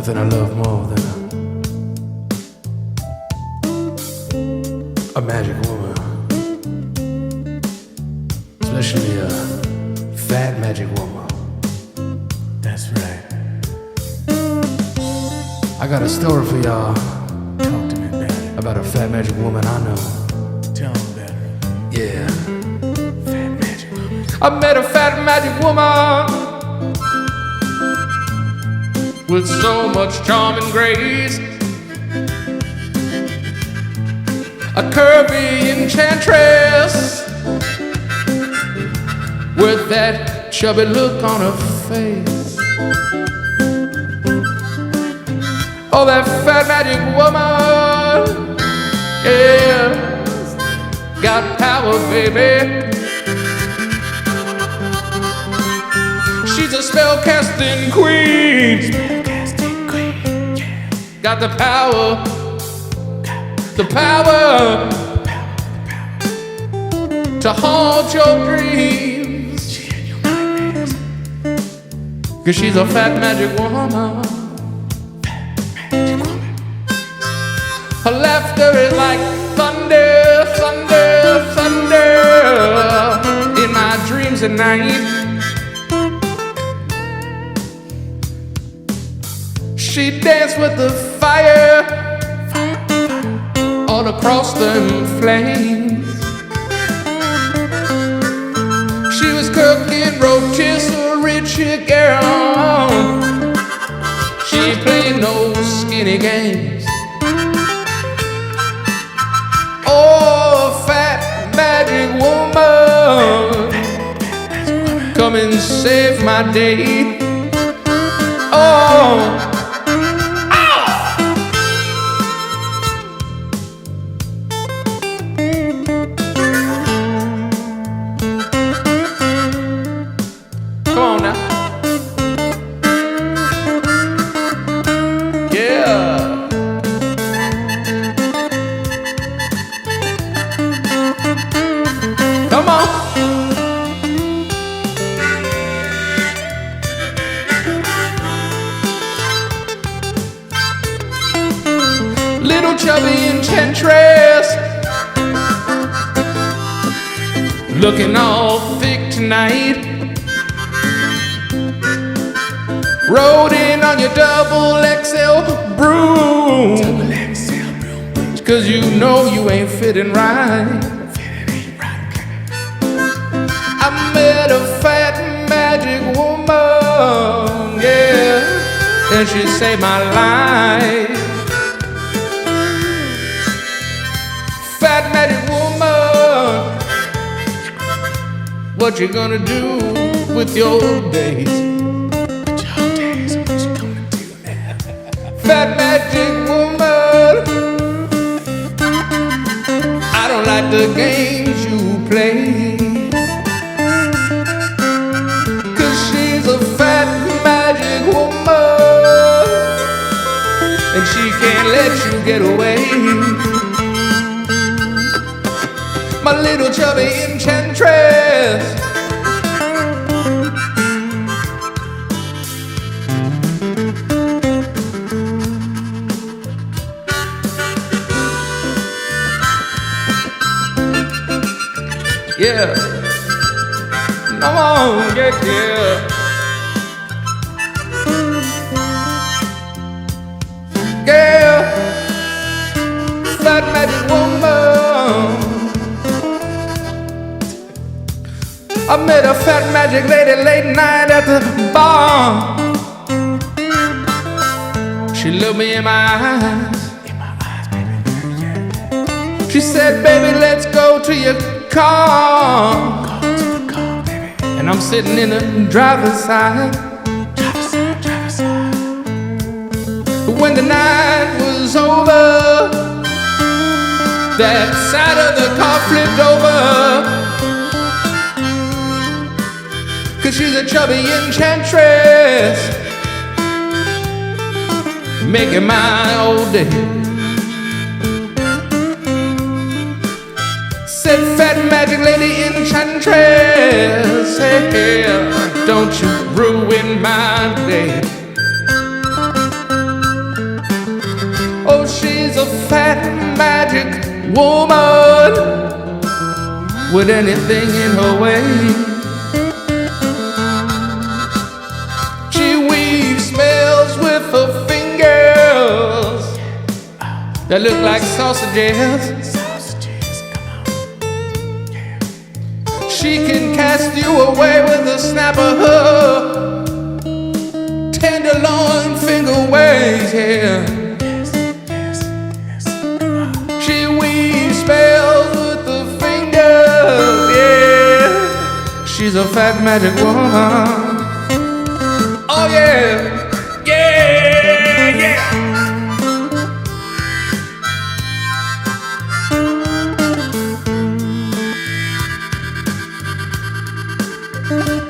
nothing I love more than a magic woman, especially a fat magic woman. That's right. I got a story for y'all. Talk to me about it. About a fat magic woman I know. Tell me about it. Yeah. Fat magic woman. I met a fat magic woman with so much charm and grace, a curvy enchantress with that chubby look on her face. Oh, that fat magic woman, yeah, got power, baby. She's a spell-casting queen. Got the power, to haunt your dreams. Cause she's a fat magic woman. Her laughter is like thunder, thunder, thunder in my dreams at night. She danced with the fire all across them flames. She was cooking rotisserie girl. She played no skinny games. Oh, fat magic woman, come and save my day. Oh, chubby enchantress, looking all thick tonight. Rode in on your double XL broom. Cause you know you ain't fitting right. I met a fat magic woman, yeah, and she saved my life. Fat magic woman, what you gonna do with your days? With your days, what you gonna do now? Fat magic woman, I don't like the games you play. Cause she's a fat magic woman, and she can't let you get away. My little chubby enchantress. Yeah. Come on, yeah, yeah. Yeah. Fat magic woman. I met a fat magic lady late night at the bar. She looked me in my eyes. In my eyes, baby. Yeah. She said, baby, let's go to your car. Go to the car, baby. And I'm sitting in the driver's side. Driver's side, driver's side. When the night was over, that side of the car flipped over. Cause she's a chubby enchantress, making my old day. Said fat magic lady enchantress, hey, don't you ruin my day. woman with anything in her way. She weaves spells with her fingers that look like sausages. She can cast you away with a snap of her tenderloin finger waves, yeah. She weaves spells with the fingers, yeah. She's a fat magic woman. Oh yeah, yeah, yeah.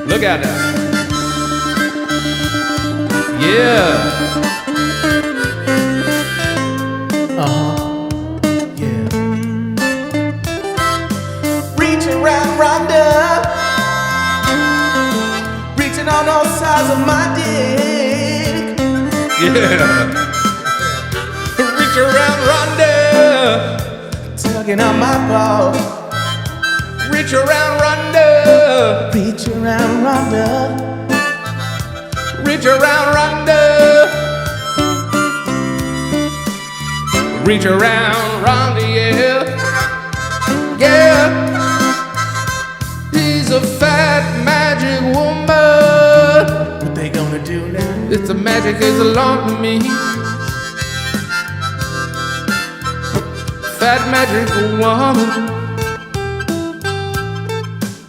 Look out now. Yeah. Yeah. Reach around, Rhonda. Reaching on all sides of my dick. Yeah. Reach around, Rhonda. Tugging on my balls. Reach around, Rhonda. Reach around, Rhonda. Reach around, Rhonda. Reach around, Rhonda, yeah. Yeah. He's a fat magic woman. What they gonna do now? It's the magic is along to me. Fat magic woman.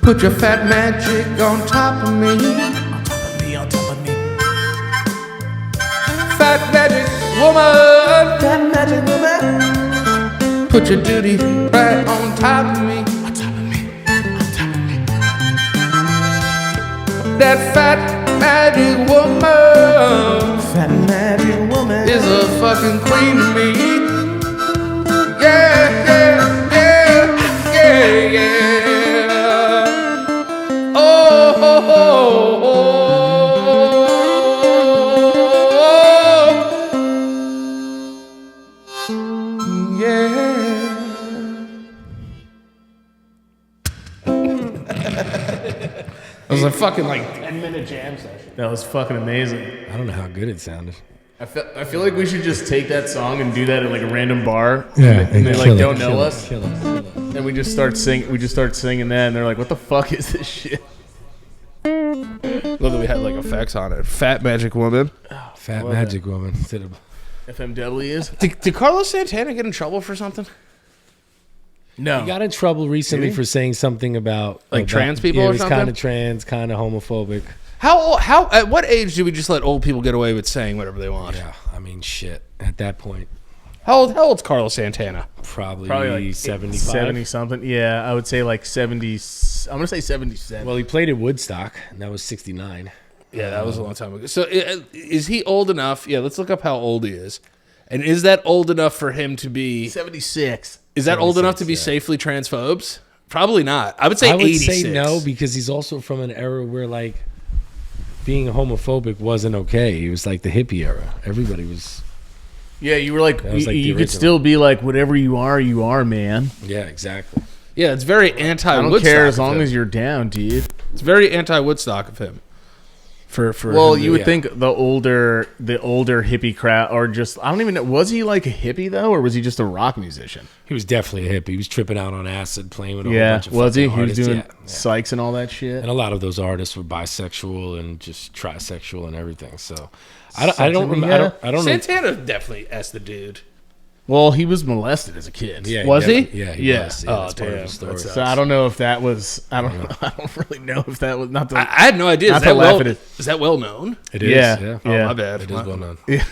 Put your fat magic on top of me. On top of me, on top of me. Fat magic woman. That magic woman. Put your duty right on top of me. On top of me, on top of me. That fat magic woman Fat magic woman. is a fucking queen to me. Yeah, yeah, yeah, yeah, yeah. Oh, oh, oh, oh, yeah. It was a fucking like 10-minute jam session. That was fucking amazing. I don't know how good it sounded. I feel like we should just take that song and do that at like a random bar. Yeah, and they like kill it, don't know kill it, us. kill it, kill it. And we just start singing. We just start singing that, and they're like, "What the fuck is this shit?" Love that we had like effects on it. Fat magic woman. Fat magic woman. Instead of FMW is Did Carlos Santana get in trouble for something? no. he got in trouble recently for saying something about trans people Yeah, or he was something? kind of trans, kind of homophobic. How at what age do we just let old people get away with saying whatever they want? Yeah, I mean, shit. At that point, How old's Carlos Santana? probably Probably like 75. 70 something. Yeah, I would say like 70. I'm gonna say 77. Well, he played at Woodstock, and that was 69. Yeah, that was a long time ago. So is he old enough? Yeah, let's look up how old he is. And is that old enough for him to be? 76. Is that old enough to be 76, safely transphobes? Probably not. I would say I would 86. say no, because he's also from an era where like being homophobic wasn't okay. He was like the hippie era. Everybody was. Yeah, you were like, That was like the you could original. still be like, whatever you are, man. Yeah, exactly. Yeah, it's very I anti-Woodstock. don't care as of long him. as you're down, dude. It's very anti-Woodstock of him. For Well, him you to- would yeah. think the older hippie crowd, or just I don't even know. Was he like a hippie though, or was he just a rock musician? He was definitely a hippie. He was tripping out on acid, playing with a whole Yeah, bunch of was he? fucking He was artists. doing Yeah, yeah. Sykes and all that shit. And a lot of those artists were bisexual and just trisexual and everything. So I don't Sexual, remember. yeah. I don't know. Santana definitely S the dude. Well, he was molested as a kid. Yeah, Was he? Yeah, Yeah. was. Oh, that's part of damn. the story. So I don't know if that was. I don't really know if that was not the. I had no idea. Not Is to that laugh well, at it. is that well known? It is. Yeah. Yeah. Oh, Yeah. my bad. It is well known. Yeah.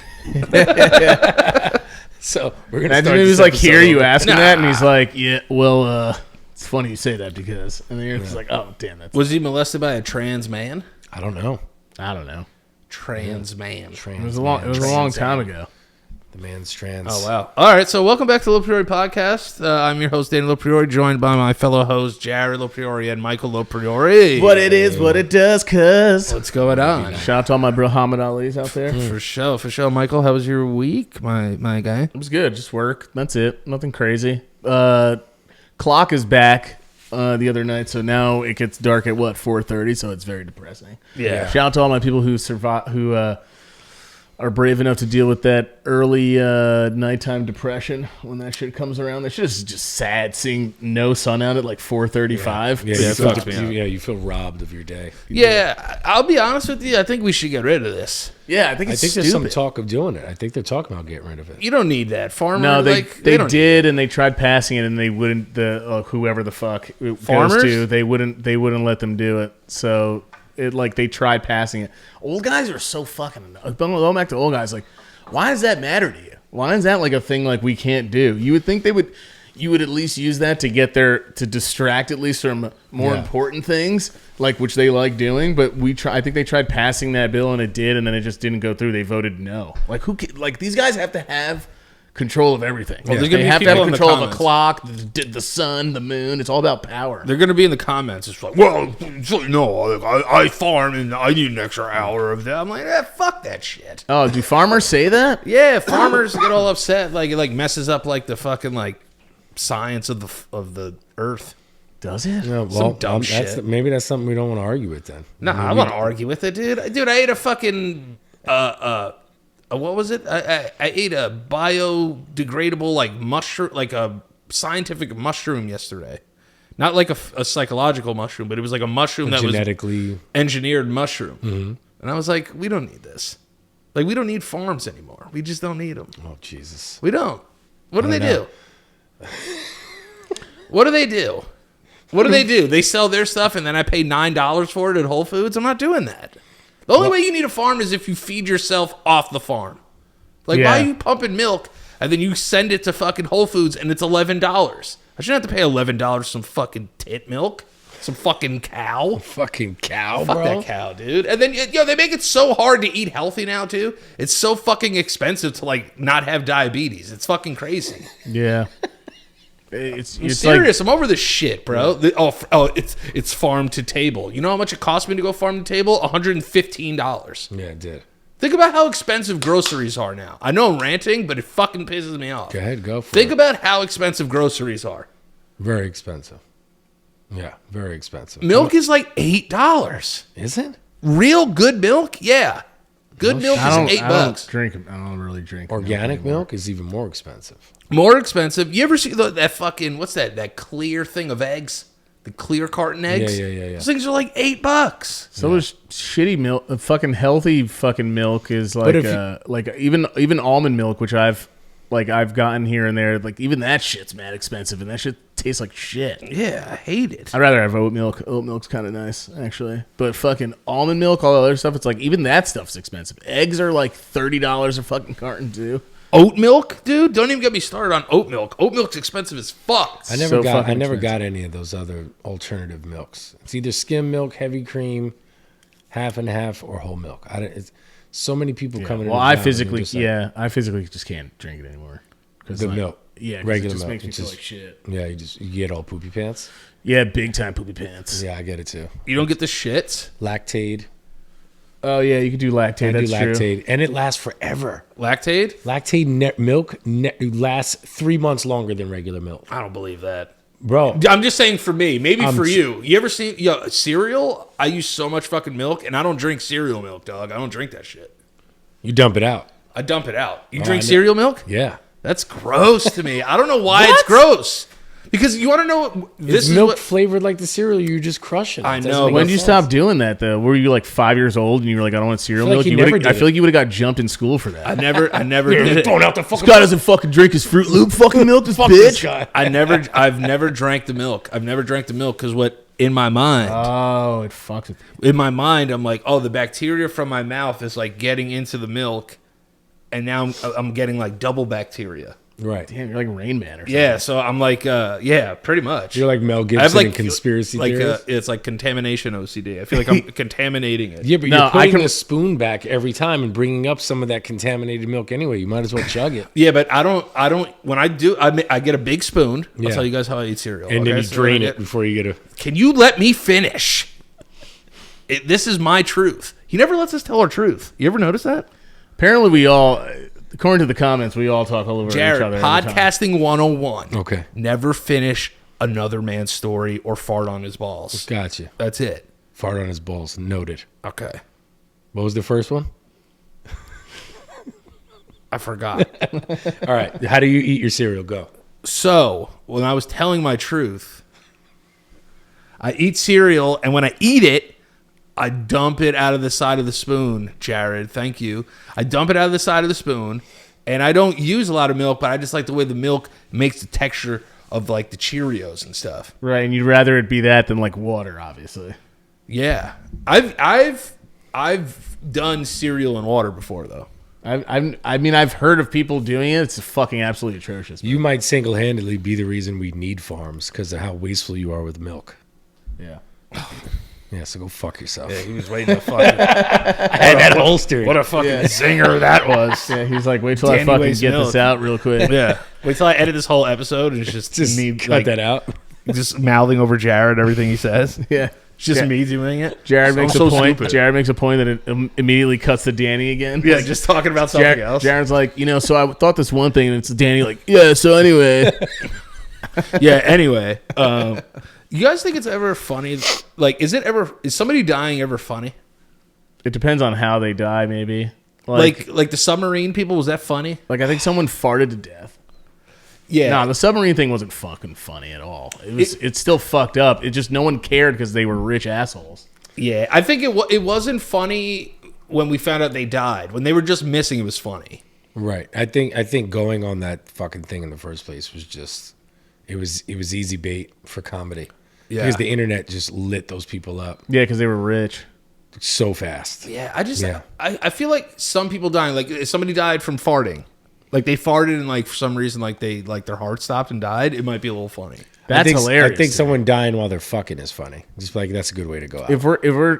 So we're gonna Imagine start he was this like, "Here, episode you over. asking Nah. that," and he's like, "Yeah, well, it's funny you say that because," and then you're just like, "Oh, damn, that's." Was he molested by a trans man? I don't know. I don't know. Trans man. It was a long time ago. The man's trans. Oh, wow. All right, so welcome back to LoPriore Podcast. I'm your host, Danny LoPriore, joined by my fellow hosts, Jared LoPriore and Michael LoPriore. What it is, what it does, cuz. What's going on? Shout out to all my bro Muhammad Ali's out there. For sure. Michael, how was your week, my guy? It was good. Just work. That's it. Nothing crazy. Clock is back the other night, so now it gets dark at 4:30, so it's very depressing. Yeah. Shout out to all my people who are brave enough to deal with that early nighttime depression when that shit comes around. That shit is just sad seeing no sun out at 4:35. Yeah, it fucks me up. you feel robbed of your day. Yeah, I'll be honest with you. I think we should get rid of this. Yeah, I think it's there's some stupid. talk of doing it. I think they're talking about getting rid of it. You don't need that. Farmers, No, they don't did, and they tried passing it, and they wouldn't. Whoever the fuck it Farmers? goes to, they wouldn't let them do it. So they tried passing it. Old guys are so fucking. Going back to old guys, why does that matter to you? Why is that a thing we can't do? You would think you would at least use that to distract at least from more important things, which they like doing. But I think they tried passing that bill and it did, and then it just didn't go through. They voted no. These guys have to have control of everything. Well, They have to have control of the clock, the sun, the moon. It's all about power. They're going to be in the comments. It's I farm and I need an extra hour of that. I'm like, fuck that shit. Oh, do farmers say that? Yeah, farmers get all upset. It messes up the fucking science of the earth. Does it? No, well, dumb shit. Maybe that's something we don't want to argue with then. No, I want to argue with it, dude. Dude, I ate a fucking what was it? I ate a biodegradable mushroom, a scientific mushroom yesterday. Not a psychological mushroom, but it was a mushroom that genetically was engineered mushroom. Mm-hmm. And I was like, we don't need this. We don't need farms anymore. We just don't need them. Oh Jesus, we don't. What do they do? What do they do? What do they do? They sell their stuff and then I pay $9 for it at Whole Foods? I'm not doing that. The only way you need a farm is if you feed yourself off the farm. Why are you pumping milk and then you send it to fucking Whole Foods and it's $11? I shouldn't have to pay $11 for some fucking tit milk. Some fucking cow. fucking cow, Fuck bro. that cow, dude. And then they make it so hard to eat healthy now too. It's so fucking expensive to not have diabetes. It's fucking crazy. Yeah. I'm serious. I'm over this shit, bro. It's farm to table. You know how much it cost me to go farm to table? $115. Yeah, it did. Think about how expensive groceries are now. I know I'm ranting, but it fucking pisses me off. Go ahead, go for it. Think about how expensive groceries are. Very expensive. Yeah, very expensive. Milk is $8. Is it? Real good milk? Yeah. Good milk is $8. I don't really drink Organic milk is even more expensive. More expensive. You ever see that fucking, what's that clear thing of eggs? The clear carton eggs? Yeah. Those things are $8. So is shitty milk. Fucking healthy fucking milk is even almond milk, which I've gotten here and there. Even that shit's mad expensive, and that shit tastes like shit. Yeah, I hate it. I'd rather have oat milk. Oat milk's kind of nice, actually. But fucking almond milk, all the other stuff, it's even that stuff's expensive. Eggs are $30 a fucking carton too. Oat milk, dude? Don't even get me started on oat milk. Oat milk's expensive as fuck. I never got any of those other alternative milks. It's either skim milk, heavy cream, half and half, or whole milk. So many people coming in. Well, I physically just can't drink it anymore. The milk. Yeah, regular it just milk. makes me feel like shit. Yeah, you get all poopy pants. Yeah, big time poopy pants. Yeah, I get it too. You don't get the shits? Lactaid. Oh yeah, you can do Lactaid. That's Lactaid, true. and it lasts forever. Lactaid? Lactaid milk lasts 3 months longer than regular milk. I don't believe that. Bro, I'm just saying for me, maybe for you. You ever seen cereal? I use so much fucking milk, and I don't drink cereal milk, dog. I don't drink that shit. You dump it out. I dump it out. You drink cereal milk? Yeah. That's gross to me. I don't know why it's gross. Because you want to know what this is milk flavored like the cereal you're just crushing. I know. When did you stop doing that though? Were you 5 years old and you were I don't want cereal milk? I feel like you would have got jumped in school for that. I never did it. Throwing out the fucking this guy doesn't fucking drink his Fruit Loop fucking milk, this bitch. I've never drank the milk. I've never drank the milk because in my mind. Oh, it fucks with in my mind, I'm the bacteria from my mouth is getting into the milk, and now I'm getting double bacteria. Right. Damn, you're like Rain Man or something. Yeah, so I'm like, yeah, pretty much. You're like Mel I Gibson have like in conspiracy theories. it's like contamination OCD. I feel like I'm contaminating it. Yeah, but No, you're I putting can- the spoon back every time and bringing up some of that contaminated milk anyway. You might as well chug it. Yeah, but I don't. When I do, I get a big spoon. I'll Yeah. tell you guys how I eat cereal. And then okay? you So drain I it before you get a... Can you let me finish? This is my truth. He never lets us tell our truth. You ever notice that? Apparently, we all, according to the comments, we all talk all over Jared, each other. every time. podcasting 101. Okay. Never finish another man's story or fart on his balls. Gotcha. That's it. Fart on his balls. Noted. Okay. What was the first one? I forgot. All right. How do you eat your cereal? Go. So, when I was telling my truth, I eat cereal, and when I eat it, I dump it out of the side of the spoon, Jared. Thank you. I dump it out of the side of the spoon, and I don't use a lot of milk, but I just like the way the milk makes the texture of like the Cheerios and stuff. Right, and you'd rather it be that than like water, obviously. Yeah, I've done cereal and water before though. I've heard of people doing it. It's fucking absolutely atrocious. You might single-handedly be the reason we need farms because of how wasteful you are with milk. Yeah. Yeah, so go fuck yourself. He was waiting to fucking. I had that holstered. What a fucking zinger that was. Yeah, he's like, wait till I Danny fucking wastes get milk. this out real quick. Yeah. Wait till I edit this whole episode and it's just me cut like, that out. just mouthing over Jared everything he says. Yeah. It's just Ja- me doing it. Jared I'm makes so a point. stupid. Jared makes a point that it immediately cuts to Danny again. Yeah, just talking about something else. Jared's like, so I thought this one thing, and it's Danny like, yeah, so anyway. Yeah, anyway. You guys think it's ever funny? Like, is somebody dying ever funny? It depends on how they die, maybe. Like the submarine people, was that funny? Like I think someone farted to death. Yeah. No, the submarine thing wasn't fucking funny at all. It's still fucked up. It just no one cared because they were rich assholes. Yeah, I think it wasn't funny when we found out they died. When they were just missing, it was funny. Right. I think going on that fucking thing in the first place was just it was easy bait for comedy. Yeah. Because the internet just lit those people up Yeah, because they were rich. so fast. Yeah, I feel like some people dying, like if somebody died from farting. Like they farted and like for some reason like their heart stopped and died, it might be a little funny. That's hilarious. I think someone dying while they're fucking is funny. Just like that's a good way to go out.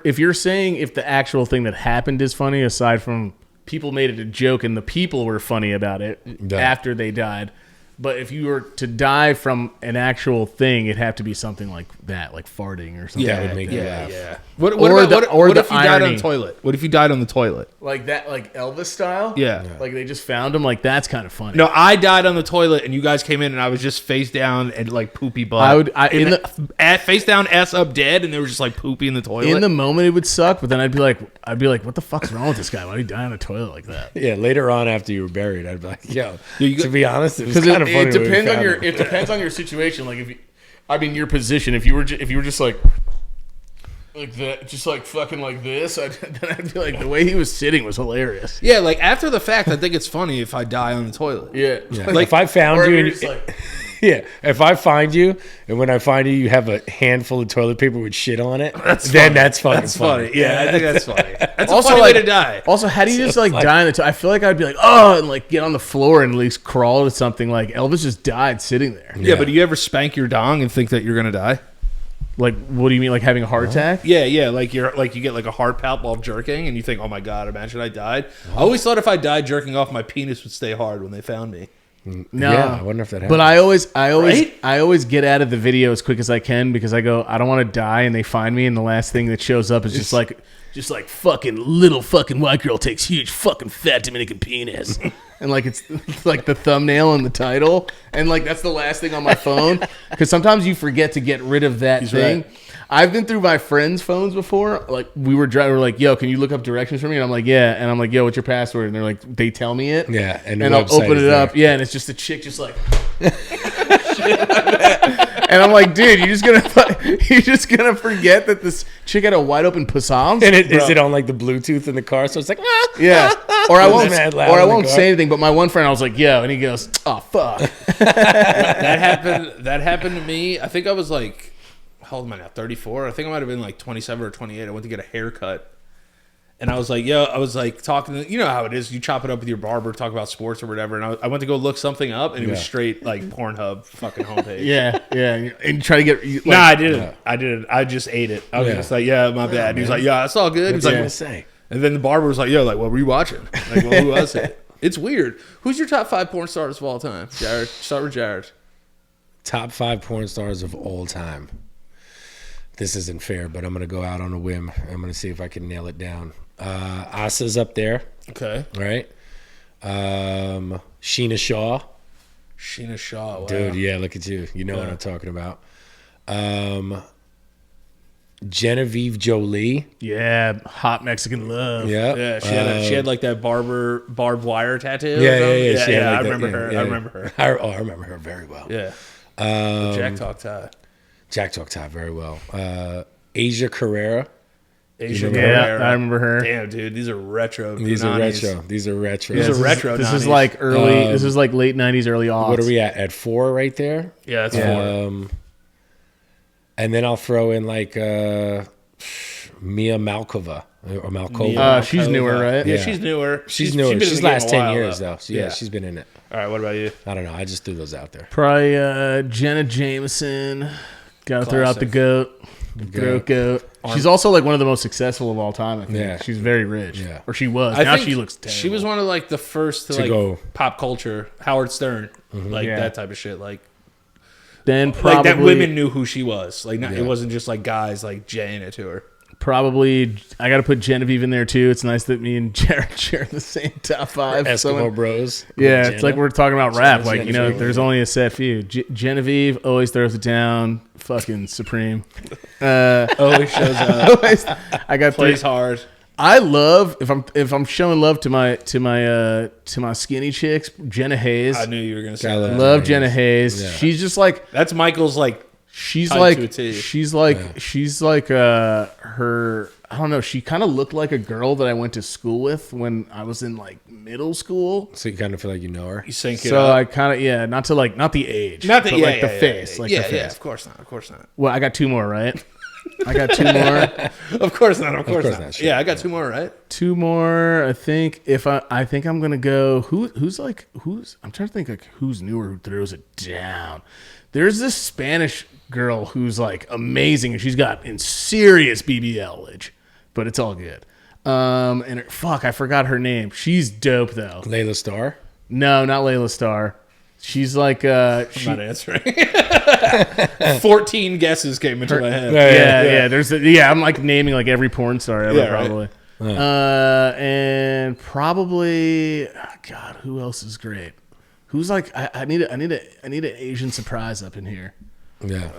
If you're saying if the actual thing that happened is funny, aside from people made it a joke and the people were funny about it after they died, but if you were to die from an actual thing, it'd have to be something like that, like farting or something. That would make you laugh. Yeah. What the if you died on irony. the toilet? What if you died on the toilet? Like that, like Elvis style. Yeah. Like they just found him. Like that's kind of funny. No, I died on the toilet, and you guys came in, and I was just face down and like poopy butt. Face down, ass up, dead, and they were just like poopy in the toilet. in the moment it would suck, but then I'd be like, what the fuck's wrong with this guy? Why did he die on a toilet like that? Yeah, later on after you were buried, I'd be like, yo, you to be honest, it was Because kind of funny. it depends on your situation. Like your position. If you were just like that, just like fucking like this, then I'd be like, the way he was sitting was hilarious. yeah, like after the fact, I think it's funny if I die on the toilet. Yeah. Like if I found Or you, if and you're just like, yeah, if I find you, and when I find you, you have a handful of toilet paper with shit on it, That's fucking That's funny. Yeah, I think that's funny. That's Also, a funny like- way to die. Also, how do you just like die in the I feel like I'd be like, oh, and like get on the floor and at least crawl to something. Like Elvis just died sitting there. Yeah, but do you ever spank your dong and think that you're gonna die? Like, what do you mean, like having a heart attack? Yeah, like you get like a heart palp while jerking, and you think, oh my god, imagine I died. I always thought if I died jerking off, my penis would stay hard when they found me. No, Yeah, I wonder if that happened. But I Right? always get out of the video as quick as I can because I go, I don't want to die, and they find me, and the last thing that shows up is just like fucking little fucking white girl takes huge fucking fat Dominican penis, and like it's like the thumbnail and the title, and like that's the last thing on my phone because sometimes you forget to get rid of that thing. right. I've been through my friends' phones before. Like we were driving, we're like, "Yo, can you look up directions for me?" And I'm like, "Yeah," and I'm like, "Yo, what's your password?" And they're like, they tell me it. Yeah, and the and I'll website open is it up. there. Yeah, and it's just a chick just like. And I'm like, dude, you're just gonna forget that this chick had a wide open passage. And is it on like the Bluetooth in the car? So it's like, Yeah. Or I won't. Mad loud Or I in the won't car. say anything. But my one friend, I was like, yo, and he goes, oh fuck. That happened to me. I think I was like, how old am I now? 34. I think I might have been like 27 or 28. I went to get a haircut, And I was like, yo, I was like talking to, you know how it is. You chop it up with your barber, talk about sports or whatever. And I went to go look something up, and it was straight like Pornhub fucking homepage. Yeah. And try to get. Like, No, I didn't. I didn't. I just ate it. I was just like, yeah, my bad. He was like, yeah, it's all good. He's What's like, I say? and then the barber was like, yo, like, what were you watching? Like, well, who was it? It's weird. Who's your top 5 porn stars of all time? Jared. Start with Jared. Top 5 porn stars of all time. This isn't fair, but I'm going to go out on a whim. I'm going to see if I can nail it down. Asa's up there. Okay. Right? Sheena Shaw. Sheena Shaw. Wow. Dude, yeah, look at you. You know what I'm talking about. Genevieve Jolie. Yeah, hot Mexican love. Yeah. Yeah, she had like that barbed wire tattoo. Yeah. She had I like that, remember her. yeah. I remember her. I remember her very well. Yeah. Jack Talk Tie. Jack Talk Tie very well. Asia Carrera. Asia Yeah, Carrera. I remember her. Damn, dude, these are retro. These are Punanis. retro. These are retro. These are retro. This is nannies. like early. This is like late '90s, early aughts. What are we at 4 right there? Yeah, that's 4. And then I'll throw in like Mia Malkova or Malkova. She's newer, right? Yeah, Yeah. she's newer. She's newer. been in the She's game last a 10 while, years though. So, yeah, Yeah. she's been in it. All right, what about you? I don't know. I just threw those out there. Probably Jenna Jameson. Got to throw out the Classic. goat. The throat goat. She's also like one of the most successful of all time. I think. Yeah. She's very rich. Yeah. Or she was. I Now think she looks terrible. She was one of like the first to like go. pop culture. Howard Stern, like Yeah. that type of shit. Like Then probably like that women knew who she was. Like not, it wasn't just like guys like jaying it to her. Probably I got to put Genevieve in there too. It's nice that me and Jared share the same top 5. Eskimo Someone- Bros. Yeah, Jenna. it's like we're talking about rap. Like, you know, Genevieve. there's only a set few. Genevieve always throws it down. Fucking supreme. Uh, Always shows up, always, I got plays three. hard. I love if I'm showing love to my skinny chicks. Jenna Hayes. I knew you were gonna say Gotta that. Love Jenna Hayes. Yeah. She's just like That's Michael's like she's Tied like to a T. she's like her. I don't know. She kind of looked like a girl that I went to school with when I was in like middle school. So you kind of feel like you know her. you sync it So up. I kind of not the age, Not the but like the face, like the yeah, face. of course not. Of course not. Well, I got 2 more, right? I got 2 more. Of course not. Of course course not. not, sure. Yeah, I got 2 more, right? 2 more. I think I think I'm gonna go. Who's I'm trying to think like who's newer who throws it down. There's this Spanish girl who's like amazing and she's got in serious BBLage, but it's all good. And I forgot her name. She's dope though. Layla Starr. No, not Layla Starr. She's like I'm not answering. 14 guesses came into my head. yeah. I'm like naming like every porn star ever, Yeah, right. probably. And probably, God, who else is great? Who's like I need an Asian surprise up in here. Yeah.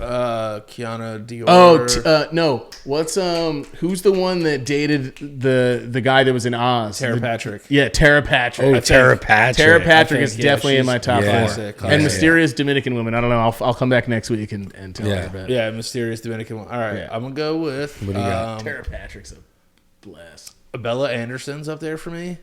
Kiana Dior. Oh, no. What's who's the one that dated the guy that was in Oz? Tara Patrick. Yeah, Tara Patrick. Oh, Tara Patrick. Tara Patrick I is think, yeah, definitely in she's my top classic, 4. classic. And mysterious Dominican women. I don't know. I'll come back next week and tell Yeah. her about it. Yeah, mysterious Dominican one. All right, Yeah. I'm gonna go with What do you got? Tara Patrick's a blast. Bella Anderson's up there for me.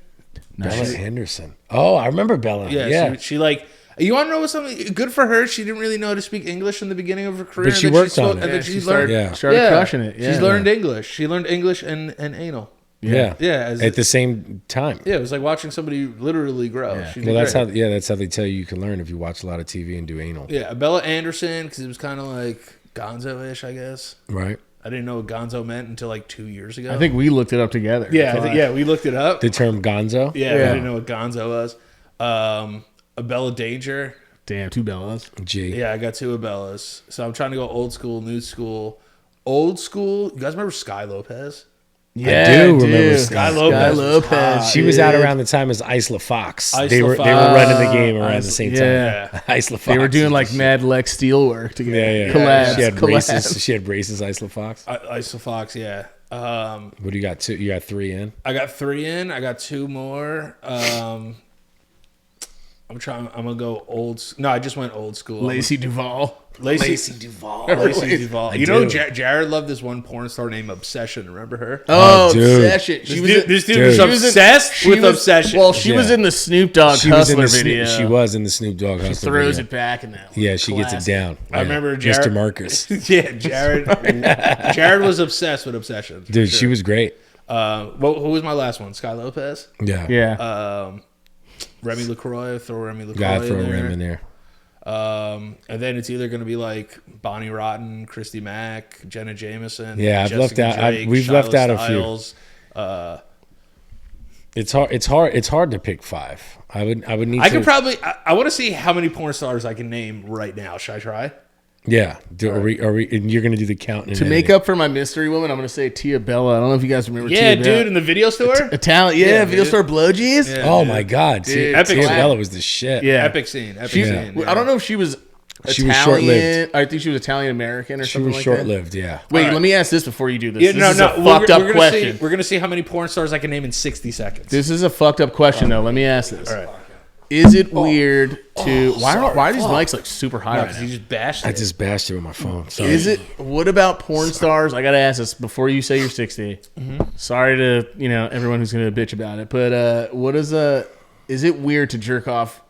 Bella Anderson. Oh, I remember Bella. Yeah, Yeah. She like. You want to know what something good for her? She didn't really know how to speak English in the beginning of her career. But she and then worked on it. And then Yeah, she she learned. Yeah. started crushing it. Yeah. She's learned English. She learned English and anal. Yeah. Yeah, At the same time. Yeah, it was like watching somebody literally grow. Yeah. She did Well, that's great. how they tell you can learn if you watch a lot of TV and do anal. Yeah, Bella Anderson, because it was kind of like Gonzo-ish, I guess. Right. I didn't know what Gonzo meant until like 2 years ago. I think we looked it up together. Yeah, we looked it up. The term gonzo. Yeah, Yeah. I didn't know what Gonzo was. A Bella Danger. Damn, 2 Bellas. G. Yeah, I got 2 Abellas. So I'm trying to go old school, new school. Old school. You guys remember Sky Lopez? Yeah, do remember dude. Sky Lopez was hot. She was out dude. around the time as Isla Fox. Isla They were Fox. running the game around the same time. Yeah. Isla Fox. They were doing like Mad Lex Steel work together. Yeah. Collabs. She had collabs. braces. She had braces. Isla Fox. Isla Fox, yeah. What do you got? 2. You got 3 in. I got 3 in. I got 2 more. I'm gonna go old. No, I just went old school. Lacey Duvall. Lacey Duvall. Duvall. I You know, do. Jared loved this one porn star named Obsession. Remember her? Oh, dude. Obsession. This dude Dude. was she was in- obsessed she with was- Obsession. Well, she was Yeah. in the Snoop Dogg She was in Hustler the video. She was in the Snoop Dogg She Hustler throws video. it back in that one. Yeah, she gets it Classic. down. I Yeah. remember Jared. Mr. Marcus. Yeah, Jared. Jared was obsessed with Obsession. for Dude, sure. she was great. Who was my last one? Sky Lopez. Yeah. Yeah. Remy LaCroix. Throw Remy LaCroix. Gotta throw in there. Rem in there. And then it's either going to be like Bonnie Rotten, Christy Mack, Jenna Jameson. Yeah, I've left Jessica out. Drake, We've Shiloh left out Styles. a few. It's hard to pick 5. I would need. I could probably. I want to see how many porn stars I can name right now. Should I try? Yeah. Are we? And you're gonna do the count To make up for my mystery woman, I'm going to say Tia Bella. I don't know if you guys remember Yeah, Tia dude, Bella. in the video store. Italian, Yeah, video dude. store blowgies. Yeah. Oh my God! Dude, Epic Tia scene. Bella was the shit. Yeah. Epic scene. Epic She, scene. Yeah. I don't know if she was She was Italian. short-lived. I think she was Italian American or She something was like short-lived. Yeah. that. Wait, All let me ask this before you do this. Yeah, This is a fucked up gonna question. See, we're gonna see how many porn stars I can name in 60 seconds. This is a fucked up question, though. Let me ask this. All right. Is it weird to... Why are these mics like super high right Because now? you just bashed I it. just bashed it with my phone. Sorry. Is it... What about porn stars? I got to ask this before you say you're 60. Sorry to, everyone who's going to bitch about it. But what is Is it weird to jerk off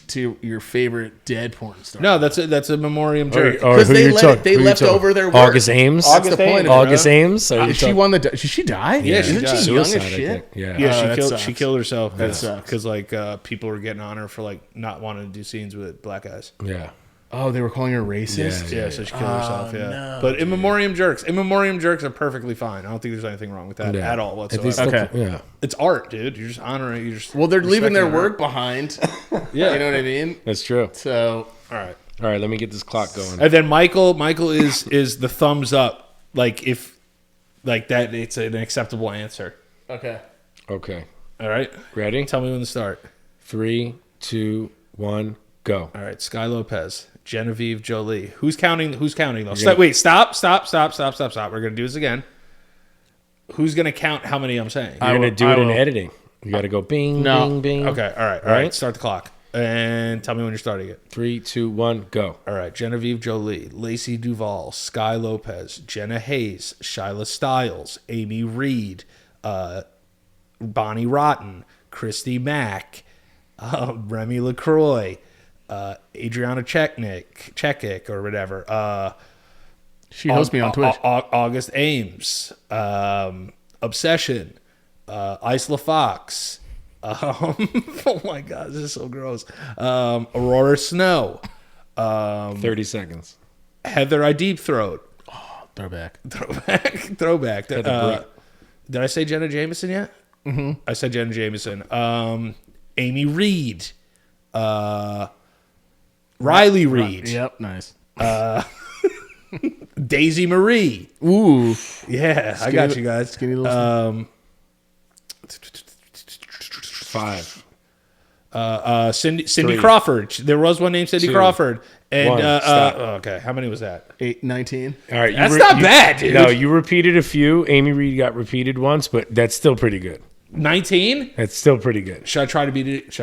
to your favorite dead porn star? No, that's a memoriam jerk. Or Because who they you talk- they who you left talk- over their work. August Ames. That's the point of it, August bro. Ames. So you She talk- won the... Did she die? Yeah, she Isn't died. she young Suicide, as I shit? think. Yeah. Yeah, that she sucks. killed herself. That sucks. Because people were getting on her for like not wanting to do scenes with black guys. Yeah. Oh, they were calling her racist? Yeah, so she killed herself. Yeah, no, but in memoriam jerks are perfectly fine. I don't think there's anything wrong with that Yeah. at all At least whatsoever. Okay. Yeah. It's art, dude. You're just honoring. You're just Well, they're leaving their respecting work behind. Yeah, You know what I mean? That's true. So... All right. All right. Let me get this clock going. And then Michael is the thumbs up. Like if like that, it's an acceptable answer. Okay. Okay. All right. Ready? Tell me when to start. 3, 2, 1, go. All right. Sky Lopez, Genevieve Jolie. Who's counting? Who's counting though? Wait. Stop. We're gonna do this again. Who's gonna count how many I'm saying? You're gonna do I it in will. editing. You got to go bing, No. bing, bing. Okay. All right. All right. Start the clock and tell me when you're starting it. 3, 2, 1, go. All right, Genevieve Jolie, Lacey Duvall, Sky Lopez, Jenna Hayes, Shyla Stiles, Amy Reed, Bonnie Rotten, Christy Mack, Remy LaCroix, Adriana Chekik or whatever. She hosts me on Twitch. August Ames, Obsession, Isla Fox. Oh my God, this is so gross. Aurora Snow, 30 seconds. Heather I Deep Throat, Throwback. throwback. Brett. Did I say Jenna Jameson yet? Mm-hmm. I said Jenna Jameson. Amy Reed, Riley Reed, Yep, nice. Daisy Marie. Ooh. Yeah, I got you guys. Skinny little 5. Cindy 3. Crawford. There was one named Cindy 2. Crawford. And 1. Stop. okay, how many was that? 19. All right. That's not bad, dude. No, you repeated a few. Amy Reed got repeated once, but that's still pretty good. 19? That's still pretty good. Should I try to beat it?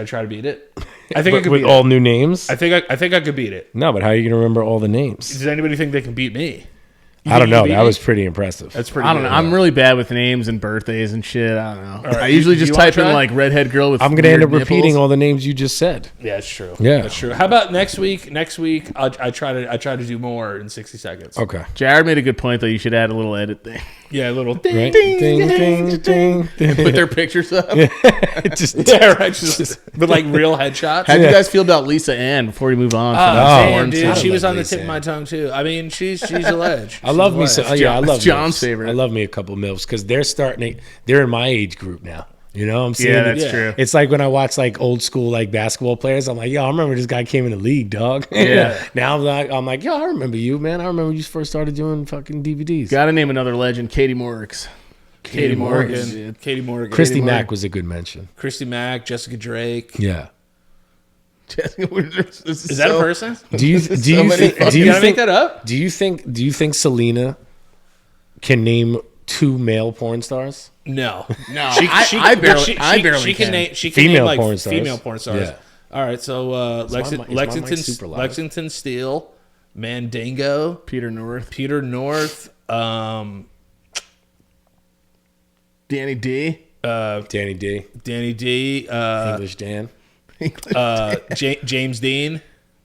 I think I But could with beat all it. new names? I think I could beat it. No, but how are you going to remember all the names? Does anybody think they can beat me? I don't know. beat That me? was pretty impressive. That's pretty. I don't know. good. I'm really bad with names and birthdays and shit. I don't know. right, I usually you just wanna type in try? like redhead girl with I'm going to end up weird repeating nipples. all the names you just said. Yeah, that's true. Yeah. that's true. How about next week? Next week, I try to do more in 60 seconds. Okay. Jared made a good point though. You should add a little edit thing. Yeah, a little ding, Right? ding, Ding, ding, ding, ding. Put their pictures up. Just Yeah, right. Just, with like real headshots. How'd you guys feel about Lisa Ann before we move on? Oh, from damn, porn dude, stuff? she was love on the Lisa tip of my Ann. tongue too. I mean, she's a ledge. I love me She's a some. ledge. Yeah, I love It's John's MILFs. favorite. I love me a couple MILFs because they're starting. They're in my age group now. You know what I'm saying? Yeah, that's Yeah. true. It's like when I watch like old school like basketball players. I'm like, yo, I remember this guy came in the league, dog. Yeah. Now I'm like, yo, I remember you, man. I remember you first started doing fucking DVDs. Got to name another legend, Katie Morix. Katie Morgan. Morgan. Katie Morgan. Christy Morgan. Mack was a good mention. Christy Mack. Jessica Drake. Yeah. Is that a person? Do you so many think? fucking- Do You you gotta make think? that up. Do you think Selena can name 2 male porn stars? No, No, I barely She can can. name. She can Female name like porn stars. female porn stars. Yeah. All right, so Is my mic super loud? Lexington Steele, Mandingo, Peter North, Peter North, Danny D. Danny D, Danny D, English Dan, James Dean.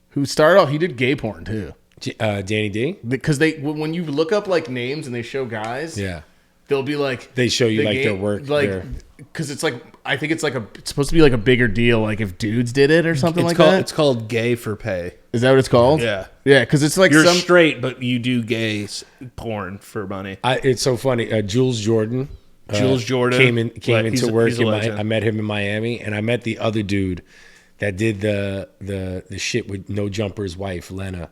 Who started off? He did gay porn too. Danny D. Because when you look up like names and they show guys, Yeah. they'll be like They show you the like game- their work, like because it's like I think it's like it's supposed to be like a bigger deal, like if dudes did it or something like that. It's called gay for pay. Is that what it's called? Yeah. Yeah, because it's like You're some straight, but you do gay porn for money. It's so funny. Jules Jordan. Jules Jordan came He's into a- work. he's a legend. I met him in Miami, and I met the other dude that did the shit with No Jumper's wife, Lena.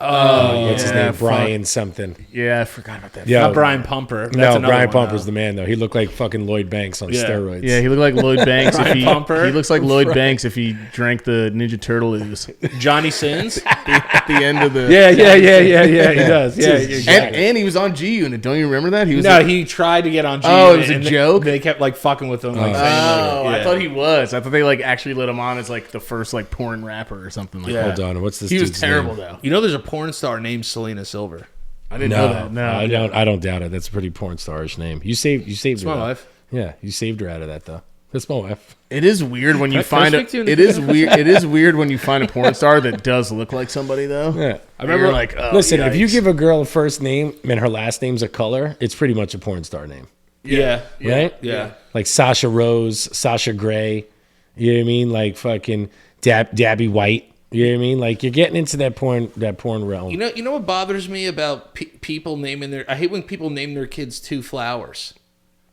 What's his name? fuck. Brian something. Yeah, I forgot about that. Yo, Not Brian Pumper. That's no, another Brian one, Pumper's though. the man though. He looked like fucking Lloyd Banks on Yeah. steroids. Yeah, he looked like Lloyd Banks if Brian he Pumper. he looks like Lloyd Banks if he drank the Ninja Turtle ooze Johnny Sins. at the end of the Yeah. He does. Yeah, exactly. and he was on G Unit. Don't you remember that? He was No, like, he tried to get on G. Oh, it was a and joke? They kept like fucking with him. Like, saying, oh, like, I yeah. thought he was. I thought they like actually let him on as like the first like porn rapper or something like Yeah. that. Hold on. What's this? He was dude's terrible name? though. You know, there's a porn star named Selena Silver. I didn't know that. No, I don't doubt it. That's a pretty porn starish name. You saved It's her. my out. wife. Yeah, you saved her out of that though. That's my wife. It is weird when you Can I find speak to you in it the- is weird. It is weird when you find a porn star that does look like somebody though. Yeah. I remember You're like, oh, Listen, if you yikes. give a girl a first name and her last name's a color, it's pretty much a porn star name, Yeah. right? Yeah. Like Sasha Rose, Sasha Gray. You know what I mean? Like fucking Dabby White. You know what I mean? Like you're getting into that porn realm. You know what bothers me about people naming their. I hate when people name their kids two flowers.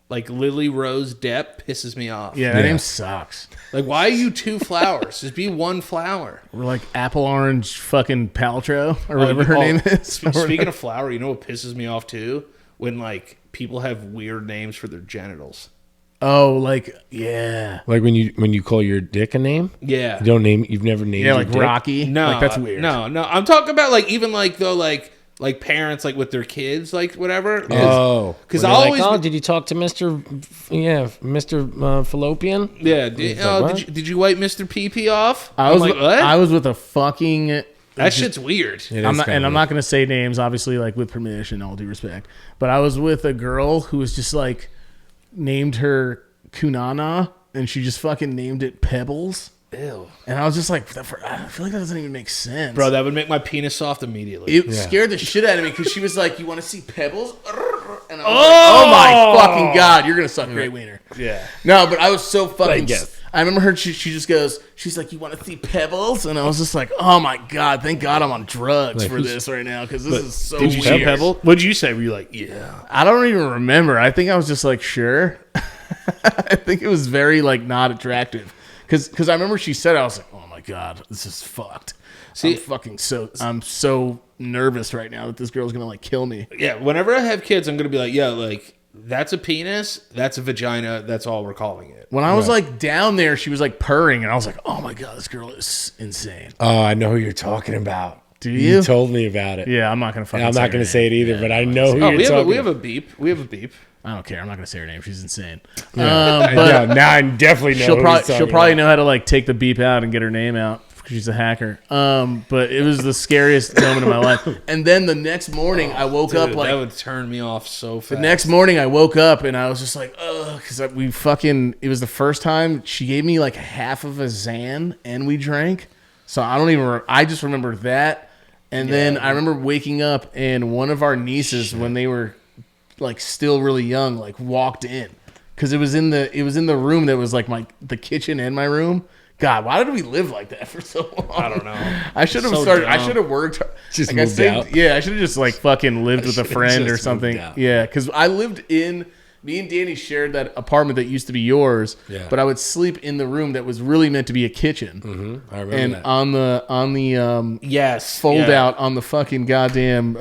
Like Lily Rose Depp pisses me off. Yeah, that Yeah. name sucks. Like, why are you two flowers? Just be one flower. We're like apple orange fucking Paltrow or whatever her name is. Speaking of flower, you know what pisses me off too? When like people have weird names for their genitals. Oh, like yeah, Like when you call your dick a name, Yeah. you've never named yeah, your like dick? Rocky. No, like that's weird. No, I'm talking about like even like though like parents like with their kids like whatever. Oh, 'Cause When I they're always- like, did you talk to Mr. Fallopian? Yeah. what? Did you wipe Mr. PP off? I was I'm like, what? I was with a fucking. That shit's weird. I'm not going to say names, obviously, like with permission, all due respect. But I was with a girl who was just like named her Kunana, and she just fucking named it Pebbles. Ew. And I was just like, I feel like that doesn't even make sense. Bro, that would make my penis soft immediately. It scared the shit out of me because she was like, "You want to see Pebbles?" And I was like, "Oh my fucking god, you're gonna suck great wiener." Yeah. No, but I was so fucking. guess. I remember her. She just goes. She's like, "You want to see Pebbles?" And I was just like, "Oh my god, thank God I'm on drugs for this right now because this is so Did you weird." see Pebble? What'd you say? Were you like, yeah? I don't even remember. I think I was just like, "Sure." I think it was very like not attractive because I remember she said, I was like, "Oh my god, this is fucked." See- I'm so nervous right now that this girl's gonna like kill me. Yeah. Whenever I have kids, I'm gonna be like, yeah, like that's a penis, that's a vagina, that's all we're calling it. When I was like down there, she was like purring, and I was like, "Oh my god, this girl is insane." Oh, I know who you're talking about. Do You you? told me about it. Yeah, I'm not gonna fucking. I'm say not her going to name. say it either, but I know who Oh, you're we talking have a about. beep. We have a beep. I don't care. I'm not gonna say her name. She's insane. Yeah, now I definitely know. She'll who probably he's talking she'll probably about. know how to like take the beep out and get her name out because she's a hacker. But it was the scariest moment of my life. And then the next morning, I woke up Dude, like that would turn me off so fast. the next morning. I woke up and I was just like, ugh, because we fucking. It was the first time she gave me like half of a Xan and we drank. So I don't even. I just remember that. And then I remember waking up and one of our nieces, when they were like still really young, like walked in because it was in the room that was like the kitchen and my room. God, why did we live like that for so long? I don't know. I should have So started. I dumb. should have worked. Just like I moved saved- out. Yeah, I should have just like fucking lived with a should've friend or just something. moved out. Yeah, because I lived in. Me and Danny shared that apartment that used to be yours. Yeah. But I would sleep in the room that was really meant to be a kitchen. I remember And that. on the Yes. fold yeah. out on the fucking goddamn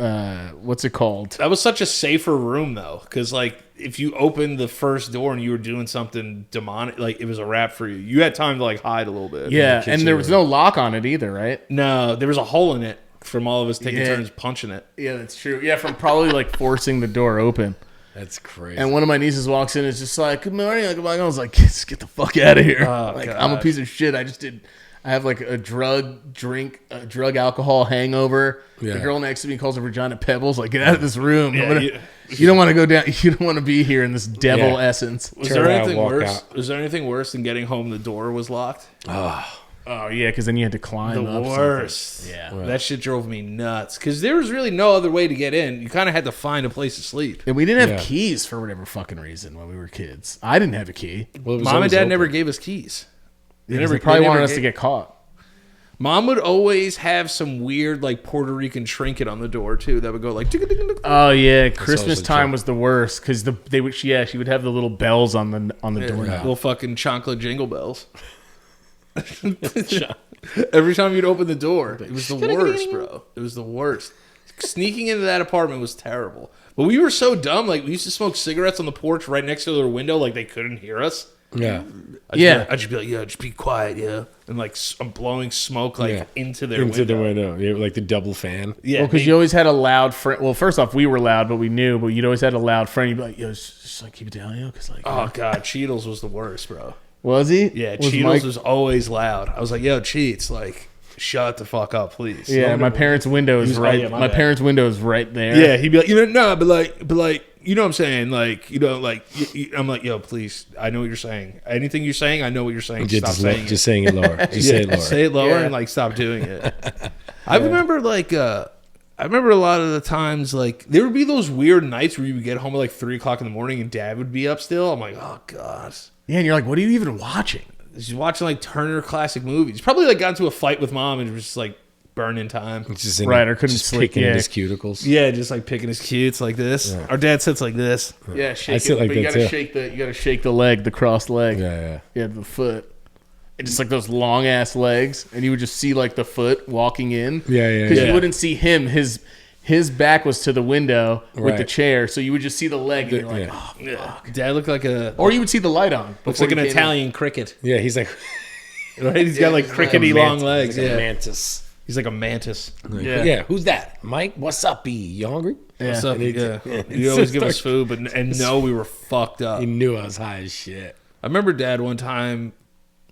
what's it called? That was such a safer room though, because like if you opened the first door and you were doing something demonic, like it was a wrap for you. You had time to like hide a little bit. Yeah, kitchen and there was no lock on it either, right? No, there was a hole in it from all of us taking Yeah. turns punching it. Yeah, that's true. Yeah, from probably like forcing the door open. That's crazy. And one of my nieces walks in and is just like, "Good morning." Like, I was like, "Just get the fuck out of here." Like, I'm a God. piece of shit. I have like a drug alcohol hangover. Yeah. The girl next to me calls her vagina Pebbles. Like, get out of this room. Yeah, You don't want to go down. You don't want to be here in this devil Yeah. essence. Was Turn there around, anything walk worse? out. Was there anything worse than getting home the door was locked? Oh yeah, because then you had to climb The up worst. something. Yeah. That shit drove me nuts. Because there was really no other way to get in. You kind of had to find a place to sleep. And we didn't have Yeah. keys for whatever fucking reason when we were kids. I didn't have a key. Well, it was Mom and always Dad open. never gave us keys. They probably never wanted us gave- to get caught. Mom would always have some weird, like, Puerto Rican trinket on the door, too, that would go, like... Oh yeah, Christmas also time true. was the worst because she would have the little bells on the door. Little fucking chocolate jingle bells. Every time you'd open the door, it was the worst, bro. It was the worst. Sneaking into that apartment was terrible. But we were so dumb. Like, we used to smoke cigarettes on the porch right next to their window, like they couldn't hear us. Yeah. I'd just be like, yeah, just be quiet, yeah. And like, I'm blowing smoke like Yeah. into their Into window. the window. Yeah, like the double fan. Yeah, Well, because you always had a loud friend. Well, first off, we were loud, but we knew. But you'd always had a loud friend. You'd be like, "Yo, just like keep it down, yo," because like, oh god, Cheadles was the worst, bro. was he? Yeah, Was Cheadles Mike- was always loud. I was like, yo, Cheats, like, shut the fuck up, please. Yeah, my parents' window is right. yeah, my my bad. parents' window is right there. Yeah, he'd be like, but like, you know what I'm saying? Like, I'm like, yo, please, I know what you're saying. Anything you're saying, I know what you're saying. Stop saying it. Just saying it lower. Just say it lower. Say it lower Yeah. and like stop doing it. I remember a lot of the times like there would be those weird nights where you would get home at like 3:00 in the morning and Dad would be up still. I'm like, oh god. Yeah, and you're like, what are you even watching? She's watching like Turner classic movies. Probably like got into a fight with Mom and was just like burning time. Just in Right, or couldn't just sleep, picking yeah. at his cuticles. Yeah, just like picking his cutes like this. Our dad sits like this. Yeah, shake I sit it. like But you that, gotta too. shake the leg, the crossed leg. Yeah. Yeah, the foot. And just like those long ass legs, and you would just see like the foot walking in. Yeah. Because Yeah. you wouldn't see him. His back was to the window with Right. the chair, so you would just see the leg, and you're like, Yeah. oh. Yeah. Dad looked like a Or you would see the light on. looks before like an you came in. Italian cricket. Yeah, he's like Right? He's got like crickety long legs. He's like a Yeah. mantis. He's like a mantis. Yeah. Who's that? Mike, what's up, B? You hungry? Yeah. So, And he- yeah. yeah. You always give us food, but and know we were fucked up. He knew I was high as shit. I remember Dad one time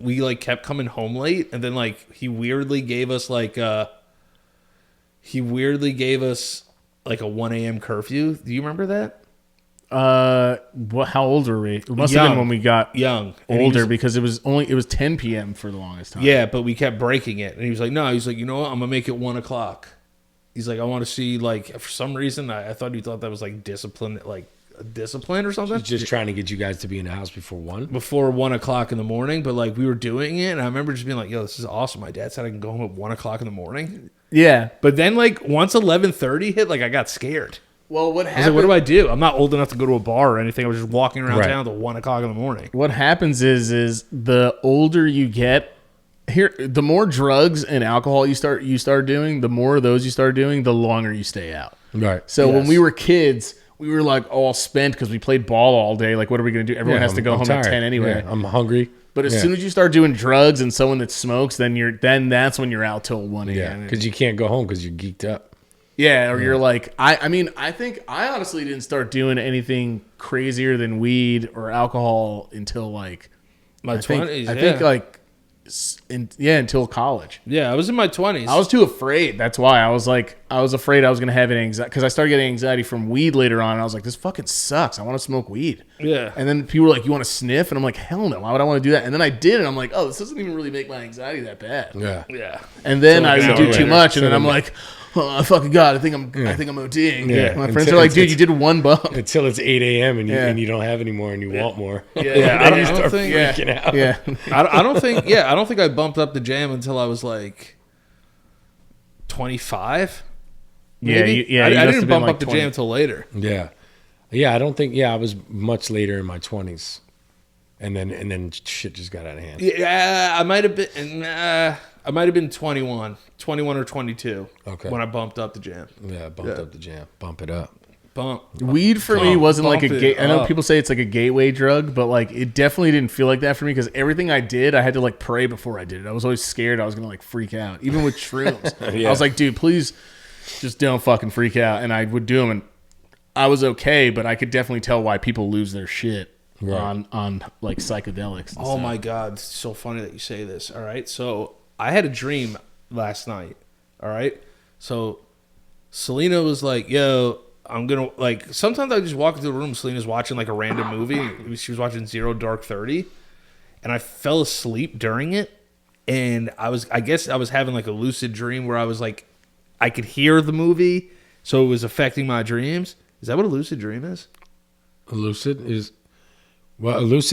we like kept coming home late, and then like he weirdly gave us like a 1 a.m. curfew. Do you remember that? How old were we? It must have Young. been when we got Young. And he older was- because it was 10 p.m. for the longest time. Yeah, but we kept breaking it, and he was like, "No," he's like, "You know what? I'm gonna make it 1:00." He's like, "I want to see like for some reason I thought you thought that was like discipline, like a discipline or something." He's just trying to get you guys to be in the house before 1. Before 1:00 in the morning, but like we were doing it, and I remember just being like, "Yo, this is awesome." My dad said I can go home at 1:00 in the morning, Yeah. but then like once 11:30 hit, like I got scared. Well, what I was happened? like, "What do I do? I'm not old enough to go to a bar or anything. I was just walking around Right. town till 1:00 in the morning." What happens is the older you get, the more drugs and alcohol you start doing, the more of those you start doing, the longer you stay out. Right. So when Yes. we were kids, we were like all spent because we played ball all day. Like, what are we gonna do? Everyone has to go home at 10 anyway. Yeah, I'm hungry. But as Yeah. soon as you start doing drugs and someone that smokes, then that's when you're out till 1 a.m. Yeah, because you can't go home because you're geeked up. Yeah, or you're like, I mean, I think I honestly didn't start doing anything crazier than weed or alcohol until like My I think 20s. I think like until college. yeah, I was in my 20s. I was too afraid. That's why I was afraid I was gonna have an anxiety because I started getting anxiety from weed later on. And I was like, this fucking sucks. I want to smoke weed. Yeah. And then people were like, you want to sniff? And I'm like, hell no. Why would I want to do that? And then I did, and I'm like, oh, this doesn't even really make my anxiety that bad. Yeah. Yeah. And then So like I an would hour do too later. much, and then So I'm then- like, oh fucking god, I think I'm ODing. Yeah. My friends Until are like, it's- dude, you did one bump. Until it's 8 a.m. and you Yeah. and you don't have any more and you want more. Yeah, I And don't, you I don't start think. freaking out. Yeah. I don't think. Yeah, I don't think I bumped up the jam until I was like 25. Yeah, maybe? you- yeah, I you must didn't have been bump like up the 20. jam until later. Yeah. Yeah, I don't think I was much later in my 20s. And then shit just got out of hand. Yeah, I might have been. I might have been 21 or 22. Okay. When I bumped up the jam. Yeah, bumped up the jam. Bump it up. Bump. Weed for me wasn't like a Bump it gate. I know up. people say it's like a gateway drug, but like it definitely didn't feel like that for me because everything I did, I had to like pray before I did it. I was always scared I was gonna like freak out, even with shrooms. Yeah. I was like, dude, please just don't fucking freak out. And I would do them, and I was okay, but I could definitely tell why people lose their shit Right. on like psychedelics. And Oh stuff. my God. It's so funny that you say this. All right. So I had a dream last night. All right. So Selena was like, yo, I'm going to like, sometimes I just walk into the room. Selena's watching like a random movie. She was watching Zero Dark 30. And I fell asleep during it. and I guess I was having like a lucid dream where I was like, I could hear the movie, so it was affecting my dreams. Is that what a lucid dream is? A lucid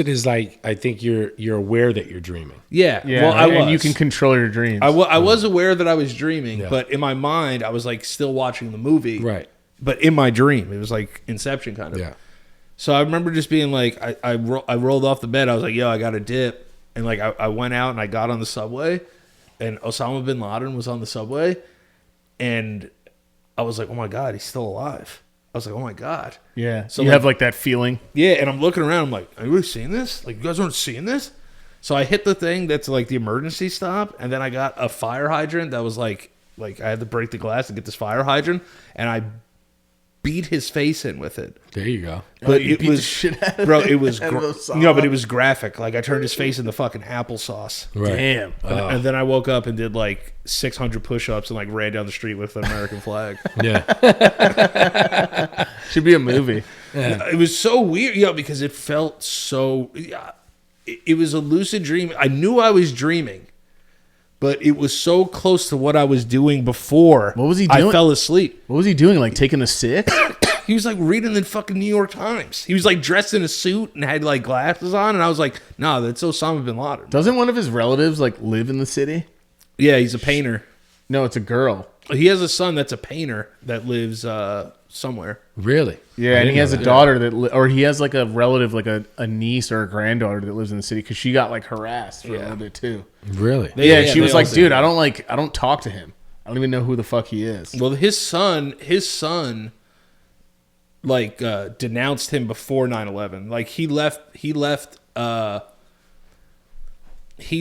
is like, I think you're aware that you're dreaming. Yeah. Yeah, Well, I was. and you can control your dreams. I was aware that I was dreaming, Yeah. but in my mind, I was like still watching the movie. Right. But in my dream, it was like Inception kind of. Yeah. So I remember just being like, I rolled off the bed. I was like, yo, I got a dip. And like, I went out and I got on the subway, and Osama bin Laden was on the subway. And I was like, oh my God, he's still alive. I was like, oh my God. Yeah. So So you have like that feeling. Yeah, and I'm looking around. I'm like, are you really seeing this? Like, you guys aren't seeing this? So I hit the thing that's like the emergency stop, and then I got a fire hydrant that was like I had to break the glass to get this fire hydrant, and I beat his face in with it. There you go. But you it beat the was, shit out of bro, it? it was, Out of Osama? no, but it was graphic. Like I turned his face into fucking applesauce. Right. Damn. And then I woke up and did like 600 push-ups and like ran down the street with an American flag. Yeah. Should be a movie. It was so weird, because it felt so. It was a lucid dream. I knew I was dreaming, but it was so close to what I was doing before. What was he I doing? fell asleep. What was he doing? Like taking a six? He was like reading the fucking New York Times. He was like dressed in a suit and had like glasses on, and I was like, "Nah, that's Osama bin Laden." Doesn't one of his relatives like live in the city? Yeah, he's a painter. No, it's a girl. He has a son that's a painter that lives somewhere. Really? Yeah, I and didn't he has know a that. daughter or he has like a relative, like a niece or a granddaughter that lives in the city because she got like harassed for a little bit too. Really? Yeah, she was they like, all dude, say I don't talk to him. I don't even know who the fuck he is. Well, his son like denounced him before 9/11. Like he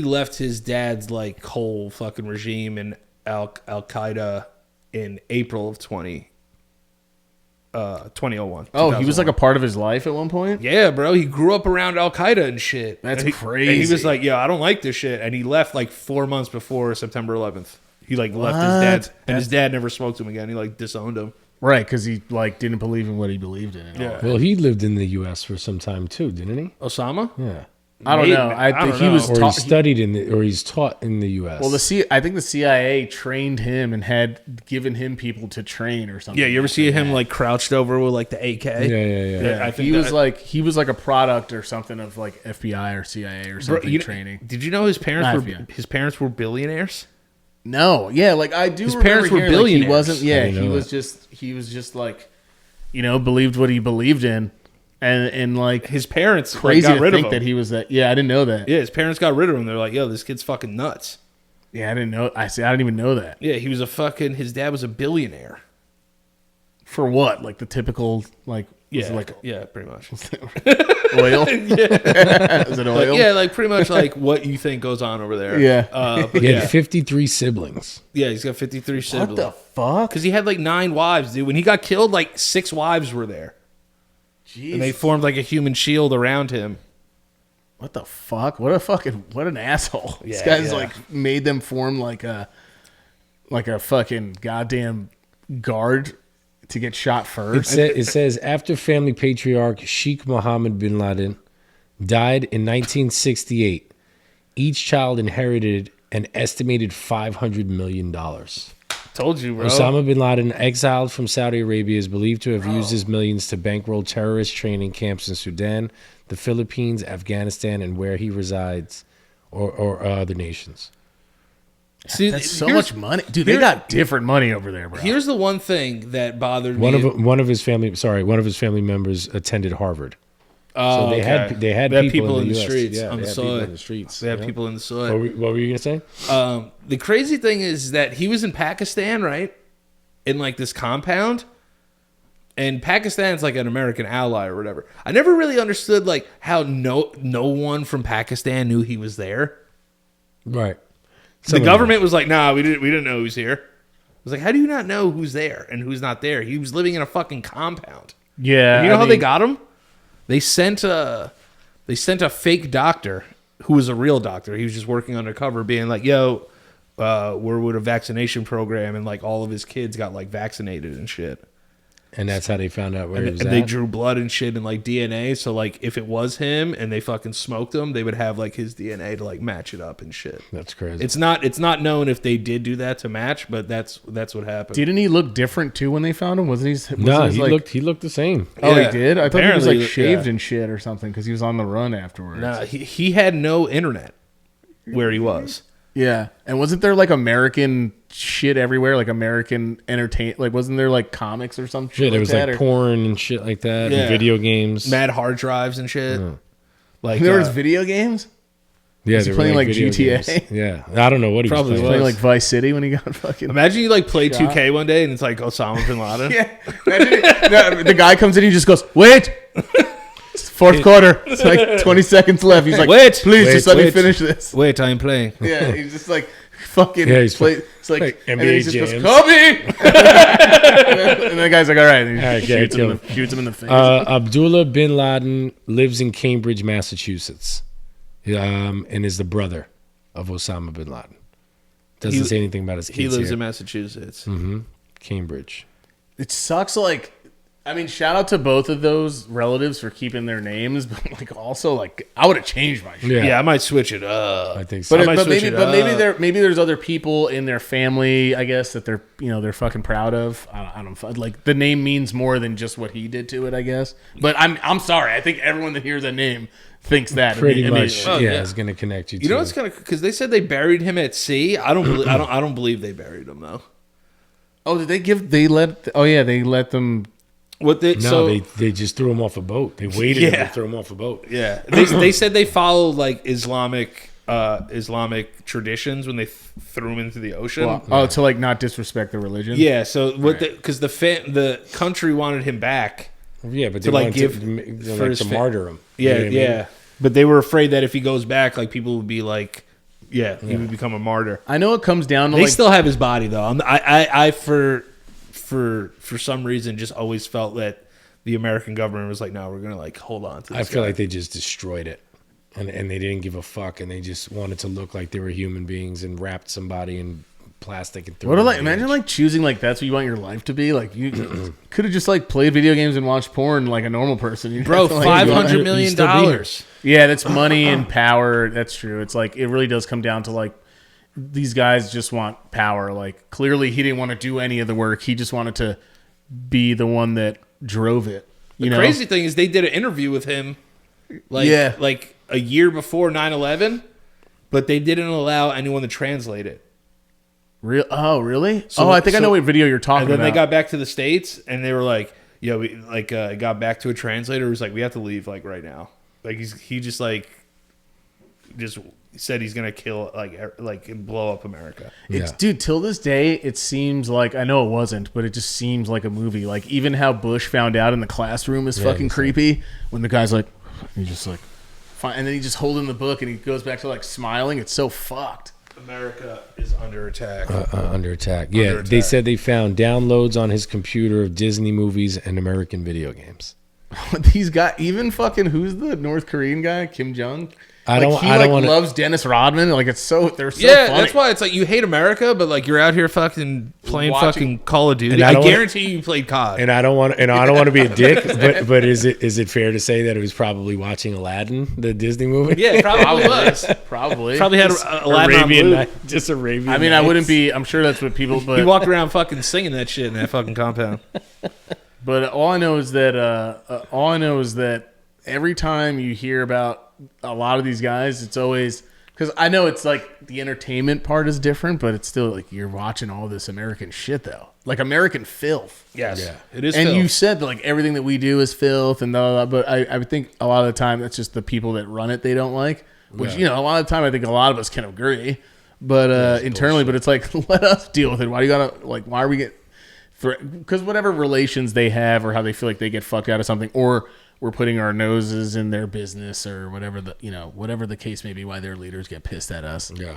left his dad's like whole fucking regime in Al Qaeda in April of 2001. Oh, he was like 2001. a part of his life at one point? Yeah, bro. He grew up around Al Qaeda and shit. That's And crazy. And he was like, "Yeah, I don't like this shit," and he left like 4 months before September 11th. He like left his What? dad's, and his dad never spoke to him again. He like disowned him. Right, because he like didn't believe in what he believed in. And all Yeah. that. Well, he lived in the U.S. for some time too, didn't he? Osama? Yeah. I don't Maybe. know. I I think don't he know. was Or he taught. studied or he's taught in the U.S. Well, I think the CIA trained him and had given him people to train or something. Yeah, you ever see him like crouched over with like the AK? Yeah. Yeah, I think he was that- like a product or something of like FBI or CIA or Bro, something training. Did you know his parents Not were FBI. Billionaires? No, yeah, like I do. His remember parents were hearing, like, billionaires. he wasn't. Yeah, I didn't he know was just like, believed what he believed in, and like His parents crazy got to rid of think him. that he was that. Yeah, I didn't know that. Yeah, his parents got rid of him. They're like, "Yo, this kid's fucking nuts." Yeah, I didn't know. I didn't even know that. Yeah, he was his dad was a billionaire. For what? Like the typical like. Was Yeah, it like yeah, pretty much. oil. Is it oil? Yeah, like pretty much like what you think goes on over there. Yeah. But he yeah, had 53 siblings. yeah, he's got 53 siblings. What the fuck? Because he had like 9 wives, dude. When he got killed, like 6 wives were there, and they Jeez. formed like a human shield around him. What the fuck? What an asshole. This Yeah, guy's yeah. like made them form like a fucking goddamn guard to get shot first. It says after family patriarch Sheikh Mohammed bin Laden died in 1968, each child inherited an estimated $500 million. Told you, bro. Osama bin Laden, exiled from Saudi Arabia, is believed to have used his millions to bankroll terrorist training camps in Sudan, the Philippines, Afghanistan, and where he resides, or other nations. See, That's so here's- much money, dude. They got different money over there, bro. Here's the one thing that bothered One me. of his family members attended Harvard. Oh, So they okay. had people in the US. streets Yeah, on they the had people soil. in the streets. They have yeah. people in the soil. What were you gonna say? The crazy thing is that he was in Pakistan, right? In like this compound. And Pakistan's like an American ally or whatever. I never really understood like how no one from Pakistan knew he was there. Right. The government was like, "Nah, we didn't know who's here." I was like, "How do you not know who's there and who's not there?" He was living in a fucking compound. yeah. And you know how they got him? They sent a fake doctor who was a real doctor. He was just working undercover, being like, "Yo, we're with a vaccination program," and like all of his kids got like vaccinated and shit. And that's how they found out where he was And at. they drew blood and shit and like DNA. So like if it was him and they fucking smoked him, they would have like his DNA to like match it up and shit. That's crazy. It's not known if they did do that to match, but that's what happened. Didn't he look different too when they found him? Wasn't he? No, like, he looked the same. Oh, Yeah. he did. I thought he was Apparently, like shaved yeah. and shit or something because he was on the run afterwards. Nah, he had no internet where he was. Yeah, and wasn't there like American shit everywhere? Like American like wasn't there like comics or some shit? Yeah, there was that, like or- porn and shit like that, Yeah. and video games. Mad hard drives and shit. Like There was video games. Yeah, Was he they were playing, like, video GTA? games. Yeah, I don't know what he Probably was Playing playing. like Vice City when he got fucking. Imagine you like play 2K one day and it's like Osama bin Laden. Yeah, no, the guy comes in, he just goes, "Wait, it's fourth quarter. It's like 20 seconds left." He's like, Wait, please, wait, just let me wait. finish this." Wait, I'm playing. Yeah, he's just like fucking. Yeah, he's it's like, like and then he just NBA goes, jams. "Kobe," and the guy's like, "All right," and he All right, shoots, yeah, him kill in the, shoots him in the face. Abdullah bin Laden lives in Cambridge, Massachusetts, and is the brother of Osama bin Laden. Doesn't say anything about his kids. He lives here. in Massachusetts. Cambridge. It sucks. Like, I mean, shout out to both of those relatives for keeping their names, but like also like I would have changed my shit. Yeah, I might switch it up. I think so. But, might switch it up. maybe there's other people in their family, I guess, that they're fucking proud of. I don't like the name means more than just what he did to it, I guess. But I'm sorry. I think everyone that hears that name thinks that Pretty much, immediately. yeah, yeah. it's going to connect you. You know what's kind of because they said they buried him at sea. I don't believe they buried him though. Oh, did they let them. What they No, they just threw him off a boat. They waited Yeah. and threw him off a boat. yeah they said they followed like Islamic traditions when they threw him into the ocean. To like not disrespect the religion. Yeah, so what because the country wanted him back. Yeah, but they To, like, wanted give for to his martyr him. Yeah, You know what I mean? yeah. But they were afraid that if he goes back, like people would be like, he would become a martyr. I know it comes down to They like still have his body though. I for some reason just always felt that the American government was like, no, we're gonna like hold on to this. I feel guy. like they just destroyed it, and they didn't give a fuck, and they just wanted to look like they were human beings and wrapped somebody in plastic and threw. What it are in like? the Imagine ditch. like choosing like that's what you want your life to be. Like you could have just like played video games and watched porn like a normal person. You bro, have to, like, $500 you million. still be here. Yeah, that's money and power. That's true. It's like it really does come down to like these guys just want power. Like clearly he didn't want to do any of the work. He just wanted to be the one that drove it. The crazy thing is they did an interview with him like a year before 9/11, but they didn't allow anyone to translate it. Oh, really? So- I think I know what video you're talking And then about. they got back to the States and they were like, yeah, we like got back to a translator who was like, we have to leave like right now. Like he just said he's gonna kill like blow up America. It's Yeah. dude, till this day, it seems like I know it wasn't, but it just seems like a movie. Like even how Bush found out in the classroom is fucking creepy. When the guy's like, he's just like, fine, and then he just holding the book and he goes back to like smiling. It's so fucked. America is under attack. Under attack. Yeah, Under they attack. said they found downloads on his computer of Disney movies and American video games. He's got even fucking who's the North Korean guy, Kim Jong. I don't wanna- loves Dennis Rodman. Like it's so they're so Yeah, funny. that's why it's like you hate America, but like you're out here fucking playing Watching- fucking Call of Duty. And I I don't wanna- guarantee you played COD. And I don't want to be a dick, but is it fair to say that it was probably watching Aladdin, the Disney movie? Yeah, it probably was. Probably Probably had Aladdin on Arabian loop. Night, just Arabian. I mean, I Nights. wouldn't be. I'm sure that's what people. He But walked around fucking singing that shit in that fucking compound. But all I know is that every time you hear about a lot of these guys, it's always because I know it's like the entertainment part is different, but it's still like you're watching all this American shit though, like American filth. Yes, Yeah. it is. And filth. you said that, like everything that we do is filth, and blah, blah, blah, but I would think a lot of the time that's just the people that run it they don't like. Which a lot of the time I think a lot of us can agree, but internally, but it's like let us deal with it. Why do you gotta like? Why are we get? Because whatever relations they have or how they feel like they get fucked out of something, or we're putting our noses in their business or whatever whatever the case may be, why their leaders get pissed at us. Yeah.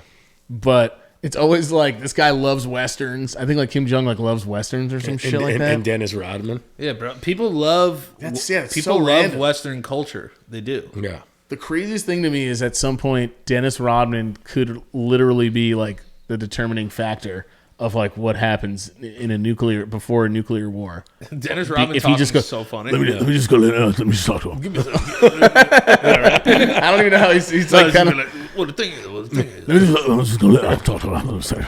But it's always like this guy loves westerns. I think like Kim Jong like loves westerns or some shit like that. And Dennis Rodman. Yeah, bro. People love. It's people so love random. Western culture. They do. Yeah. The craziest thing to me is at some point Dennis Rodman could literally be like the determining factor of like what happens in before a nuclear war. Dennis Rodman if he just goes, so funny. Let me just go. Let me just talk to him. I don't even know how he's like kind of. Well, the thing is. I'm just gonna let him talk to him. I'm saying.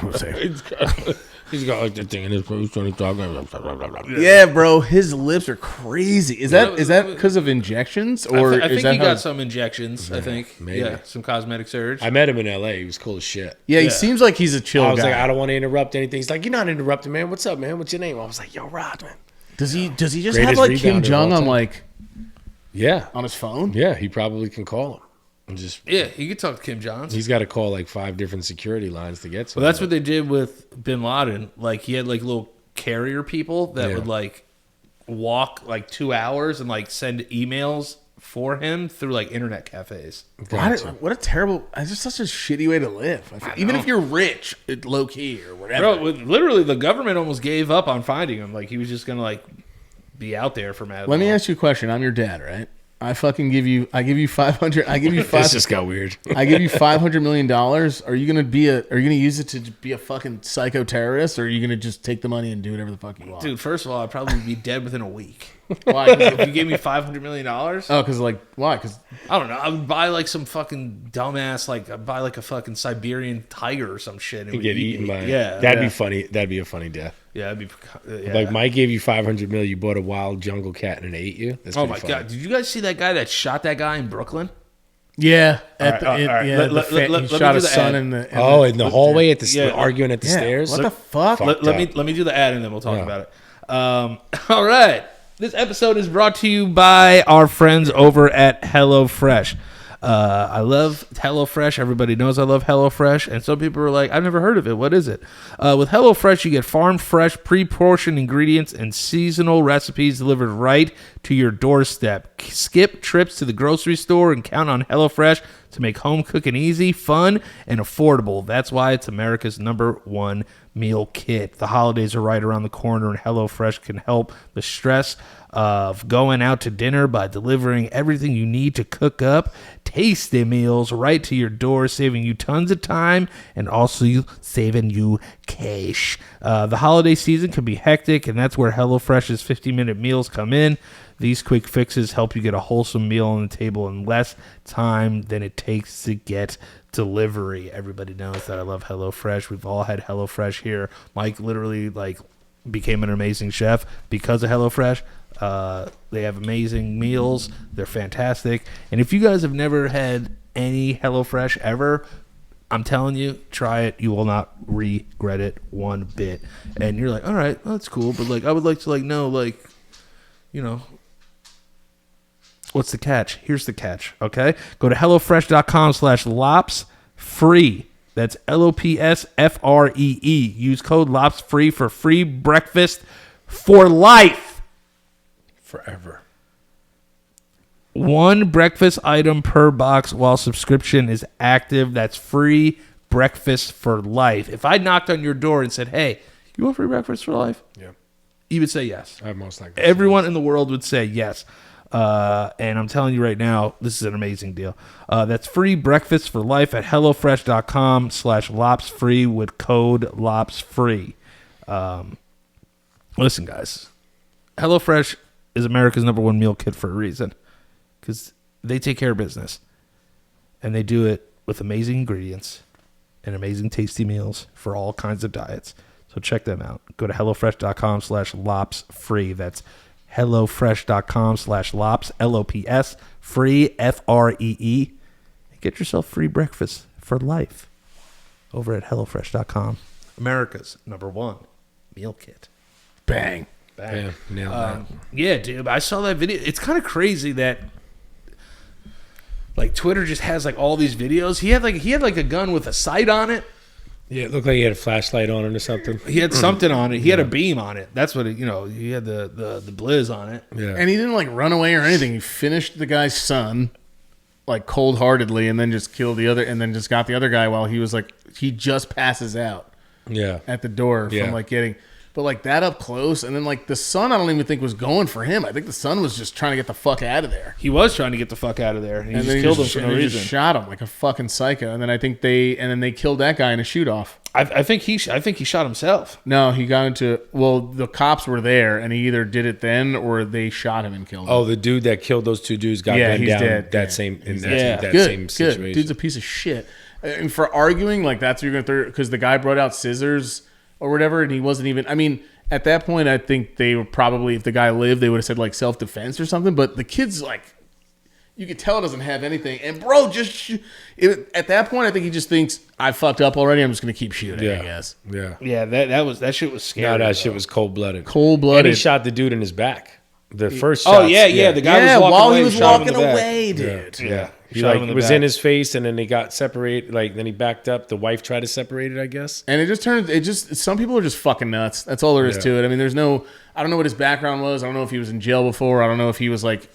He's got like the thing in his face when he's talking. Yeah, bro, his lips are crazy. Is that because of injections or I is think that he how got some injections. I think maybe. Yeah, some cosmetic surge. I met him in L.A. He was cool as shit. Yeah, he seems like he's a chill I was guy. like, I don't want to interrupt anything. He's like, you're not interrupting, man. What's up, man? What's your name? I was like, yo, Rod, man. Does he just Greatest have like Kim rebounder of Jong all on time. like Yeah. on his phone? Yeah, he probably can call him. And just Yeah, he could talk to Kim Jong. he's got to call like 5 different security lines to get to Well, him. that's what they did with Bin Laden. Like, he had like little carrier people that would like walk like 2 hours and like send emails for him through like internet cafes. What a terrible! It's just such a shitty way to live. Even if you're rich, low key or whatever. Bro, literally, the government almost gave up on finding him. Like, he was just gonna like be out there for mad. Let me ask you a question. I'm your dad, right? I give you 500. I give you This just got weird. I give you $500 million. Are you gonna use it to be a fucking psycho terrorist, or are you gonna just take the money and do whatever the fuck you want? Dude, first of all, I'd probably be dead within a week. Why? 'Cause If you gave me $500 million, because why? Because I don't know. I would buy like some fucking dumbass, like I'd buy like a fucking Siberian tiger or some shit. And it would Get eat eaten me. by Yeah. That'd be funny. That'd be a funny death. Yeah, it'd be. Yeah. Like Mike gave you $500 million, you bought a wild jungle cat and it ate you. That's Oh pretty my funny. god! Did you guys see that guy that shot that guy in Brooklyn? yeah, All right. he shot his son in the In the hallway at the Yeah. arguing at the stairs. What the fuck? Let me do the ad and then we'll talk about it. All right. This episode is brought to you by our friends over at HelloFresh. I love HelloFresh. Everybody knows I love HelloFresh. And some people are like, I've never heard of it. What is it? With HelloFresh, you get farm-fresh, pre-portioned ingredients and seasonal recipes delivered right to your doorstep. Skip trips to the grocery store and count on HelloFresh to make home cooking easy, fun, and affordable. That's why it's America's #1 meal kit. The holidays are right around the corner, and HelloFresh can help the stress of going out to dinner by delivering everything you need to cook up tasty meals right to your door, saving you tons of time and also saving you cash. The holiday season can be hectic, and that's where HelloFresh's 50-minute meals come in. These quick fixes help you get a wholesome meal on the table in less time than it takes to get delivery. Everybody knows that I love HelloFresh. We've all had HelloFresh here. Mike literally became an amazing chef because of HelloFresh. They have amazing meals. They're fantastic. And if you guys have never had any HelloFresh ever, I'm telling you, try it. You will not regret it one bit. And you're like, all right, well, that's cool. But I would like to know, what's the catch? Here's the catch, okay? Go to HelloFresh.com/LOPSFree. That's LOPSFREE. Use code LOPSFree for free breakfast for life. Forever. One breakfast item per box while subscription is active. That's free breakfast for life. If I knocked on your door and said, hey, you want free breakfast for life? Yeah. You would say yes. I most likely. Everyone in the world would say yes. And I'm telling you right now, this is an amazing deal. That's free breakfast for life at HelloFresh.com/LOPSFree with code LOPSFree. Listen, guys, HelloFresh is America's #1 meal kit for a reason, because they take care of business, and they do it with amazing ingredients and amazing tasty meals for all kinds of diets. So check them out. Go to HelloFresh.com/LOPSFree. That's HelloFresh.com/LOPS, LOPS, free, FREE. And get yourself free breakfast for life over at HelloFresh.com. America's #1 meal kit. Bang. Bang. Yeah, nailed that. Yeah, dude. I saw that video. It's kind of crazy that Twitter just has all these videos. He had a gun with a sight on it. Yeah, it looked like he had a flashlight on it or something. He had something on it. He had a beam on it. That's what he had the blizz on it. Yeah. And he didn't run away or anything. He finished the guy's son cold-heartedly, and then just killed the other, and then just got the other guy while he was he just passes out Yeah. at the door Yeah. from getting. But like that up close, and then like the son, I don't even think was going for him. I think the son was just trying to get the fuck out of there. He was trying to get the fuck out of there. And he And just then killed him for no reason. Just shot him like a fucking psycho. And then I think they killed that guy in a shoot off. I think he shot himself. No, he got into the cops were there, and he either did it then or they shot him and killed him. Oh, the dude that killed those two dudes got gunned he's down. dead. That Yeah. same in that, Yeah. that good, same situation. good. Dude's a piece of shit. And for arguing, like that's what you're gonna because the guy brought out scissors or whatever, and he wasn't even. I mean, at that point, I think they were probably, if the guy lived, they would have said like self-defense or something. But the kid's like, you could tell it doesn't have anything. And bro, at that point, I think he just thinks I fucked up already. I'm just gonna keep shooting. I guess. Yeah. Yeah, that shit was scary. No, that shit was cold blooded. Cold blooded. And he shot the dude in his back. The first Oh shots, yeah. The guy Yeah, was walking while away, he was shot him in walking the back. away, dude. Yeah. He Shot like him in the was back. in his face, and then they got separated. Like then he backed up. The wife tried to separate it, I guess. And some people are just fucking nuts. That's all there is to it. I mean, I don't know what his background was. I don't know if he was in jail before. I don't know if he was like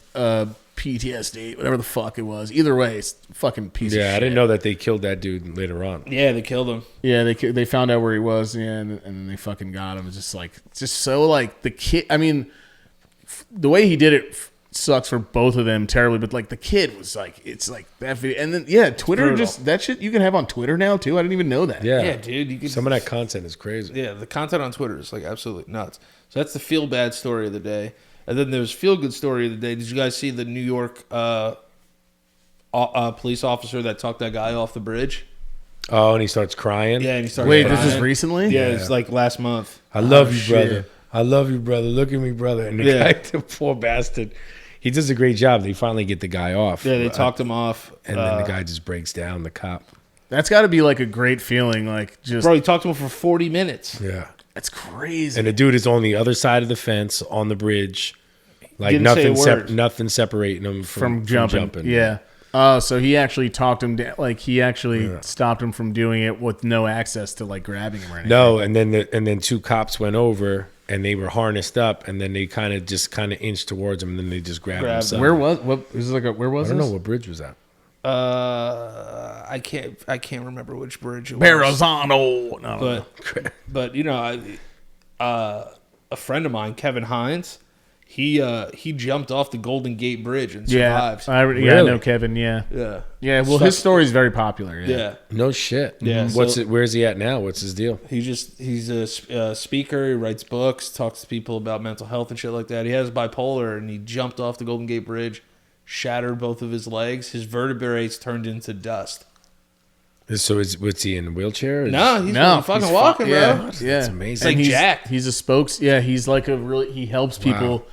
PTSD, whatever the fuck it was. Either way, it's a fucking piece of shit. Yeah, I didn't know that they killed that dude later on. Yeah, they killed him. Yeah, they found out where he was, and then they fucking got him. It's just so like the kid. I mean, the way he did it sucks for both of them terribly, but like the kid was like, it's like that video, and then Twitter brutal. just that shit you can have on Twitter now too. I didn't even know that. Yeah, Dude, you could, some of that content is crazy. Yeah, the content on Twitter is like absolutely nuts. So that's the feel bad story of the day, and then there's feel good story of the day. Did you guys see the New York police officer that talked that guy off the bridge? Oh, and he starts crying. Yeah, and he started. Wait, crying. this is recently? Yeah, it's like last month. I love you, shit. brother. I love you, brother. Look at me, brother. And the guy, the poor bastard, he does a great job. They finally get the guy off. Yeah, they talked him off, and then the guy just breaks down. The cop. That's got to be like a great feeling. Like just Bro, he talked to him for 40 minutes. Yeah, that's crazy. and the dude is on the other side of the fence on the bridge, like Didn't say a word. nothing separating him from jumping. Yeah. So he actually talked him down. Like he actually stopped him from doing it with no access to like grabbing him or anything. No, and then two cops went over and they were harnessed up, and then they kind of inched towards him, and then they just grabbed him. Grabbed him. Where was where was I don't this? know what bridge was that. I can't remember which bridge it was. Verrazano. No. But you know, a friend of mine, Kevin Hines, he jumped off the Golden Gate Bridge and survived. I know Kevin. Yeah. Yeah. Well, his story is very popular. Yeah. No shit. Yeah, Where's he at now? What's his deal? He's a speaker. He writes books, talks to people about mental health and shit like that. He has bipolar, and he jumped off the Golden Gate Bridge, shattered both of his legs. His vertebrae turned into dust. So what's he in a wheelchair? No, he's fucking walking, bro. Yeah, That's amazing. It's like And Jack. He's a spokes. Yeah, he's like he helps people.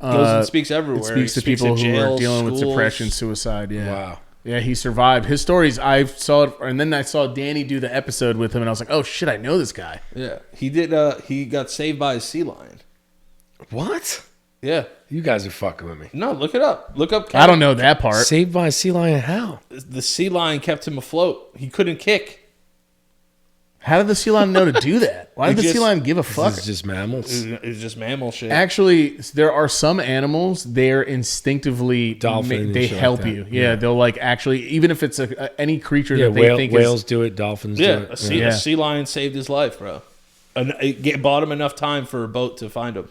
Goes and speaks everywhere. Speaks to He speaks people at who are jails, dealing with schools. depression, suicide. Yeah. Wow. Yeah, he survived. His stories, I saw it, and then I saw Danny do the episode with him, and I was like, oh shit, I know this guy. Yeah, he did. He got saved by a sea lion. What? Yeah. You guys are fucking with me. No, look it up. Look up. I don't know that part. Saved by a sea lion? How? The sea lion kept him afloat. He couldn't kick. How did the sea lion know to do that? Why did the just- sea lion give a fuck? This is just mammals. It's just mammal shit. Actually, there are some animals, they're instinctively Dolphin and they shit like help that. you. Yeah, they'll like actually, even if it's any creature Yeah, that they think whales is do it. Dolphins Yeah, do it. a sea lion saved his life, bro. And it bought him enough time for a boat to find him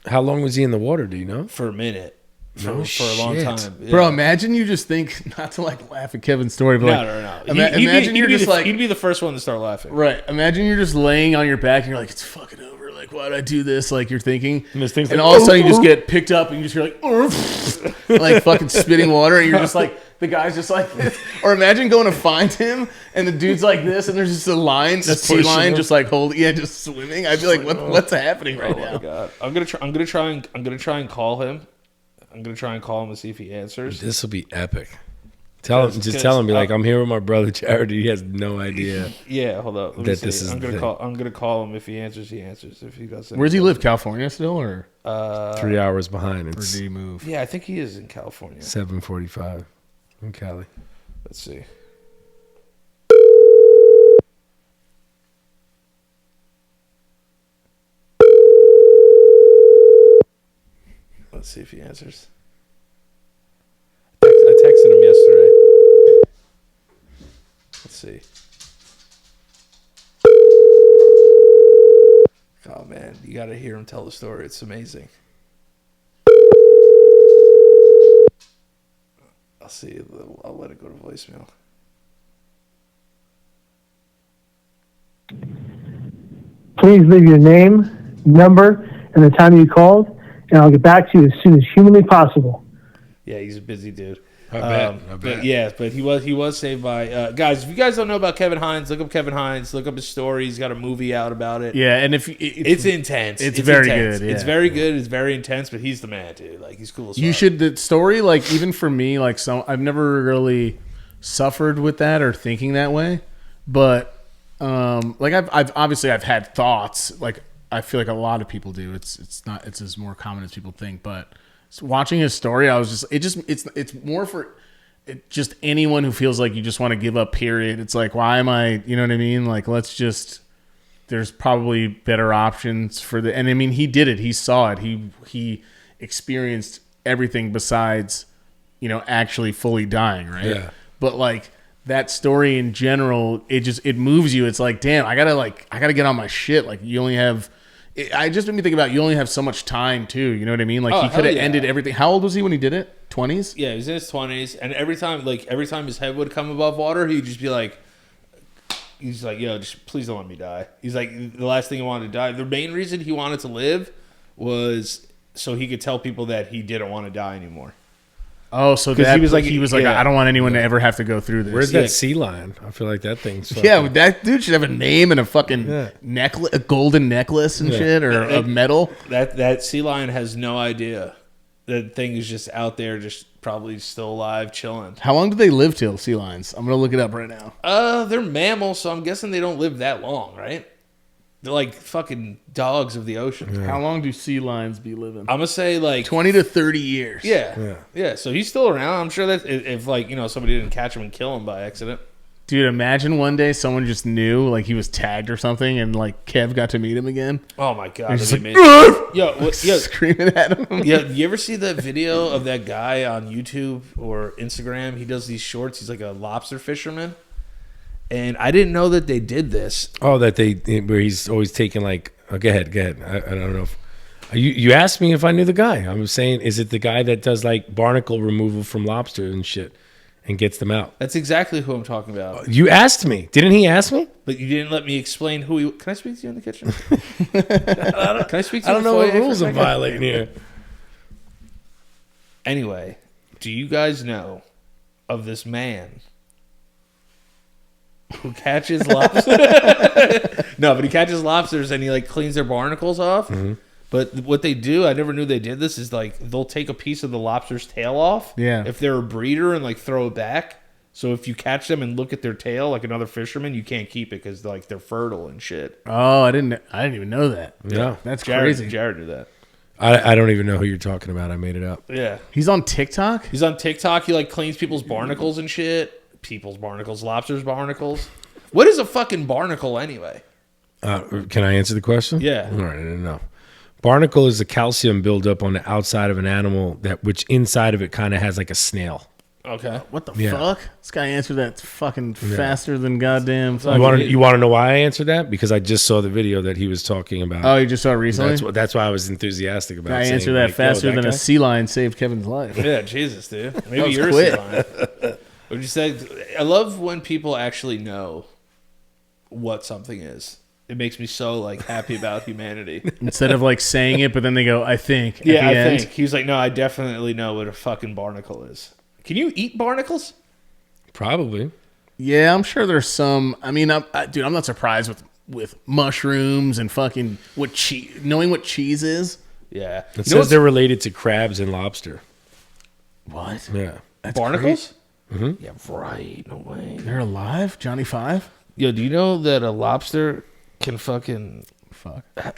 How long was he in the water? Do you know? for a minute. For No a long shit. time. Yeah. Bro, imagine you just think, not to like laugh at Kevin's story, but like, No. imagine you're just like, he'd be the first one to start laughing. right, imagine you're just laying on your back and you're like, it's fucking over. Like, why'd I do this? Like, you're thinking. And this thing's And like, all of a sudden you just get picked up and you just hear like, like fucking spitting water, and you're just like, the guy's just like this. Or imagine going to find him and the dude's like this, and there's just a line, a sea pushing lion, him. just like just swimming. I'd be like, what's happening right Oh now? my god! I'm gonna try and call him. I'm gonna try and call him and see if he answers. This will be epic. Tell him, be like, I'm here with my brother Jared. He has no idea. Yeah, hold up. Let me That see. this is I'm the gonna thing. I'm gonna call him. If he answers, he answers. If he doesn't, Where's he live? California still, or 3 hours behind. did It's he move? Yeah, I think he is in California. 7:45 in Cali. Let's see. Let's see if he answers. I texted him yesterday. Let's see. Oh man, you got to hear him tell the story. It's amazing. I'll see. I'll let it go to voicemail. Please leave your name, number, and the time you called, and I'll get back to you as soon as humanly possible. Yeah, he's a busy dude. I bet. But yeah, but he was saved by guys. If you guys don't know about Kevin Hines, look up Kevin Hines. Look up his story. He's got a movie out about it. Yeah, and if It's intense. It's very intense. good, yeah. It's very good. It's very intense. But he's the man, dude. Like he's cool as you fuck. should, the story, like even for me, like I've never really suffered with that or thinking that way, but like I've obviously I've had thoughts, like I feel like a lot of people do. It's not as more common as people think, but watching his story, I was it's more for just anyone who feels like you just want to give up, period. It's like, why am I, you know what I mean? Like, there's probably better options and I mean, he did it. He saw it. He experienced everything besides, actually fully dying. Right. Yeah. But like that story in general, it moves you. It's like, damn, I gotta get on my shit. Like you only have, I just made me think about you only have so much time too. You know what I mean? Like he could have ended everything. How old was he when he did it? 20s? Yeah, he was in his 20s, and every time his head would come above water, he'd just be like, yo, just please don't let me die. He's like, the last thing he wanted to die. The main reason he wanted to live was so he could tell people that he didn't want to die anymore. Oh, so that he was like, I don't want anyone to ever have to go through this. Where's that sea lion? I feel like that thing's fucking... Yeah, that dude should have a name and a fucking necklace, a golden necklace and shit, or a medal. That sea lion has no idea. That thing is just out there, just probably still alive, chilling. How long do they live till, sea lions? I'm gonna look it up right now. They're mammals, so I'm guessing they don't live that long, right? They're like fucking dogs of the ocean. Yeah. How long do sea lions be living? I'm gonna say like 20 to 30 years. Yeah. So he's still around. I'm sure that if somebody didn't catch him and kill him by accident. Dude, imagine one day someone just knew, like he was tagged or something, and like Kev got to meet him again. Oh my god, just like, yo, screaming at him. Yeah, you ever see that video of that guy on YouTube or Instagram? He does these shorts. He's like a lobster fisherman, and I didn't know that they did this. Oh, where he's always taking like. Oh, go ahead. I don't know if you asked me if I knew the guy. I was saying, is it the guy that does like barnacle removal from lobster and shit? And gets them out. That's exactly who I'm talking about. You asked me. Didn't he ask me? But you didn't let me explain who he... Can I speak to you in the kitchen? Can I speak to you I don't know what rules I'm violating here. Anyway, do you guys know of this man who catches lobsters? No, but he catches lobsters and he like cleans their barnacles off. Mm-hmm. But what they do, I never knew they did this, is like they'll take a piece of the lobster's tail off. Yeah. If they're a breeder and like throw it back. So if you catch them and look at their tail like another fisherman, you can't keep it because like they're fertile and shit. Oh, I didn't even know that. Yeah, that's crazy. crazy. Jared did that. I don't even know who you're talking about. I made it up. Yeah. He's on TikTok? He's on TikTok. He like cleans people's barnacles and shit. People's barnacles, lobsters' barnacles. What is a fucking barnacle anyway? Can I answer the question? Yeah. All right, I didn't know. Barnacle is the calcium buildup on the outside of an animal which inside of it kind of has like a snail. Okay. What the fuck? This guy answered that fucking faster than goddamn. You want to know why I answered that? Because I just saw the video that he was talking about. Oh, you just saw it recently? That's why I was enthusiastic about it. I answered that faster than a sea lion saved Kevin's life. Yeah, Jesus, dude. Maybe you're a sea lion. Would you say? I love when people actually know what something is. It makes me so like happy about humanity. Instead of like saying it, but then they go, I think. Yeah, I think. He was like, no, I definitely know what a fucking barnacle is. Can you eat barnacles? Probably. Yeah, I'm sure there's some. I mean, dude, I'm not surprised with mushrooms and fucking knowing what cheese is. Yeah. It says they're related to crabs and lobster. What? Yeah. That's barnacles? Mm-hmm. Yeah, right. No way. They're alive? Johnny Five? Yo, do you know that a lobster can fucking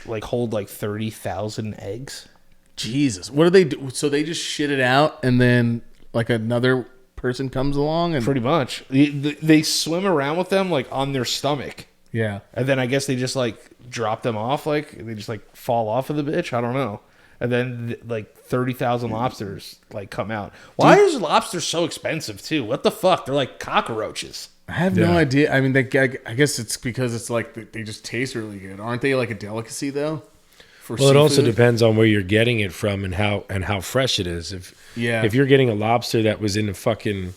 like hold like 30,000 eggs? Jesus. What do they do? So they just shit it out and then like another person comes along and pretty much they swim around with them like on their stomach. Yeah. And then I guess they just like drop them off, like they just like fall off of the bitch. I don't know. And then like 30,000 lobsters like come out. Why is lobster so expensive too? What the fuck? They're like cockroaches. I have no idea. I mean, I guess it's because it's like they just taste really good. Aren't they like a delicacy though? for Well, it also seafood. depends on where you're getting it from and how fresh it is. If you're getting a lobster that was in the fucking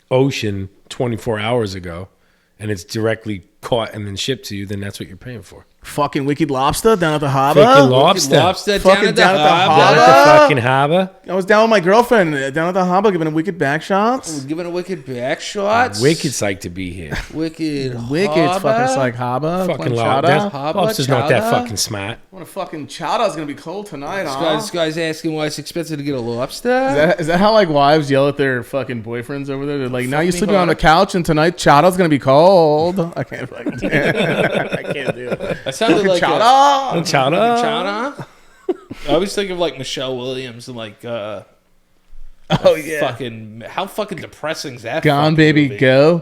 ocean 24 hours ago and it's directly caught and then shipped to you, then that's what you're paying for. Fucking Wicked Lobster down at the harbor. Freaking lobster. Lobster Fucking down at the harbor. harbor. Down at the fucking harbor. I was down with my girlfriend down at the harbor giving a wicked back shots. Giving a wicked back shots. Wicked psyched to be here. Wicked. Wicked harbor. fucking like harbor. Fucking chowder. lobster's not that chowder. fucking smart. What a fucking chowder's gonna be cold tonight, This guy's asking why it's expensive to get a lobster. Is that how like wives yell at their fucking boyfriends over there? They're like, now Fuck you're me sleeping on the hard. couch and tonight chowder's gonna be cold. I can't fucking I can't do it. That sounded like Chowder. Chowder. Chowder. I always think of like Michelle Williams and like Oh yeah. fucking how fucking depressing is that? Gone fucking baby, movie? go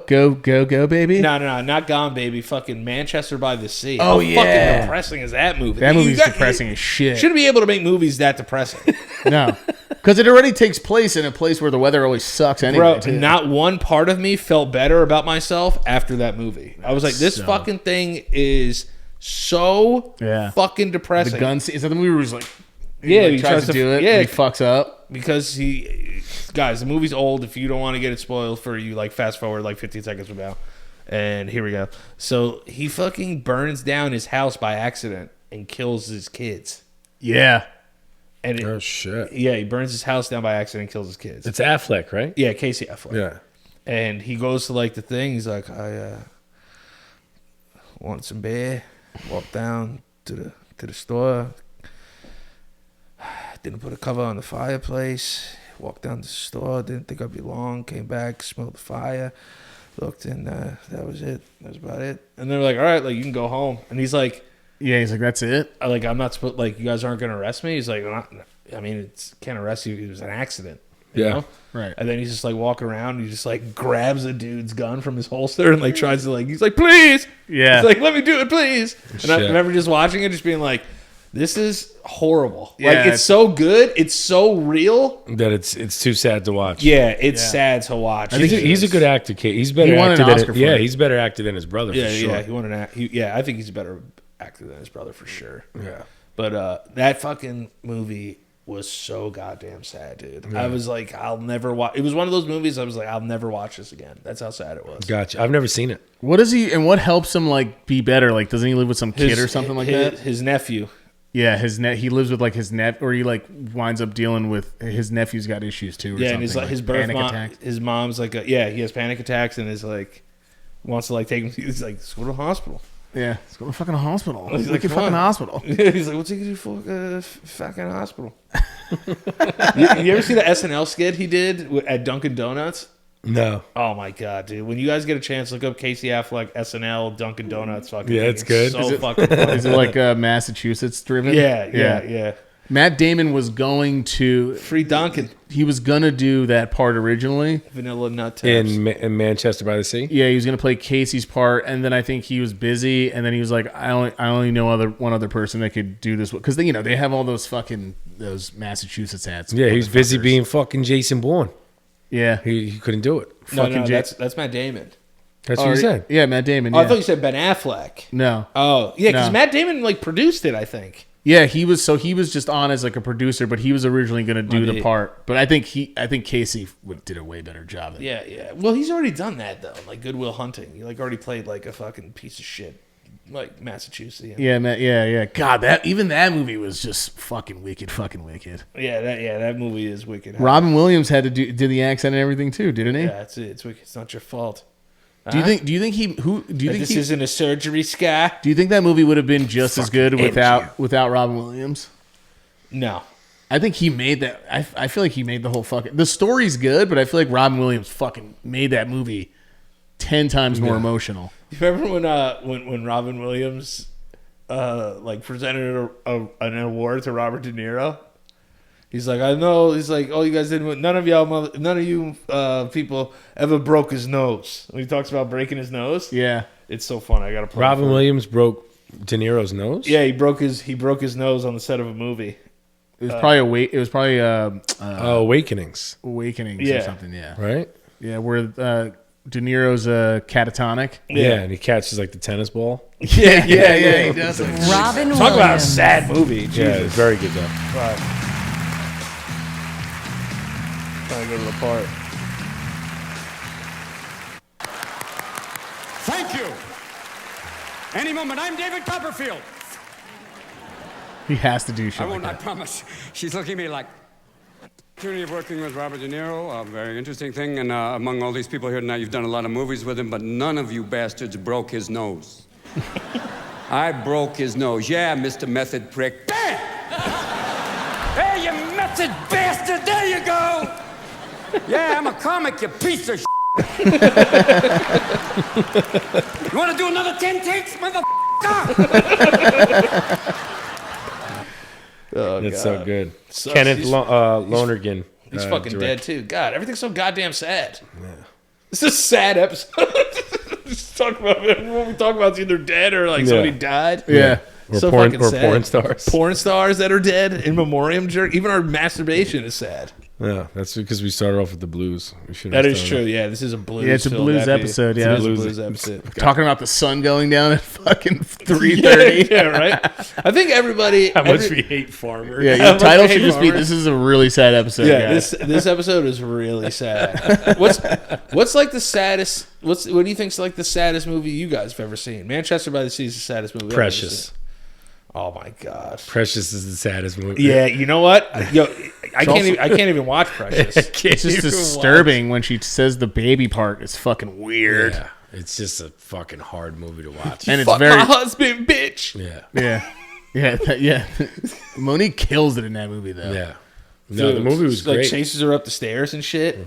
baby. No, not Gone Baby. Fucking Manchester by the Sea. Oh, How yeah. fucking depressing is that movie? That You movie's got- depressing you as shit. Shouldn't be able to make movies that depressing, No, because it already takes place in a place where the weather always sucks anyway. bro. too. Not one part of me felt better about myself after that movie. I was like, this So- fucking thing is so Yeah. fucking depressing. the gun scene. Is that the movie where he's like, Yeah, like, he tries to do it, Yeah, and he fucks up. because guys, the movie's old. If you don't want to get it spoiled for you, like fast forward like 15 seconds from now. And here we go. So he fucking burns down his house by accident and kills his kids. Yeah, And Oh, shit. yeah, he burns his house down by accident and kills his kids. It's Affleck, right? Yeah, Casey Affleck. Yeah. And he goes to like the thing. He's like, I want some beer. Walk down to the store. Didn't put a cover on the fireplace. Walked down to the store. Didn't think I'd be long. Came back, smelled the fire. Looked, and that was it. That was about it. And they're like, all right, like you can go home. And he's like, yeah. He's like, that's it. I'm not supposed, like, you guys aren't gonna arrest me. He's like, I mean, it's can't arrest you. It was an accident. You Yeah. know? Right. And then he's just like walking around. And he just like grabs a dude's gun from his holster and like tries to like. He's like, please. Yeah. He's like, let me do it, please. And I Shit. remember just watching it, just being like, this is horrible. Yeah, like it's so good. It's so real. That it's too sad to watch. Yeah, it's sad to watch. He's a good actor, Kate. He's better won an actor than Oscar for yeah, it. he's better actor than his brother Yeah, for sure. yeah. He won an act. Yeah, I think he's a better actor than his brother for sure. Yeah. But that fucking movie was so goddamn sad, dude. I was like, I'll never watch. It was one of those movies I was like, I'll never watch this again. That's how sad it was. Gotcha. I've never seen it. What is he and what helps him like be better? Like, doesn't he live with some kid or something like that? His nephew. Yeah, he lives with like his or he like winds up dealing with his nephew's got issues too. Or Yeah, something, and his birth panic mom, attack. his mom's like, he has panic attacks and is like, wants to like take him. He's like, let's go to the hospital. Yeah, let's go to fucking hospital. He's like, Wicked come fucking on. hospital. He's like, what's he gonna do for fucking hospital? you ever see the SNL skit he did at Dunkin' Donuts? No. Oh my god, dude! When you guys get a chance, look up Casey Affleck SNL Dunkin' Donuts. Fucking Yeah, thing. it's good. So Is fucking funny. Is it like Massachusetts driven? Yeah. Matt Damon was going to. Free Dunkin' He was gonna do that part originally. vanilla nut taps. In Manchester by the Sea? Yeah, he was gonna play Casey's part, and then I think he was busy, and then he was like, I only know one other person that could do this because they have all those Massachusetts hats. Yeah, he was busy motherfuckers. being fucking Jason Bourne. Yeah, He couldn't do it. no, fucking that's Matt Damon. That's what he said. Yeah, Matt Damon. Oh, Yeah. I thought you said Ben Affleck. No. Oh, yeah, because No. Matt Damon like produced it. I think. Yeah, he was just on as like a producer, but he was originally going to do the he- part. But I think Casey did a way better job. Than Yeah. Well, he's already done that though. Like Good Will Hunting, he like already played like a fucking piece of shit, like Massachusetts. Yeah, Matt, yeah. God, that movie was just fucking wicked. That movie is wicked. Robin Williams had to did the accent and everything too, didn't he? Yeah, it's wicked. It's not your fault. Do you think This isn't a surgery, Sky? do you think that movie would have been just as good without Robin Williams? No. I think he made that. I feel like he made the whole fucking. The story's good, but I feel like Robin Williams fucking made that movie 10 times more emotional. You remember when Robin Williams like presented an award to Robert De Niro? He's like, I know. He's like, oh, you guys didn't. None of you people ever broke his nose. When he talks about breaking his nose, Yeah. it's so fun. I gotta play. Robin it for you. Williams broke De Niro's nose? Yeah, he broke his nose on the set of a movie. It was probably It was probably Awakenings, Awakenings Yeah. or something. Yeah. right? Yeah, where De Niro's catatonic. Yeah, and he catches like the tennis ball. Yeah. He does. Robin Talk about a Williams. sad movie. Yeah, it's very good though. Trying to go to the park. Thank you. Any moment, I'm David Copperfield. He has to do shit I like won't, I that. promise. She's looking at me like, opportunity of working with Robert De Niro, a very interesting thing. And among all these people here tonight, you've done a lot of movies with him, but none of you bastards broke his nose. I broke his nose. Yeah, Mr. Method Prick. Bam! Hey, you method bastard! There you go! Yeah, I'm a comic, you piece of shit. You want to do another 10 takes, motherfucker? Oh, It's God. so good. Sucks. Kenneth He's- Lonergan. He's fucking direct. dead too. God, everything's so goddamn sad. Yeah. This is a sad episode. Just talk about what we talk about is either dead or like somebody died. Yeah. Or So porn, fucking or sad. porn stars. Porn stars that are dead in memoriam jerk. Even our masturbation is sad. Yeah, that's because we started off with the blues. We should That is true. Yeah, this is a blues. Yeah, it's a blues episode, yeah. It's a blues episode. Talking about the sun going down at fucking 3:30. Yeah, right. I think everybody. How much we hate farmers. Yeah, How your much title we should hate just be farmers. "This is a really sad episode." Yeah, guys. this episode is really sad. What's like the saddest? What do you think's like the saddest movie you guys have ever seen? Manchester by the Sea is the saddest movie. I've ever Precious. seen. Oh my god. Precious is the saddest movie. Yeah, you know what? Yo, I can't even watch Precious. It's just disturbing when she says the baby part. It's fucking weird. Yeah, it's just a fucking hard movie to watch. And it's Fuck very my husband, bitch. Yeah, yeah. Monique kills it in that movie though. yeah. No, the movie was She, like great. chases her up the stairs and shit.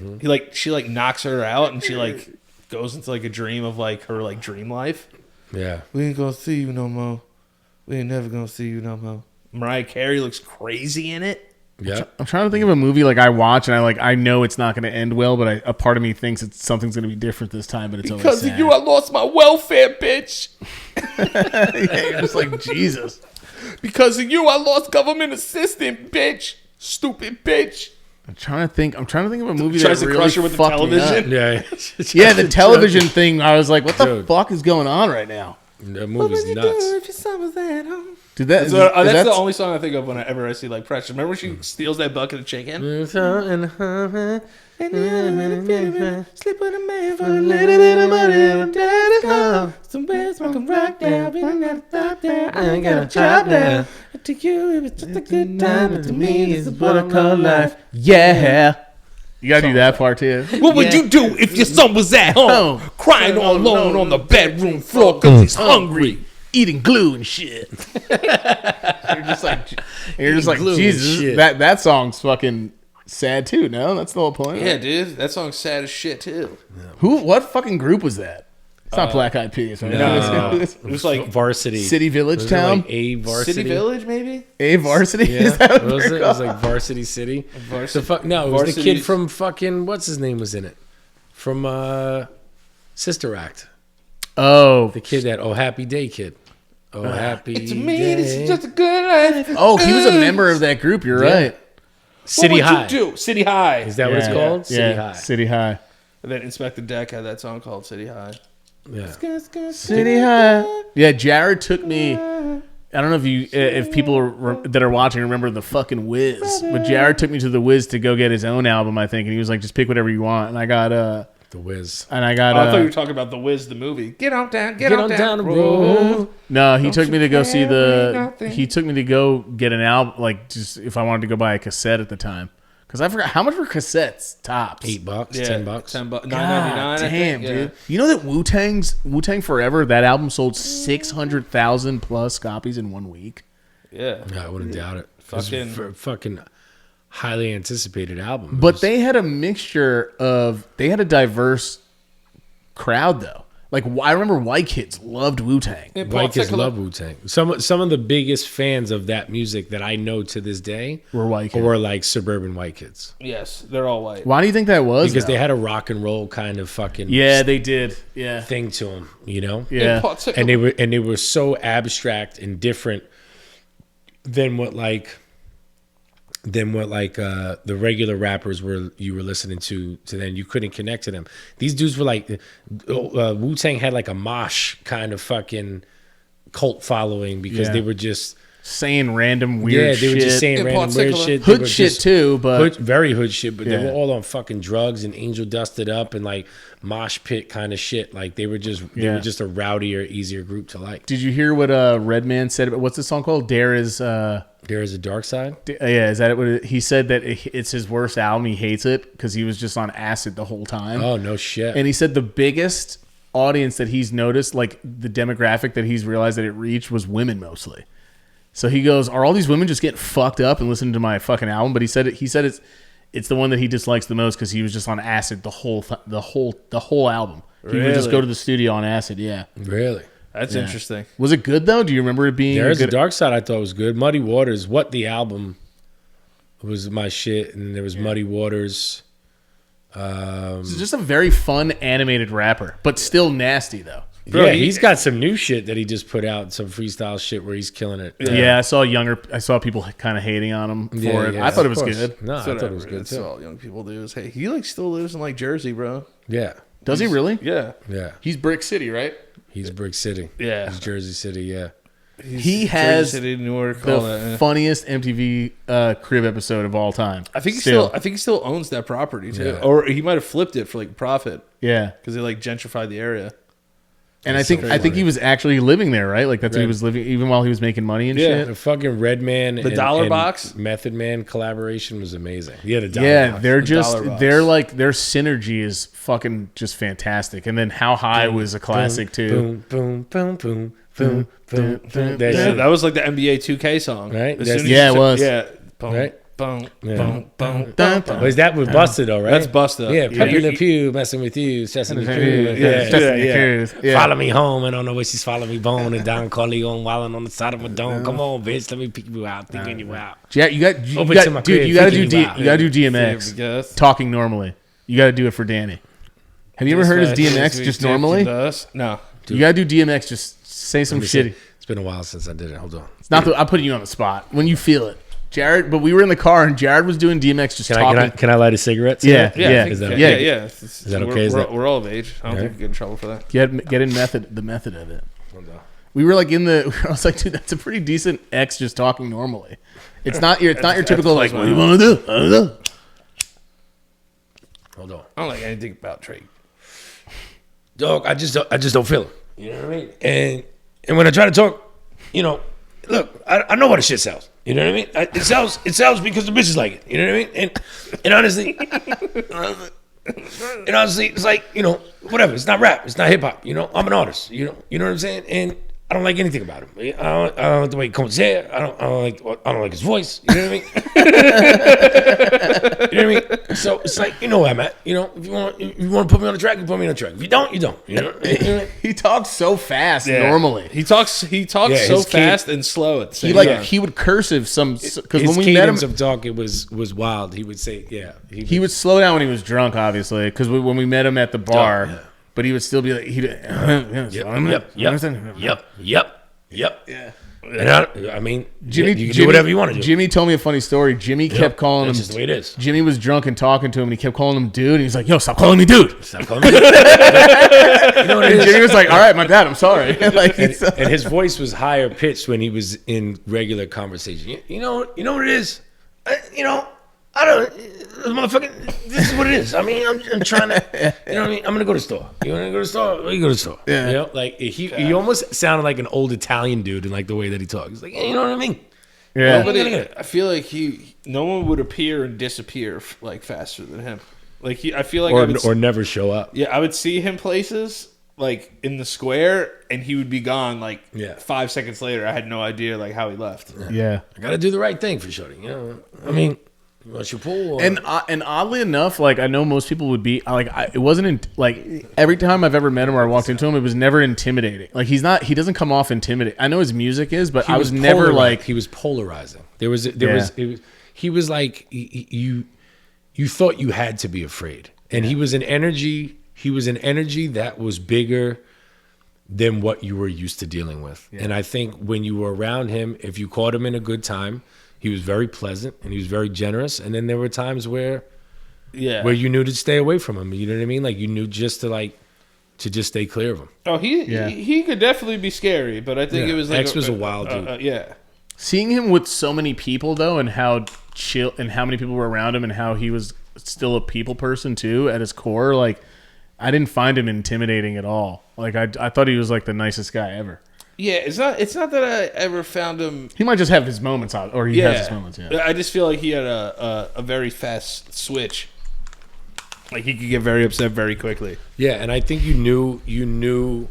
She knocks her out and she like goes into like a dream of like her like dream life. Yeah, We ain't gonna see you no more. We ain't never gonna see you no more. Mariah Carey looks crazy in it. yeah. I'm trying to think of a movie like I watch and I know it's not going to end well, but a part of me thinks something's going to be different this time. But it's Because always of sad. you, I lost my welfare, bitch. Yeah, you're just like Jesus. Because of you, I lost government assistance, bitch. Stupid bitch. I'm trying to think of a movie Tries that to really crush her with the fucked me up. television. Yeah, Yeah, the television thing. I was like, what the Dude. fuck is going on right now? That movie's nuts. Dude, that So, that's the only song I think of whenever I see like Precious. Remember when she steals that bucket of chicken? Mm. Sleep with a man for a little bit of money. Daddy's home. Somewhere smoking rock down. We don't gotta stop there. I ain't got a job now. To you, it was just a good time. But to me, this is what I call life. Yeah. You gotta do that part too. What would you do if your son was at home, crying all alone on the bedroom floor because he's hungry? Eating glue and shit. You're just like glue and Jesus. shit. That song's fucking sad too. No, that's the whole point. Yeah, dude, that song's sad as shit too. What fucking group was that? It's not Black Eyed Peas, right? No. It was like Varsity. City Village Was it Town. like A Varsity. City Village, maybe. A Varsity. Yeah, Is that what what was they're it? It was called? like Varsity City. Varsity- No, it was the Varsity- kid from fucking what's his name was in it, from Sister Act. Oh, The kid that Happy Day kid. Oh Happy To me, Day. this is just a good life. oh, he was a member of that group. You're Yeah. right. City what would High. you do? City High. Is that what it's Yeah. called? Yeah, City High. City High. And then Inspector Deck had that song called City High. Yeah. City High. Yeah, Jared took me. I don't know if people that are watching remember the fucking Wiz, but Jared took me to the Wiz to go get his own album. I think, and he was like, "Just pick whatever you want." And I got The Wiz. I thought you were talking about The Wiz, the movie. Get on down the road. No, he took me to go see carry nothing. He took me to go get an album, like just if I wanted to go buy a cassette at the time, because I forgot how much were cassettes tops. $8, Yeah, $10. $10, $9.99. God I damn, think. dude! You know that Wu-Tang Forever, that album sold 600,000 plus copies in 1 week. Yeah. No, I wouldn't doubt it. Fucking- It was a fucking highly anticipated album. It But was- they had a mixture of. They had a diverse crowd though. Like I remember white kids loved Wu-Tang. Yeah, Paul, white kids take a look. love Wu-Tang. Some of the biggest fans of that music that I know to this day Were white kids. were like suburban white kids Yes, they're all white. Why do you think that was? because though? they had a rock and roll kind of fucking Yeah, they did. Yeah, thing to them, you know. yeah. Paul, take a And look. they were so abstract and different than what like than what like the regular rappers you were listening to then. You couldn't connect to them. These dudes were like Wu-Tang had like a mosh kind of fucking cult following because they were just saying random weird shit. Yeah, they were just saying random weird shit. Hood shit too, but very hood shit, but they were all on fucking drugs and angel dusted up and like mosh pit kind of shit. Like they were just a rowdier, easier group to like. Did you hear what Redman said about what's the song called? There is a dark side. Yeah, is that what he said? That it's his worst album. He hates it because he was just on acid the whole time. Oh no shit! And he said the biggest audience that he's noticed, like the demographic that he's realized that it reached, was women mostly. So he goes, "Are all these women just getting fucked up and listening to my fucking album?" But he said it's the one that he dislikes the most because he was just on acid the whole album. He would just go to the studio on acid. Yeah, really. That's interesting. Was it good though? Do you remember it being? There's a Dark Side. I thought was good. Muddy Waters. What the album was my shit, and there was Muddy Waters. It's just a very fun animated rapper, but still nasty though. Bro, yeah, he's got some new shit that he just put out, some freestyle shit where he's killing it. Yeah, I saw people kind of hating on him for it. I thought it was good. No, I thought it was good too. That's all young people do is, hey, he like still lives in like Jersey, bro. Yeah. Does he really? Yeah. Yeah. He's Brick City, right? He's Brick City. Yeah. He's Jersey City, yeah. He has Jersey City, Newark, the funniest MTV crib episode of all time. I think he still owns that property too, or he might have flipped it for like profit. Yeah, because they like gentrified the area. And I think he was actually living there, right? Like that's where he was living, even while he was making money and shit. The fucking Redman, the Dollar Box, Method Man collaboration was amazing. Yeah, the Dollar Box. They're like their synergy is fucking just fantastic. And then How High was a classic too. Boom, boom, boom, boom, boom, boom. That was like the NBA 2K song, right? It was. Yeah, boom, right. Boom, yeah. boom, boom, Was that with Busted though, right? That's Busted. Yeah, Pepper the Pew, messing with you, stressing the crew. Yeah. Follow me home, and I don't know where she's following me bone, and Don Corleone wilding on the side of my dome. Come on, bitch, let me pick you out, thinking you out. Yeah, you got to do DMX talking normally. You got to do it for Danny. Have you ever heard his DMX just normally? No. You got to do DMX just say some shit. It's been a while since I did it. Hold on. It's not. I'm putting you on the spot when you feel it. Jared, but we were in the car and Jared was doing DMX just talking. Can I light a cigarette? Yeah. Is that okay? Yeah. Is that okay? We're all of age. I don't think we get in trouble for that. Get in the method of it. We were like I was like, dude, that's a pretty decent X just talking normally. It's not your typical like, what do you want to do? I don't know. Hold on. I don't like anything about Drake. Dog, I just don't feel it. You know what I mean? And when I try to talk, look, I know what the shit sells. You know what I mean? It sells because the bitches like it. You know what I mean? And honestly, it's like, whatever. It's not rap. It's not hip hop. I'm an artist. You know what I'm saying? And I don't like anything about him. I don't like the way he combs his hair. I don't like his voice. You know what I mean? You know what I mean? So it's like, where I'm at. If you want to put me on the track, you put me on the track. If you don't, you don't. He talks so fast normally. He talks so fast and slow at the same time. He would cursive because when we met him of talk, it was wild. He would say, he would slow down when he was drunk, obviously, because when we met him at the bar. Yeah. But he would still be like, yep. Yeah. And Jimmy, you can do whatever you want to do. Jimmy told me a funny story. Jimmy kept calling him. That's just the way it is. Jimmy was drunk and talking to him, and he kept calling him dude. And he's like, yo, stop calling me dude. Stop calling me dude. And Jimmy was like, all right, my bad, I'm sorry. And his voice was higher pitched when he was in regular conversation. You know what it is? I don't, motherfucker, this is what it is. I mean, I'm trying to, what I mean? I'm going to go to the store. You want to go to the store? You go to the store. Yeah. Like he almost sounded like an old Italian dude in like the way that he talks. He's like, you know what I mean? Yeah. I feel like no one would appear and disappear like faster than him. Like I feel like or never show up. Yeah, I would see him places like in the square and he would be gone like 5 seconds later. I had no idea like how he left. Yeah. I got to do the right thing for shorty. I mean, you want your pool? Or? And oddly enough, like I know most people would be like, it wasn't like every time I've ever met him or I walked into him, it was never intimidating. Like he doesn't come off intimidating. I know his music is, but I was never like he was polarizing. He was like you thought you had to be afraid, and he was an energy. He was an energy that was bigger than what you were used to dealing with. Yeah. And I think when you were around him, if you caught him in a good time, he was very pleasant and he was very generous. And then there were times where Yeah. you knew to stay away from him. You know what I mean? Like you knew just to just stay clear of him. Oh, he could definitely be scary, but I think Yeah. it was like X was a wild dude. Yeah. Seeing him with so many people though, and how chill and how many people were around him, and how he was still a people person too at his core, like I didn't find him intimidating at all. Like I thought he was like the nicest guy ever. Yeah, it's not that I ever found him. He might just have his moments on, or he has his moments. Yeah, I just feel like he had a very fast switch. Like he could get very upset very quickly. Yeah, and I think you knew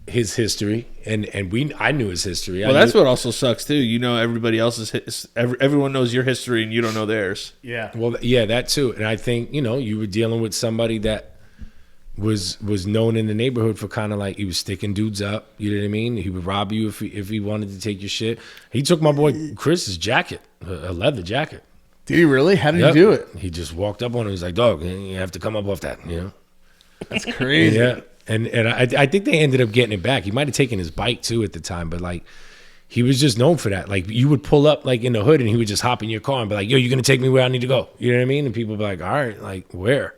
his history, and I knew his history. Well, that's what also sucks too. You know, everybody else's everyone knows your history, and you don't know theirs. yeah. Well, yeah, that too. And I think you were dealing with somebody that was known in the neighborhood for kind of like he was sticking dudes up. You know what I mean? He would rob you if he wanted to take your shit. He took my boy Chris's jacket, a leather jacket. Did he really? How did Yep. he do it? He just walked up on him. He's like, "Dog, you have to come up off that." That's crazy. Yeah. And I think they ended up getting it back. He might have taken his bike too at the time, but like he was just known for that. Like you would pull up like in the hood and he would just hop in your car and be like, "Yo, you're gonna take me where I need to go." You know what I mean? And people would be like, "All right, like where?"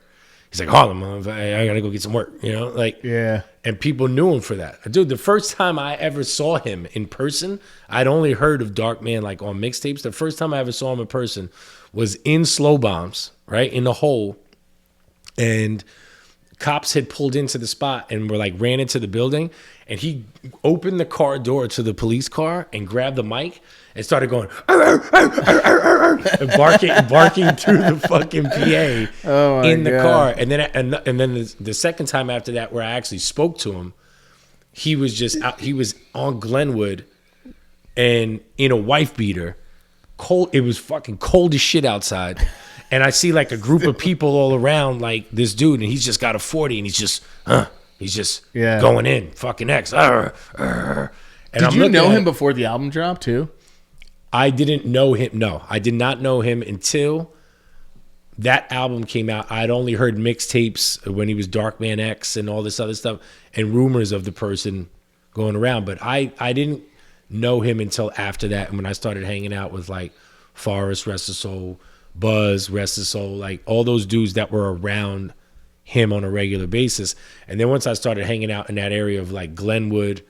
He's like, "Harlem, I gotta go get some work." Like Yeah. And people knew him for that. Dude, the first time I ever saw him in person, I'd only heard of Dark Man like on mixtapes. The first time I ever saw him in person was in Slow Bombs, right? In the hole. And cops had pulled into the spot and were like ran into the building, and he opened the car door to the police car and grabbed the mic and started going and barking through the fucking PA in the car. And then the second time after that, where I actually spoke to him, he was just out, he was on Glenwood and in a wife beater. Cold. It was fucking cold as shit outside. And I see like a group of people all around like this dude, and he's just got a 40 and he's just going in, fucking X. And Did you know him before the album dropped too? I didn't know him. No, I did not know him until that album came out. I'd only heard mixtapes when he was Dark Man X and all this other stuff and rumors of the person going around. But I didn't know him until after that. And when I started hanging out with like Forrest, Rest of Soul, Buzz, Rest of Soul, like all those dudes that were around him on a regular basis. And then once I started hanging out in that area of like Glenwood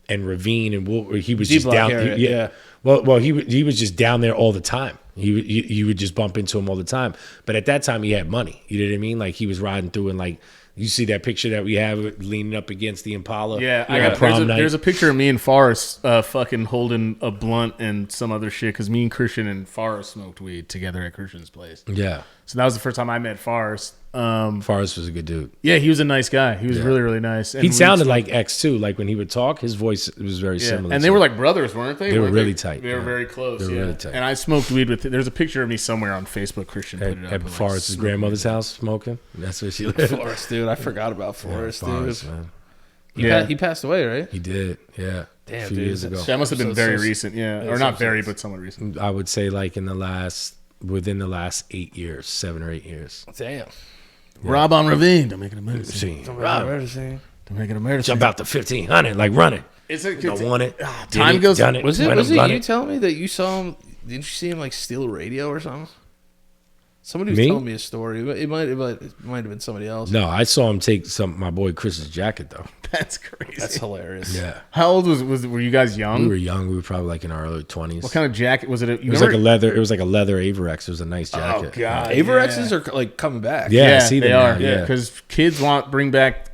and Ravine and he was just down there. Yeah. Well, he was just down there all the time. You would just bump into him all the time. But at that time, he had money. You know what I mean? Like he was riding through and like you see that picture that we have leaning up against the Impala. Yeah, I got prom night. There's a picture of me and Forrest fucking holding a blunt and some other shit because me and Christian and Forrest smoked weed together at Christian's place. Yeah. So that was the first time I met Forrest. Forrest was a good dude. Yeah, he was a nice guy. He was really, really nice. And he sounded like X too. Like when he would talk, his voice was very similar. And they were like brothers, weren't they? They were really tight. They were very close. They were really tight. And I smoked weed with. There's a picture of me somewhere on Facebook. Christian put it up. At Forrest's grandmother's house smoking. That's where she lived. Forrest, dude. I forgot about Forrest, Forrest, dude. man. He passed away, right? He did. Yeah. Damn, a few dude, years ago. That must have been very recent. Yeah, or not very, but somewhat recent. I would say like within the last 8 years, 7 or 8 years. Damn. Rob on Ravine. Don't make it a murder Scene. scene. Don't make it a murder Jump out to 1500, like running. Don't want it. Time goes. Done it. Was When it I'm done you telling me that you saw him? Didn't you see him like steal a radio or something? Somebody was Me? telling me a story. It might have been somebody else. No, I saw him take my boy Chris's jacket though. That's crazy. That's hilarious. Yeah. How old were you guys young? We were young. We were probably like in our early 20s. What kind of jacket was it? It was like a leather. It was like a leather Averex. It was a nice jacket. Oh god, Averexes are like coming back. Yeah, I see they them are. now, Yeah, because kids bring back,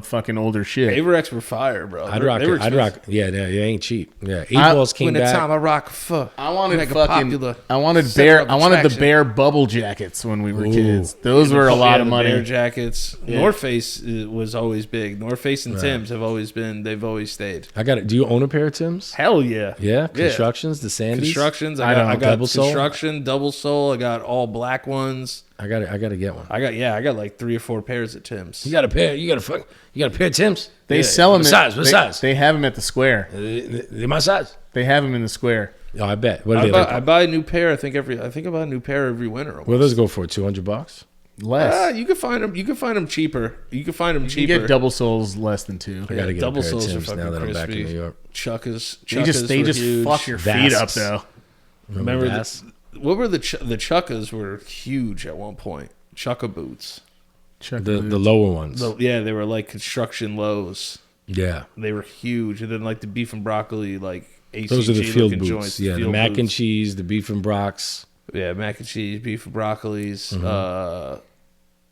fucking older shit. Averex were fire, bro. I'd rock. Yeah, they ain't cheap. Yeah, 8-balls came When the back. time I rock, I wanted Mega fucking. popular. I wanted Center of the attraction. bear bubble jackets when we were Ooh. kids. Those were a lot of money. Bear jackets. Yeah. North Face was always big. North Face and Tim's have always been. They've always stayed. I got it. Do you own a pair of Tim's? Hell yeah. Yeah, Constructions, the Sandies. Constructions. I don't. I got Double sole? construction, double sole. I got all black ones. I got to get one. I got like 3 or 4 pairs at Tim's. You got a pair. You got a pair of Tim's. They sell them. What size? What size? They have them at the square. They're my size. They have them in the square. Oh, I bet. What are they like? I buy a new pair. I think I buy a new pair every winter. Almost. What do those go for? $200? Less. You can find them. You can find them cheaper. You can find them You cheaper. get double soles less than 2. I got to get double a pair of soles are Tim's fucking now that I'm back in crispy. New York. Chuckas. They just were huge. fuck your feet up Vasks. though. Remember that? What were the Chukkas were huge at one point. Chukka boots. The lower ones. They were like construction lows. Yeah. They were huge. And then like the beef and broccoli, like ACG Those are the field looking boots. joints. Yeah, the field mac boots. and cheese, the beef and brocks. Yeah, mac and cheese, beef and broccolis. Mm-hmm.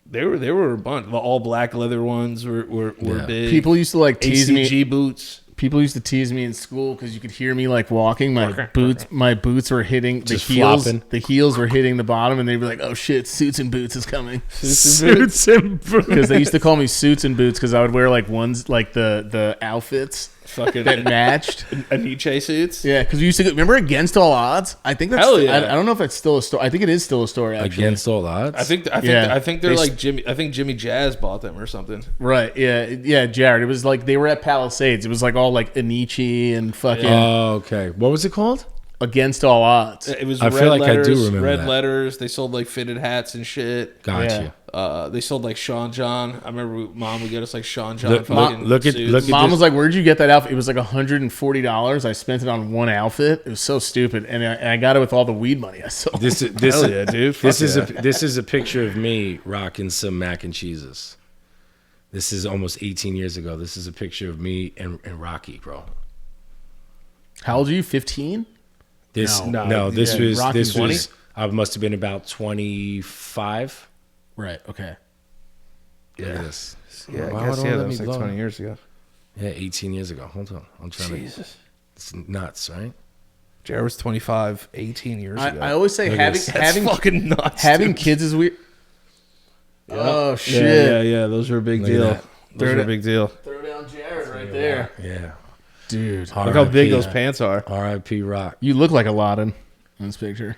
There were a bunch. The all black leather ones were Yeah. big. People used to like tease ACG me. boots. People used to tease me in school because you could hear me like walking. My boots were hitting the Just heels. flopping. The heels were hitting the bottom, and they'd be like, "Oh shit, Suits and Boots is coming." Suits and boots. Because they used to call me Suits and Boots because I would wear like ones like the outfits Fucking that matched. Aniche suits. Yeah, because we used to remember Against All Odds. I think that's. Hell yeah. I don't know if it's still a store. I think it is still a store. Actually. Against all odds. I think Yeah. they're They like Jimmy. I think Jimmy Jazz bought them or something. Right. Yeah. Jared. It was like they were at Palisades. It was like all like Aniche and fucking Oh, okay. What was it called? Against All Odds. It was I red feel like I do letters, remember red that. letters. They sold like fitted hats and shit. Gotcha. They sold like Sean John. I remember Mom would get us like Sean John. Look- fucking look at- suits. look at- Mom this- was like, "Where'd you get that outfit?" It was like $140. I spent it on one outfit. It was so stupid, and I got it with all the weed money I sold. This Hell yeah, dude. Fuck yeah. this is a picture of me rocking some mac and cheeses. This is almost 18 years ago. This is a picture of me and Rocky, bro. How old are you? 15? This No. no, this Yeah, was Rocky's this was I must have been about 25. Right. Okay. Look at this. Yeah, Why I guess would it that let was me like load? 20 years ago. Yeah, 18 years ago. Hold on, I'm trying Jesus. to. It's nuts, right? Jared was 25 18 years ago. I always say Look at having this. That's fucking nuts. having dude. kids is weird. Oh Yeah, shit! yeah. Those were a big Look at deal. that. Those were a big deal. Throw down Jared right there, Yeah. dude. Look how big those pants are. R.I.P. Rock. You look like Aladdin in this picture.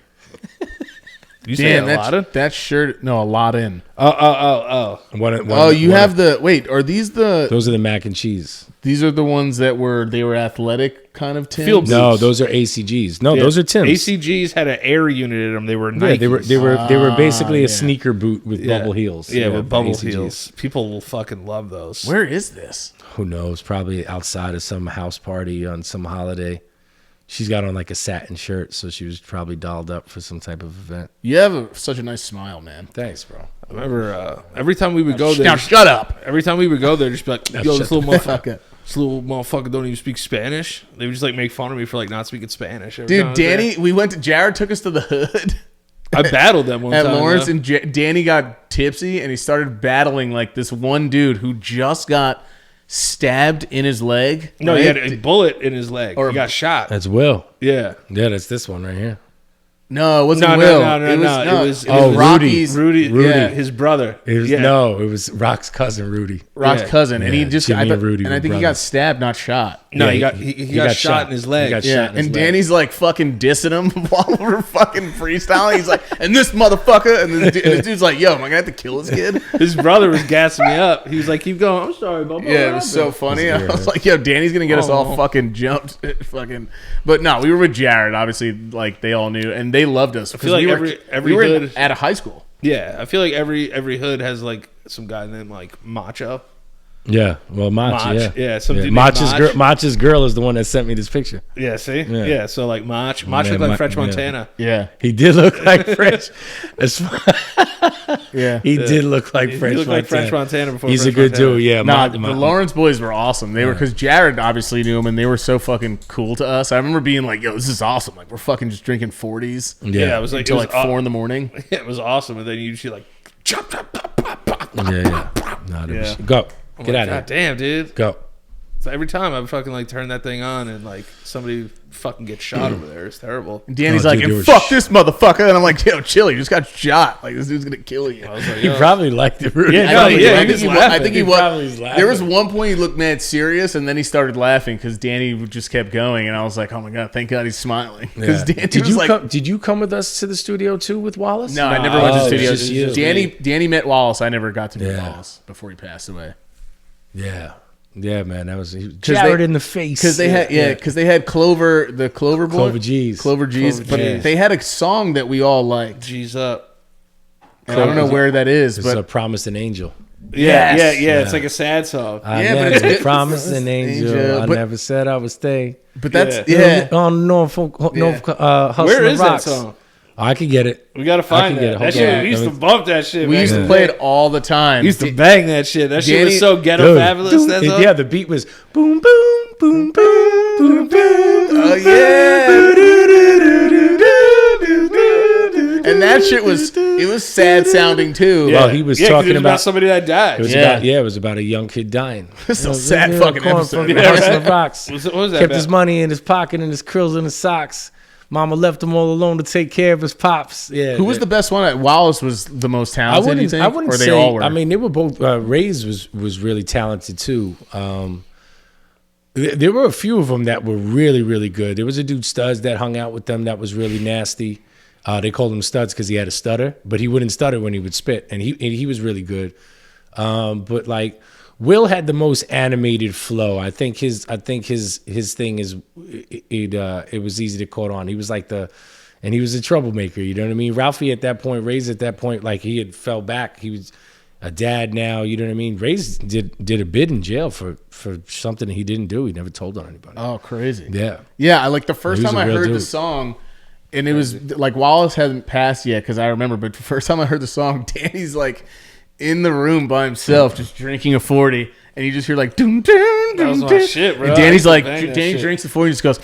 You say Damn, Aladdin? that shirt. No, Aladdin. Oh. Oh, you have the wait. Are these the? Those are the mac and cheese. These are the ones that were athletic kind of Tims? Field No, Boots. those are ACGs. No, Yeah. those are Tims. ACGs had an air unit in them. They were Nikes. Yeah, they were basically yeah. a sneaker boot with bubble heels. Yeah, with bubble ACGs. heels. People will fucking love those. Where is this? Who knows? Probably outside of some house party on some holiday. She's got on like a satin shirt, so she was probably dolled up for some type of event. You have such a nice smile, man. Thanks, bro. I remember every time we would go there. Now shut up. Every time we would go there, just be like, yo, this shut little the motherfucker. fuck up. This little motherfucker don't even speak Spanish. They would just like make fun of me for like not speaking Spanish. every time I Dude, was there. Danny, we went to Jared took us to the hood I battled them one at time. Lawrence, though. and Danny got tipsy and he started battling like this one dude who just got stabbed in his leg. No, right? he had a bullet in his leg. Or- He got shot. That's Will. Yeah. Yeah, that's this one right here. No, it wasn't No, Will. no. It was Rocky's Rudy, Rudy. yeah, his brother. It was yeah. No, it was Rock's cousin Rudy. Rock's Yeah. cousin, and he Yeah, just Jimmy I and Rudy and I were think he got brothers. stabbed, not shot. No, Yeah, he got shot in his leg. He got Yeah, shot in his and leg. Danny's like fucking dissing him while we're fucking freestyling. He's like, "And this motherfucker," and this dude's like, "Yo, am I gonna have to kill this kid?" His brother was gassing me up. He was like, "Keep going." I'm sorry, Bubba. Yeah, it was so funny. I was like, "Yo, Danny's gonna get us all Oh. fucking jumped." Fucking, but no, we were with Jared. Obviously, like they all knew, and they loved us. I feel like we every were hood- at a high school. Yeah, I feel like every hood has like some guy named like Macho. Yeah, well, Mach, Yeah, some dude named Mach's girl is the one that sent me this picture. Yeah, see? Yeah. Yeah, so like Mach Man, looked like Ma- French yeah. Montana. Yeah, He did look like French. yeah. He did look like He French looked like French Montana before He's French a good Montana. dude, yeah. Nah, Ma- the Lawrence boys were awesome. They were because Jared obviously knew them, and they were so fucking cool to us. I remember being like, "Yo, this is awesome!" Like we're fucking just drinking 40s Yeah, it was like until it was like 4 in the morning. It was awesome, and then you see like chop, chop, pop, pop, pop, pop. Yeah. No, Yeah. Go. I'm Get like, out of God here. damn, dude. Go. So every time I would fucking like turn that thing on and like somebody fucking gets shot over there. It's terrible. And Danny's Oh, like, dude, they "And were fuck this motherfucker," and I'm like, "Yo, chill. You just got shot. Like this dude's gonna kill you." I was like, He yo. probably liked it, Rudy. Yeah, I no, don't yeah, know. he was I laughing. think he He was. probably was laughing. There was one point he looked mad serious, and then he started laughing because Danny just kept going, and I was like, "Oh my god, thank God he's smiling." Because Danny Did was you like, come? Did you come with us to the studio too with Wallace? "No, I never went to the Oh, studio." it's just you. Danny met Wallace. I never got to meet Yeah. Wallace before he passed away. Yeah, man. That was Jared in the face. Because they had because they had Clover, the Clover boy, Clover G's. Clover G's. Clover But G's. they had a song that we all liked. G's up. And I don't know where that is, It's but a promised an angel. Yeah. It's like a sad song. I Yeah, but never it's good. promised an angel. I but- never said I would stay. But that's On Norfolk, Hustling Where is Rocks. that song? I could get it. We gotta find can get that. it. That Hold shit. on. We used Let to me- bump that shit. We used to play it all the time. We used to bang that shit. That shit was so ghetto Dude. fabulous. That song. Yeah, the beat was boom, boom, boom, boom, boom, boom. Oh yeah. And that shit was sad sounding too. Well, he was 'cause talking it was about somebody that died. It was Yeah. it was about a young kid dying. It's a sad fucking episode. Yeah, Hustling right? Rocks. What was that Kept about? his money in his pocket and his krills in his socks. Mama left him all alone to take care of his pops. Yeah. Who was the best one? Wallace was the most talented. You think? I wouldn't or they say. all were. I mean, they were both. Ray's was really talented too. There were a few of them that were really, really good. There was a dude Studs that hung out with them that was really nasty. They called him Studs because he had a stutter, but he wouldn't stutter when he would spit, and he was really good. But like Will had the most animated flow. I think his thing is it was easy to caught on. He was like and he was a troublemaker. You know what I mean? Ralphie at that point, Ray's at that point, like he had fell back. He was a dad now. You know what I mean? Ray's did a bid in jail for something he didn't do. He never told on anybody. oh, crazy. Yeah. Yeah, I like the first He was time a I real heard the dude. song, and it was like Wallace hadn't passed yet because I remember. But the first time I heard the song, Danny's like in the room by himself, just drinking a 40, and you just hear like doom doom. That was my shit, bro. And I Danny's used to like, bang that Danny shit. drinks the 40, and just goes.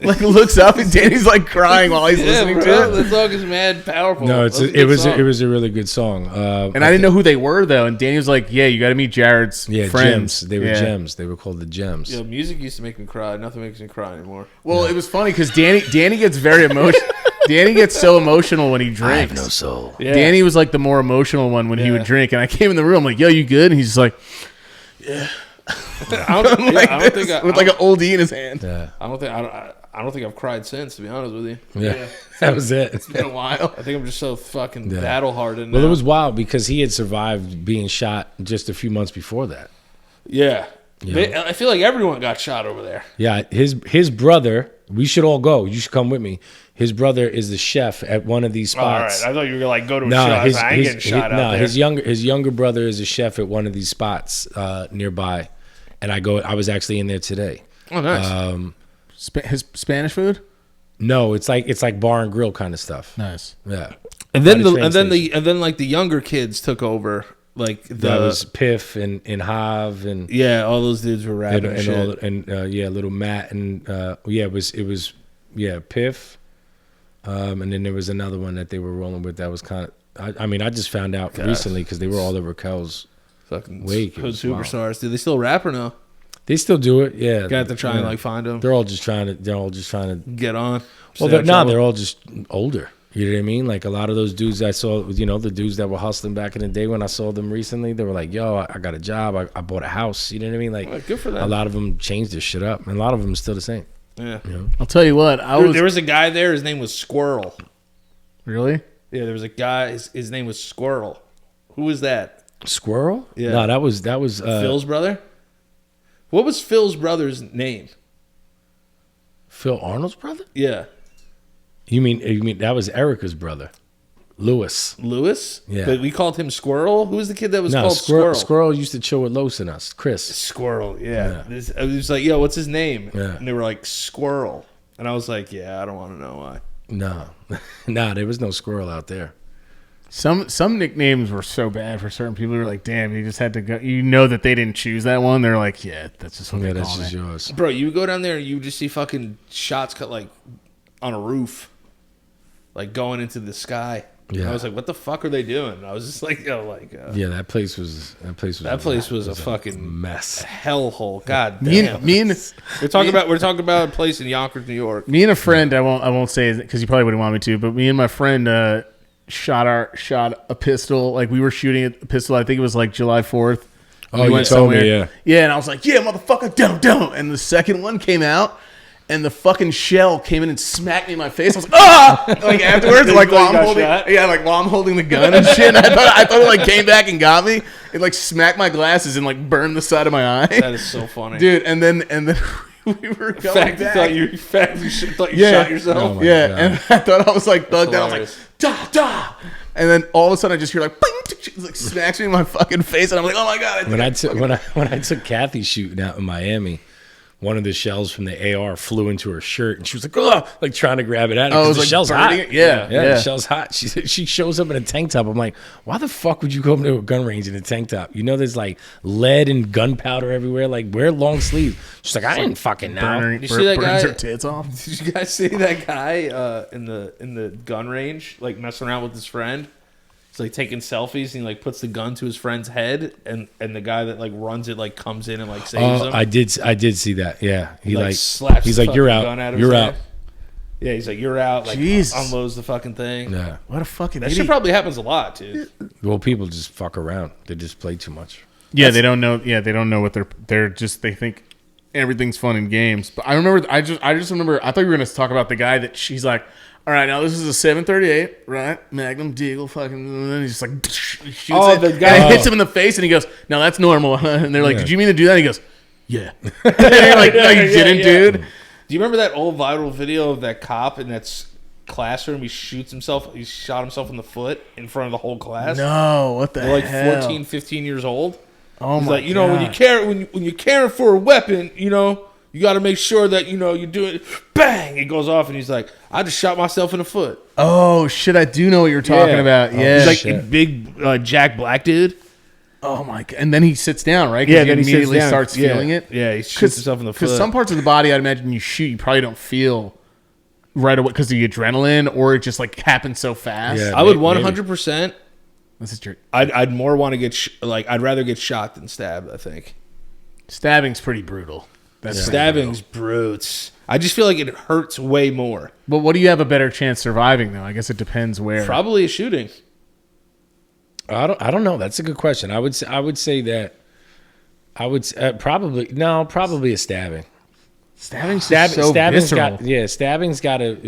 Like looks up and Danny's like crying while he's listening to it. The song is mad powerful. No, That's a it good was song. it was a really good song. And I didn't know who they were though. And Danny was like, "Yeah, you got to meet Jared's friends." Gems. They were Yeah. gems. They were called the Gems. Yo, music used to make me cry. Nothing makes me cry anymore. Well, it was funny because Danny gets very emotional. Danny gets so emotional when he drinks. soul. Yeah. Danny was like the more emotional one when he would drink, and I came in the room like, "Yo, you good?" And he's just like, I don't think with like an old E in his hand. Yeah, I don't think I've cried since. To be honest with you, yeah. That was it. It's been a while. I think I'm just so fucking Yeah. battle hardened. Well, now. it was wild because he had survived being shot just a few months before that. Yeah. Yeah. I feel like everyone got shot over there. Yeah, his brother. We should all go. You should come with me. His brother is the chef at one of these spots. thought you were like go to a No, shot. I ain't getting shot out there. his younger brother is a chef at one of these spots nearby, and I was actually in there today. Oh, nice. His Spanish food. No, it's like bar and grill kind of stuff. Nice. Yeah, and then by the train and then like the younger kids took over. Like that was Piff and Hav and all those dudes were rapping and shit. Little Matt and it was Piff, and then there was another one that they were rolling with that was kind of. I just found out recently because they were all over Kel's Fucking wake. It was wild. superstars. Do they still rap or no? They still do it. Yeah, Got to try and Yeah. like find them. They're all just trying to. Get on. Well, Stay out of trouble. they're all just older. You know what I mean? Like a lot of those dudes I saw, the dudes that were hustling back in the day when I saw them recently, they were like, yo, I got a job. I bought a house. You know what I mean? Like, Well, good for them. a lot of them changed this shit up. And a lot of them are still the same. Yeah. I'll tell you what. There was a guy there. His name was Squirrel. Really. Yeah, there was a guy. His name was Squirrel. Who was that? Squirrel? Yeah. No, that was Phil's brother? What was Phil's brother's name? Phil Arnold's brother? Yeah. You mean that was Erica's brother, Lewis? Lewis? Yeah. But we called him Squirrel? Who was the kid that was No, called Squirrel. Squirrel? Squirrel used to chill with Los and us. Chris. Squirrel, yeah. Yeah. It was like, yo, what's his name? Yeah. And they were like, Squirrel. And I was like, yeah, I don't want to know why. No, nah, there was no Squirrel out there. Some nicknames were so bad for certain people. Who were like, damn, you just had to go. You know that they didn't choose that one. They're like, yeah, that's just what Yeah, they that's call just it. yours. Bro, you go down there and you just see fucking shots cut like on a roof, like going into the sky. Yeah. And I was like, what the fuck are they doing? And I was just like, yo, Yeah, that place was a fucking mess. hellhole. God Me damn. and We're talking about a place in Yonkers, New York. me and a friend. I won't say because you probably wouldn't want me to. But me and my friend shot a pistol. Like we were shooting a pistol. I think it was like July 4th. Oh, you told me, yeah. Yeah, and I was like, yeah, motherfucker, don't. And the second one came out, and the fucking shell came in and smacked me in my face. I was like, ah! Like afterwards, like while I'm holding the gun and shit. And I thought it like came back and got me. It like smacked my glasses and like burned the side of my eye. That is so funny. Dude, and then we were going fact, back. you thought you shot yourself. Oh my Yeah, God. and I thought I was like thugged out. I was hilarious. like, da. And then all of a sudden I just hear like, bing, she like smacks me in my fucking face, and I'm like, oh my god. When I took Kathy shooting out in Miami, one of the shells from the AR flew into her shirt, and she was like, "Oh!" like trying to grab it out. Oh, it was the like shell's hot. burning it? Yeah. The shell's hot. She shows up in a tank top. I'm like, why the fuck would you go to a gun range in a tank top? You know, there's like lead and gunpowder everywhere. Like, wear long sleeves. She's like, I didn't fucking know. Did you see that guy? her tits off. Did you guys see that guy in the gun range, like messing around with his friend? He's like taking selfies, and he like puts the gun to his friend's head, and the guy that like runs it like comes in and like saves him. I did see that. Yeah, he like slaps. He's the like, you're fucking out. gun out of You're his out. hand. Yeah, he's like, you're out. Like, Jesus. unloads the fucking thing. Yeah. What a fucking That idiot. shit probably happens a lot, dude. Well, people just fuck around. They just play too much. Yeah, they don't know. Yeah, they don't know what they're just. They think everything's fun in games. But I remember. I just remember. I thought you were going to talk about the guy that she's like, all right, now this is a 738, right? Magnum Deagle, fucking. And then he's just like, shoots it. The guy and hits him in the face, and he goes, "Now that's normal." And they're like, Yeah. "Did you mean to do that?" And he goes, "Yeah." And you're like, "No, you didn't, dude." Do you remember that old viral video of that cop in that classroom? He shot himself in the foot in front of the whole class. No, what the They're like hell? 14, 15 years old. Oh He's my like, you know, when you're caring for a weapon, you know, you got to make sure that, you know, you do it. Bang! It goes off, and he's like, I just shot myself in the foot. Oh shit! I do know what you're talking about. Yeah, He's like shit. a big Jack Black dude. oh my god! And then he sits down, right? 'Cause Yeah, he then he sits immediately down. starts feeling it. Yeah, he shoots himself in the foot. Because some parts of the body, I'd imagine you shoot, you probably don't feel right away because of the adrenaline, or it just like happens so fast. Yeah. I would Maybe. 100%. This is true. I'd more want to get I'd rather get shot than stabbed. I think Stabbing's pretty brutal. That's pretty stabbing's brutes. I just feel like it hurts way more. But what do you have a better chance surviving though? I guess it depends where. Probably a shooting. I don't know. That's a good question. I would say that I would probably a stabbing. Stabbing's so Stabbing's visceral. stabbing's got to.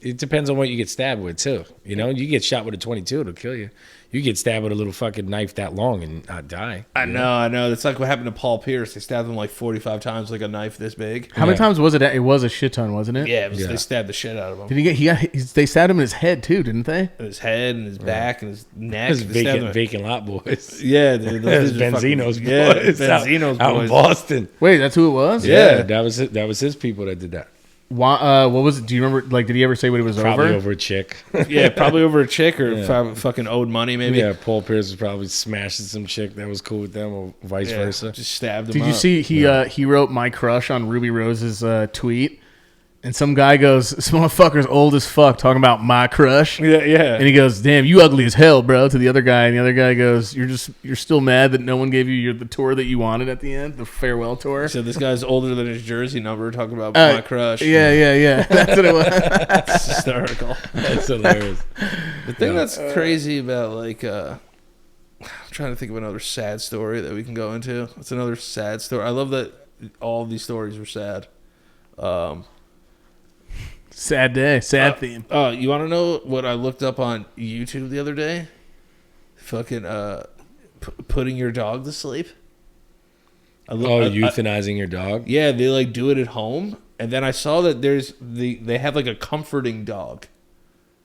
It depends on what you get stabbed with too. You know, you get shot with a 22, it'll kill you. You get stabbed with a little fucking knife that long and not die. I know. That's like what happened to Paul Pierce. They stabbed him like 45 times, like a knife this big. How many times was it? It was a shit ton, wasn't it? Yeah, they stabbed the shit out of him. Did he get? They stabbed him in his head too, didn't they? In his head and his back and his neck. Those They stabbed him. vacant lot boys. Yeah, dude, That's those dudes are Benzino's fucking- Yeah, boys. Benzino's out in boys. Boston. Wait, that's who it was. Yeah. that was his people that did that. Why, what was it? Do you remember? Like, did he ever say what it was Probably over? over a chick. Yeah, probably over a chick or fucking owed money, maybe. Yeah, Paul Pierce was probably smashing some chick that was cool with them, or vice Yeah, versa. just stabbed him. Did you up. see he wrote "My Crush" on Ruby Rose's tweet, and some guy goes, "This motherfucker's old as fuck," talking about my crush. Yeah. And he goes, "Damn, you ugly as hell, bro." To the other guy, and the other guy goes, "You're still mad that no one gave you the tour that you wanted at the end, the farewell tour." So this guy's older than his jersey number. Talking about my crush. Yeah. That's what it was. It's hysterical. That's hilarious. The thing that's crazy about I'm trying to think of another sad story that we can go into. It's another sad story. I love that all of these stories were sad. Sad day, sad theme. Oh, you want to know what I looked up on YouTube the other day? Fucking putting your dog to sleep. Euthanizing your dog? Yeah, they like do it at home, and then I saw that they have like a comforting dog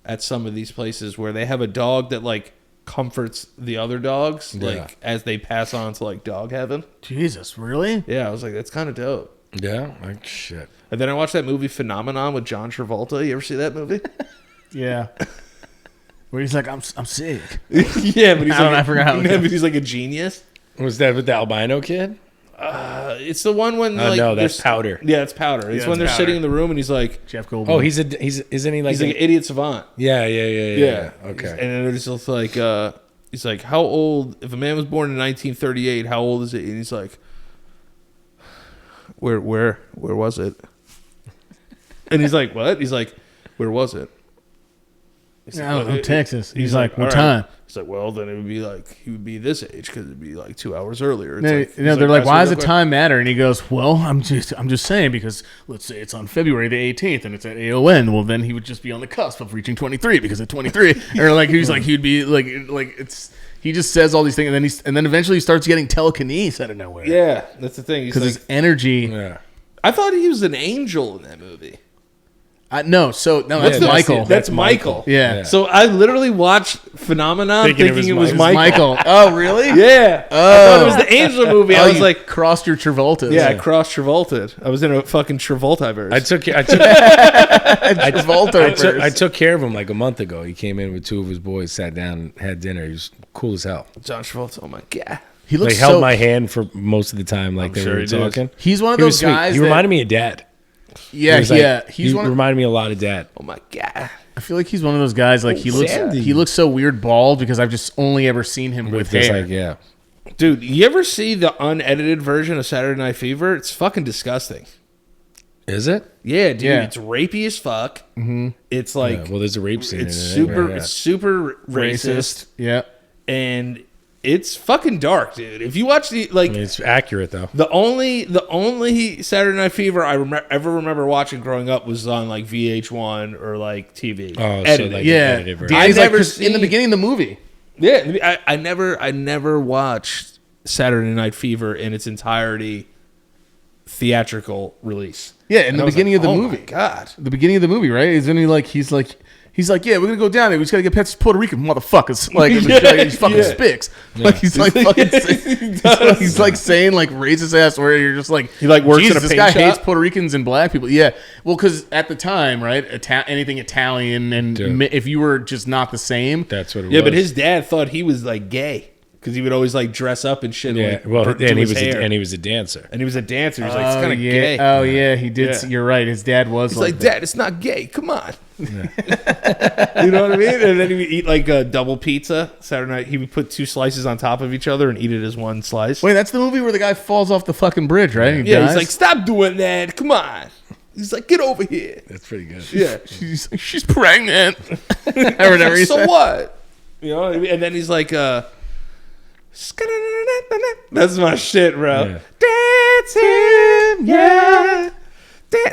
at some of these places where they have a dog that like comforts the other dogs like as they pass on to like dog heaven. Jesus, really? Yeah, I was like, that's kind of dope. Yeah, like shit. And then I watched that movie Phenomenon with John Travolta. You ever see that movie? Yeah. Where he's like, I'm sick. Yeah, but he's I forgot how it but goes. he's like a genius. Was that with the albino kid? It's the one when Oh like no, that's there's- Powder. Yeah, it's Powder. It's Yeah, when it's th're sitting Powder. in the room and he's like, Jeff Goldblum. Oh, isn't he like he's like an idiot savant. Yeah. Yeah. Okay. And then it's just like, he's like, how old? If a man was born in 1938, how old is he? And he's like, where was it? And he's like, what? He's like, where was it? He's I don't know, "Well, Texas. He's like, "All what right." time? He's like, well, then it would be like he would be this age because it'd be like 2 hours earlier. It's No, like, no, he's they're like, "Guys, why real does the quick." time matter? And he goes, well, I'm just saying because let's say it's on February the 18th and it's at AON. Well, then he would just be on the cusp of reaching 23 because at 23, or like he'd be like it's. He just says all these things, and then eventually he starts getting telekinesis out of nowhere. Yeah, that's the thing. He's because like, his energy. Yeah. I thought he was an angel in that movie. No, that's Yeah, Michael. That's Michael. Yeah. So I literally watched phenomenon, Thinking thinking it it was was Michael. Oh, really? Yeah. I thought it was the Angel movie. I was you like, crossed your Travolta. yeah, I crossed Travolta. I was in a fucking Travolta-verse. I took care of him like a month ago. He came in with two of his boys, sat down, had dinner. He was cool as hell. John Travolta. Oh my god. He Like looks held my hand for most of the time, like they sure were he did. talking. He's one of He was those sweet. guys. He reminded me of Dad. Yeah, He was like- yeah. He reminded me a lot of Dad. Oh my god. I feel like he's one of those guys. Like he looks. Sandy. He looks so weird bald because I've just only ever seen him with Just hair. like, yeah. Dude, you ever see the unedited version of Saturday Night Fever? It's fucking disgusting. Is it? Yeah, dude, Yeah. it's rapey as fuck. Mm-hmm. It's like Yeah, well, there's a rape scene. it's in it super, anyway, yeah. it's super racist, Yeah. and it's fucking dark, dude. If you watch the like, I mean, it's accurate though. the only Saturday Night Fever I ever remember watching growing up was on like VH1 or like TV. Oh, Edited. so like Yeah. edited version. Danny's I like, never 'cause in the seen- beginning of the movie. Yeah, I never watched Saturday Night Fever in its entirety theatrical release. Yeah, in And the I was beginning like, of the oh movie. my god. The beginning of the movie, right? Isn't he like he's like, yeah, we're gonna go down there. We just gotta get past these Puerto Rican motherfuckers. Like, he's fucking yeah. spicks. Like he's like fucking. He's like saying like racist ass where you're just like He, like, works Jesus, in a this paint guy shop? hates Puerto Ricans and black people. Yeah, well, because at the time, right, anything Italian and Dude. if you were just not the same, That's what it Yeah, was. but his dad thought he was like gay because he would always like dress up and shit. yeah. Like, Well, do and he his was hair. and he was a dancer. And he was a dancer. He's like, it's kind of yeah, gay. oh yeah, he did. Yeah. You're right. His dad was He's like, like, that. Dad, it's not gay. Come on. You know what I mean? And then he would eat like a double pizza Saturday night. He would put two slices on top of each other and eat it as one slice. Wait, that's the movie where the guy falls off the fucking bridge, right? And he Yeah, dies? he's like, stop doing that. Come on. He's like, get over here. That's pretty good. Yeah. she's like, she's pregnant. Or whatever he So said. what? You know, and then he's like, that's my shit, bro. Dancing, yeah.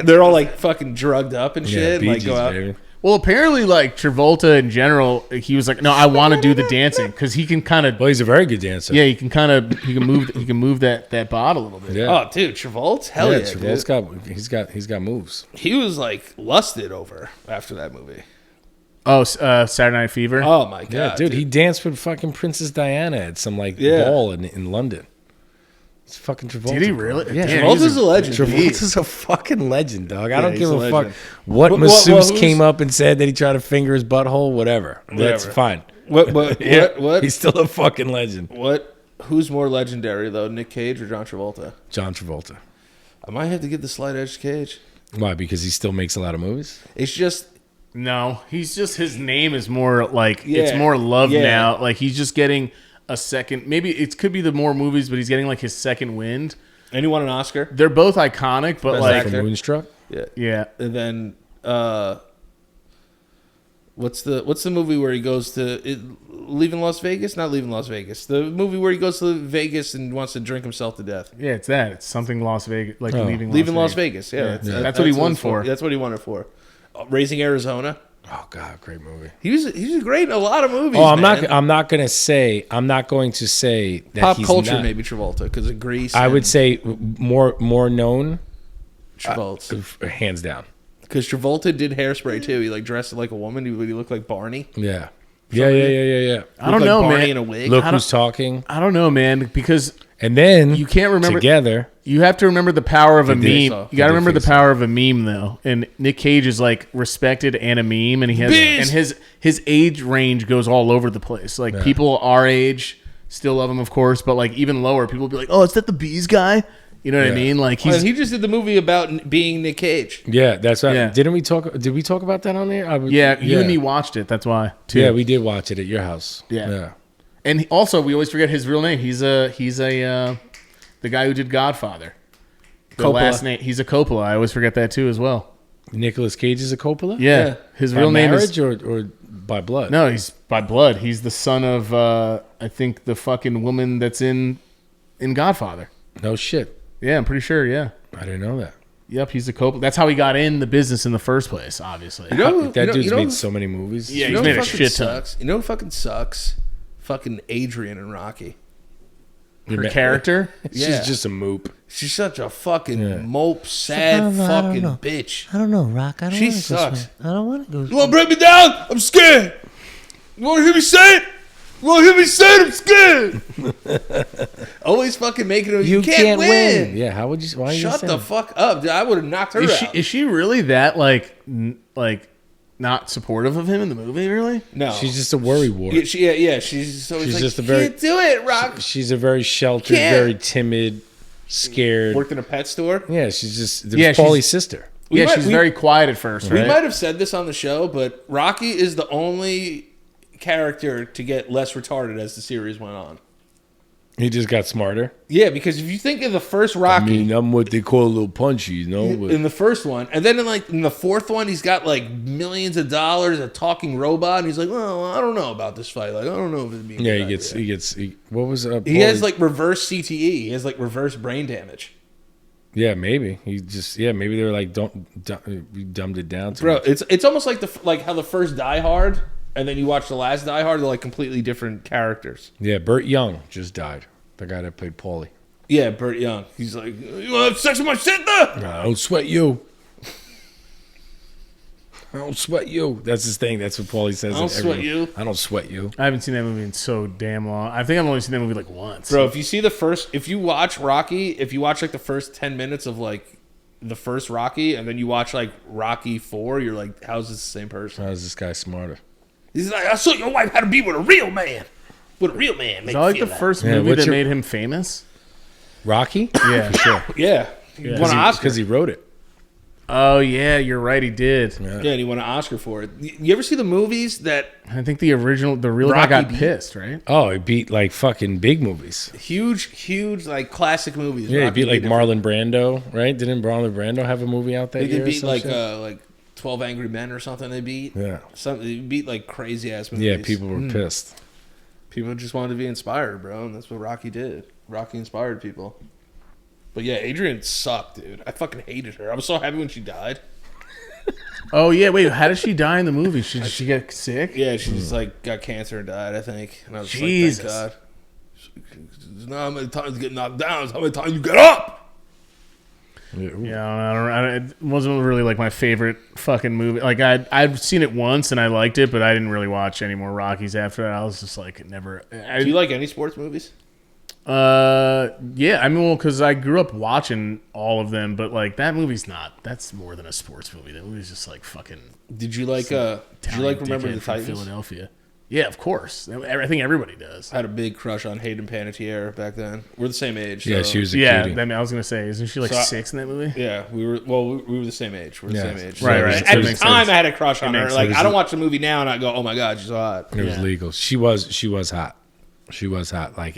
They're all like fucking drugged up and Yeah, shit. Bee Like Gees, go out. baby. Well, apparently, like Travolta in general, he was like, "No, I want to do the dancing because he can kind of, Well, he's a very good dancer. yeah, he can move that bod a little bit." Yeah. Oh, dude, Travolta, hell yeah, Travolta's dude. he's got moves. He was like lusted over after that movie. Oh, Saturday Night Fever. Oh my god, Yeah, dude, he danced with fucking Princess Diana at some like Yeah. ball in London. It's fucking Travolta. Did he bro. really? Yeah, Damn, Travolta's he's a legend. Travolta's a fucking legend, dog. I don't he's give a a fuck legend. what Well, masseuse who's- came up and said that he tried to finger his butthole. Whatever. That's Whatever. fine. What? Yeah, What? He's still a fucking legend. What? Who's more legendary though, Nick Cage or John Travolta? John Travolta. I might have to give the slight edge to Cage. Why? Because he still makes a lot of movies. It's just No, he's just his name is more like Yeah, it's more loved yeah. now. Like he's just getting a second. Maybe it could be the more movies, but he's getting like his second wind. and he won an Oscar. They're both iconic, but Best like actor. From Moonstruck. Yeah. yeah, And then what's the movie where he goes to Leaving Las Vegas? Not Leaving Las Vegas. The movie where he goes to Vegas and wants to drink himself to death. yeah, it's that. It's something Las Vegas, like Oh. leaving Las Vegas. Yeah, That's what he won it's for. That's what he won it for. Raising Arizona. Oh God, great movie. He was great in a lot of movies. Oh, I'm man. not. I'm not going to say that Pop he's culture not. maybe Travolta because of Grease. I and would say more known, Travolta hands down. because Travolta did Hairspray too. He like dressed like a woman. He looked like Barney. Yeah. Yeah. I don't Looked like know, Barney man. in a wig. Look who's talking. I don't know, man, because And then you can't remember. together. You have to remember the power of a face meme. off. You got to He did remember the face power of a meme, though. And Nick Cage is like respected and a meme, and he has Beast! and his age range goes all over the place. Like people our age still love him, of course, but like even lower, people will be like, "Oh, is that the Bees guy?" You know what I Yeah. mean? Like Well, he's he just did the movie about being Nick Cage. Yeah, that's right. Yeah. Did we talk about that on there? you and me watched it. That's why. Too. Yeah, we did watch it at your house. Yeah. And also, we always forget his real name. He's the guy who did Godfather. The Coppola. last name, he's a Coppola. I always forget that too, as well. Nicolas Cage is a Coppola. Yeah, his By real name marriage is or by blood. no. He's by blood. He's the son of I think the fucking woman that's in Godfather. No shit. Yeah, I'm pretty sure. Yeah. I didn't know that. Yep, he's a Coppola. That's how he got in the business in the first place. Obviously. That dude's made so many movies. Yeah, You he's know made who a fucking shit ton. sucks? You know who fucking sucks? Fucking Adrian and Rocky. Her character. Yeah. She's just a moop. She's such a fucking mope, sad fucking bitch. I don't know, Rock. I don't She want to go sucks. swim. I don't want to go You want to break me down? I'm scared. You want to hear me say it? You want to hear me say it? I'm scared. Always fucking making him. You can't win. Yeah, how would you? Why? Shut the fuck up, dude. I would have knocked her out. Is she really that like not supportive of him in the movie? Really? No, She's just a worry wart. Yeah. She's always like, just a very. Can't do it, Rock. She's a very sheltered, very timid, scared. Worked in a pet store. Yeah, she's just. Yeah, Paulie's sister. She's very quiet at first. We Right? might have said this on the show, but Rocky is the only character to get less retarded as the series went on. He just got smarter. Yeah, because if you think of the first Rocky, I'm what they call a little punchy, you know. But in the first one, and then in the fourth one, he's got like millions of dollars, a talking robot, and he's like, "Well, I don't know about this fight. Like, I don't know if it'd be." What was He has like reverse CTE. He has like reverse brain damage. Yeah, maybe maybe they were like, we dumbed it down. Bro, it's almost like how the first Die Hard, and then you watch the last Die Hard, they're like completely different characters. Yeah, Burt Young just died. The guy that played Paulie. Yeah, Burt Young. He's like, "You want to have sex with my sister?" I don't sweat you. I don't sweat you. That's his thing. That's what Paulie says. I don't sweat you. I don't sweat you. I haven't seen that movie in so damn long. I think I've only seen that movie like once. Bro, if you watch Rocky, if you watch like the first 10 minutes of like the first Rocky, and then you watch like Rocky 4, you're like, how's this the same person? How is this guy smarter? He's like, I saw your wife had to be with a real man. With a real man. Is that like the first movie that made him famous? Rocky? Yeah, for sure. Yeah. He won an Oscar. Because he wrote it. Oh, yeah, you're right. He did. Yeah, and he won an Oscar for it. You ever see the movies that... I think the real Rocky guy got beat? pissed, right? Oh, he beat like fucking big movies. Huge, like classic movies. Yeah, Rocky he beat like beat Marlon Brando, right? Didn't Marlon Brando have a movie out that They year? did beat or some like shit? 12 Angry Men or something they beat. Yeah. They beat like crazy ass movies. Yeah, people were pissed. People just wanted to be inspired, bro, and that's what Rocky did. Rocky inspired people. But yeah, Adrian sucked, dude. I fucking hated her. I was so happy when she died. Oh, yeah. Wait, how did she die in the movie? Did she get sick? Yeah, she just like got cancer and died, I think. And I was Jesus. like, thank God. Not how many times you get knocked down, it's how many times you get up. Yeah, it wasn't really like my favorite fucking movie. Like I've seen it once and I liked it, but I didn't really watch any more Rockies after that. I was just like, never. Do you like any sports movies? Yeah. I mean, well, because I grew up watching all of them, but like that movie's not. That's more than a sports movie. That movie's just like fucking. Did you like? Remember the Titans? Philadelphia. Yeah, of course. I think everybody does. I had a big crush on Hayden Panettiere back then. We're the same age. Yeah, so. she was a Yeah, cutie. I mean, I was gonna say, isn't she like 6 in that movie? Yeah, we were the same age. We're the same age. Right. At the makes time, sense. I had a crush on her. makes Like, sense. I don't watch the movie now and I go, "Oh my god, she's so hot." It was legal. She was hot. She was hot. Like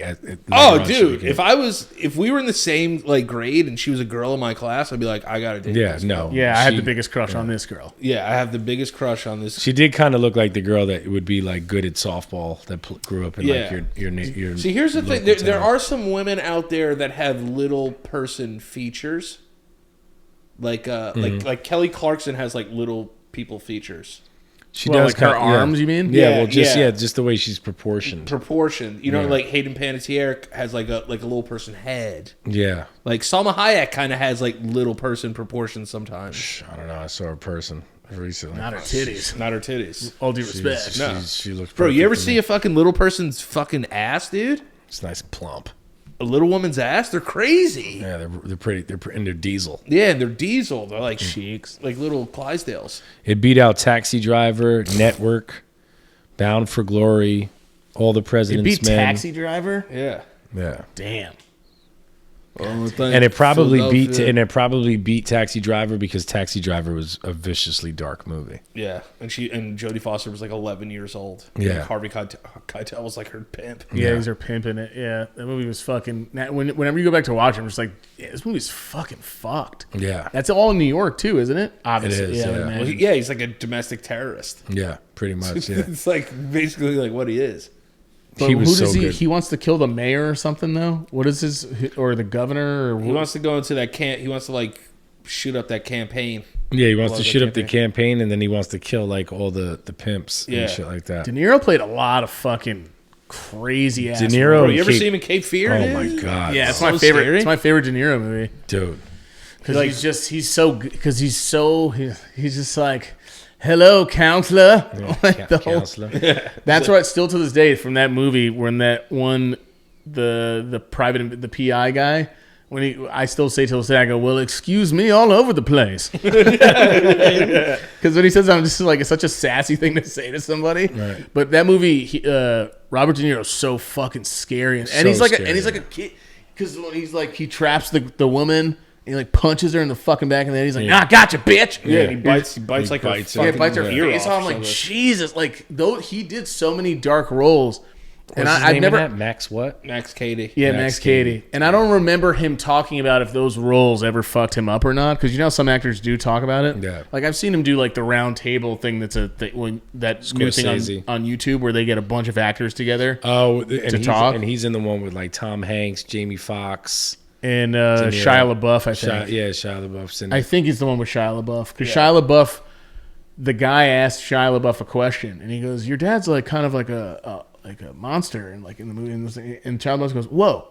Oh, dude! If we were in the same like grade and she was a girl in my class, I'd be like, "I gotta date." Yeah, this no. girl. Yeah, I had the biggest crush on this girl. Yeah, I have the biggest crush on this. She did kind of look like the girl that would be like good at softball that grew up in like your. See, here's the thing: local there town. are some women out there that have little person features, like Kelly Clarkson has like little people features. She Well, does like her kinda- yeah. arms, you mean? Yeah, Yeah. just the way she's proportioned. You know, like Hayden Panettiere has like a little person head. Yeah. Like Salma Hayek kind of has like little person proportions sometimes. I don't know. I saw her person recently. Not her titties. Not her titties. All due respect. She looks. Bro, you ever perfect to see me. a fucking little person's fucking ass, dude? It's nice and plump. A little woman's ass? They're crazy. Yeah, they're pretty. They're in their diesel. Yeah, and they're diesel. They're like cheeks, like little Clydesdales. It beat out Taxi Driver, Network, Bound for Glory, All the It President's beat Men. Taxi Driver? Yeah. Yeah. Damn. And it probably beat Taxi Driver because Taxi Driver was a viciously dark movie. Yeah, and Jodie Foster was like 11 years old. Yeah. Like Harvey Keitel was like her pimp. Yeah, these are pimping it. Yeah, that movie was fucking. Whenever you go back to watch it, I'm just like, yeah, this movie's fucking fucked. Yeah. That's all in New York too, isn't it? Obviously, It is, I would yeah. imagine. Well, yeah, he's like a domestic terrorist. Yeah, pretty much. Yeah. It's like basically like what he is. But He was who so does good. he wants to kill the mayor or something though? What is his or the governor? Or He wants to go into that He wants to like shoot up that campaign. Yeah, he wants to Love shoot the up the campaign and then he wants to kill like all the pimps Yeah. and shit like that. De Niro played a lot of fucking crazy ass. De Niro- Bro, and you ever Cape- see him in Cape Fear? Oh dude? my god. Yeah, it's So my favorite. scary. It's my favorite De Niro movie Dude. because he's just like hello, counselor. Like the whole, Counselor. that's what still to this day from that movie when that one, the PI guy, I still say till this day, I go, well, excuse me all over the place. Because when he says I'm just like, it's such a sassy thing to say to somebody. Right. But that movie, Robert De Niro is so fucking scary. And he's like a kid. Because when he's like, he traps the woman, and he like punches her in the fucking back of the head. He's like, nah, gotcha, bitch. Yeah, and he bites like bites her. her. Yeah, bites her ear face off. off. I'm like, Jesus. Like, though he did so many dark roles. And What's his I've name never. in that? Max what? Max Cady. Yeah, Max Max Cady. And I don't remember him talking about if those roles ever fucked him up or not. Because you know some actors do talk about it. Yeah. Like I've seen him do like the round table thing. That's that new thing Scorsese. on YouTube where they get a bunch of actors together. Oh, and talk? he's in the one with like Tom Hanks, Jamie Foxx. And Shia LaBeouf, I think. Shia LaBeouf's in it. I think he's the one with Shia LaBeouf. Because Shia LaBeouf, the guy asked Shia LaBeouf a question, and he goes, "Your dad's like kind of like a monster," and like in the movie, and Shia LaBeouf goes, "Whoa."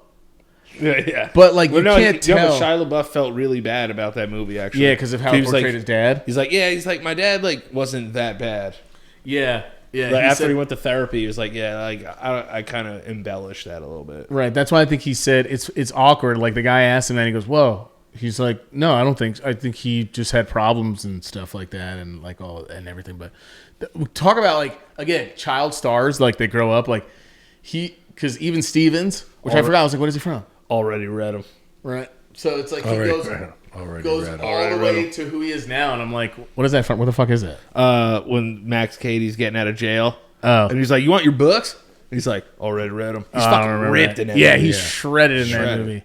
Yeah. But like you can't tell. Shia LaBeouf felt really bad about that movie. Actually, Yeah, because of how he portrayed his dad. He's like, my dad like wasn't that bad. Yeah. Like, after he went to therapy, he was like, I kind of embellished that a little bit. Right. That's why I think he said it's awkward. Like the guy asked him, and he goes, "Whoa." He's like, "No, I don't think. I think he just had problems and stuff like that, and like all and everything." But talk about like again, child stars like they grow up like because even Stevens, which I forgot, I was like, "What is he from?" Already read him. Right. So it's like he Already goes read him. all Already the read way him. to who he is now, and I'm like, "What is that from? What the fuck is that?" When Max Cady's getting out of jail, Oh. and he's like, "You want your books?" And he's like, "Already read them." He's I don't fucking remember ripped that. in that. Yeah, movie. he's shredded in that Shredded. movie.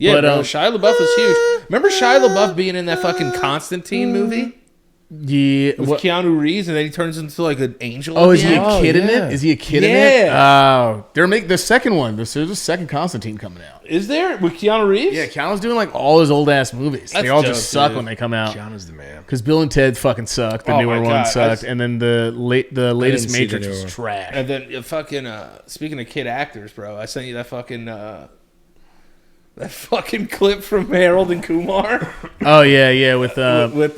Yeah, But, bro, Shia LaBeouf was huge. Remember Shia LaBeouf being in that fucking Constantine movie Yeah. with Keanu Reeves, and then he turns into like an angel? Oh, at is the he end? a kid in yeah. it? Is he a kid in it? Yeah. Oh, they're making the second one. There's a second Constantine coming out. Is there with Keanu Reeves? Yeah, Keanu's doing like all his old ass movies. That's They all dope, just suck dude. when they come out. Keanu's the man. Because Bill and Ted fucking sucked. The Oh newer my one God, sucked, and then the latest didn't see the Matrix new was one. trash. And then fucking speaking of kid actors, bro, I sent you that fucking clip from Harold and Kumar Oh yeah, with with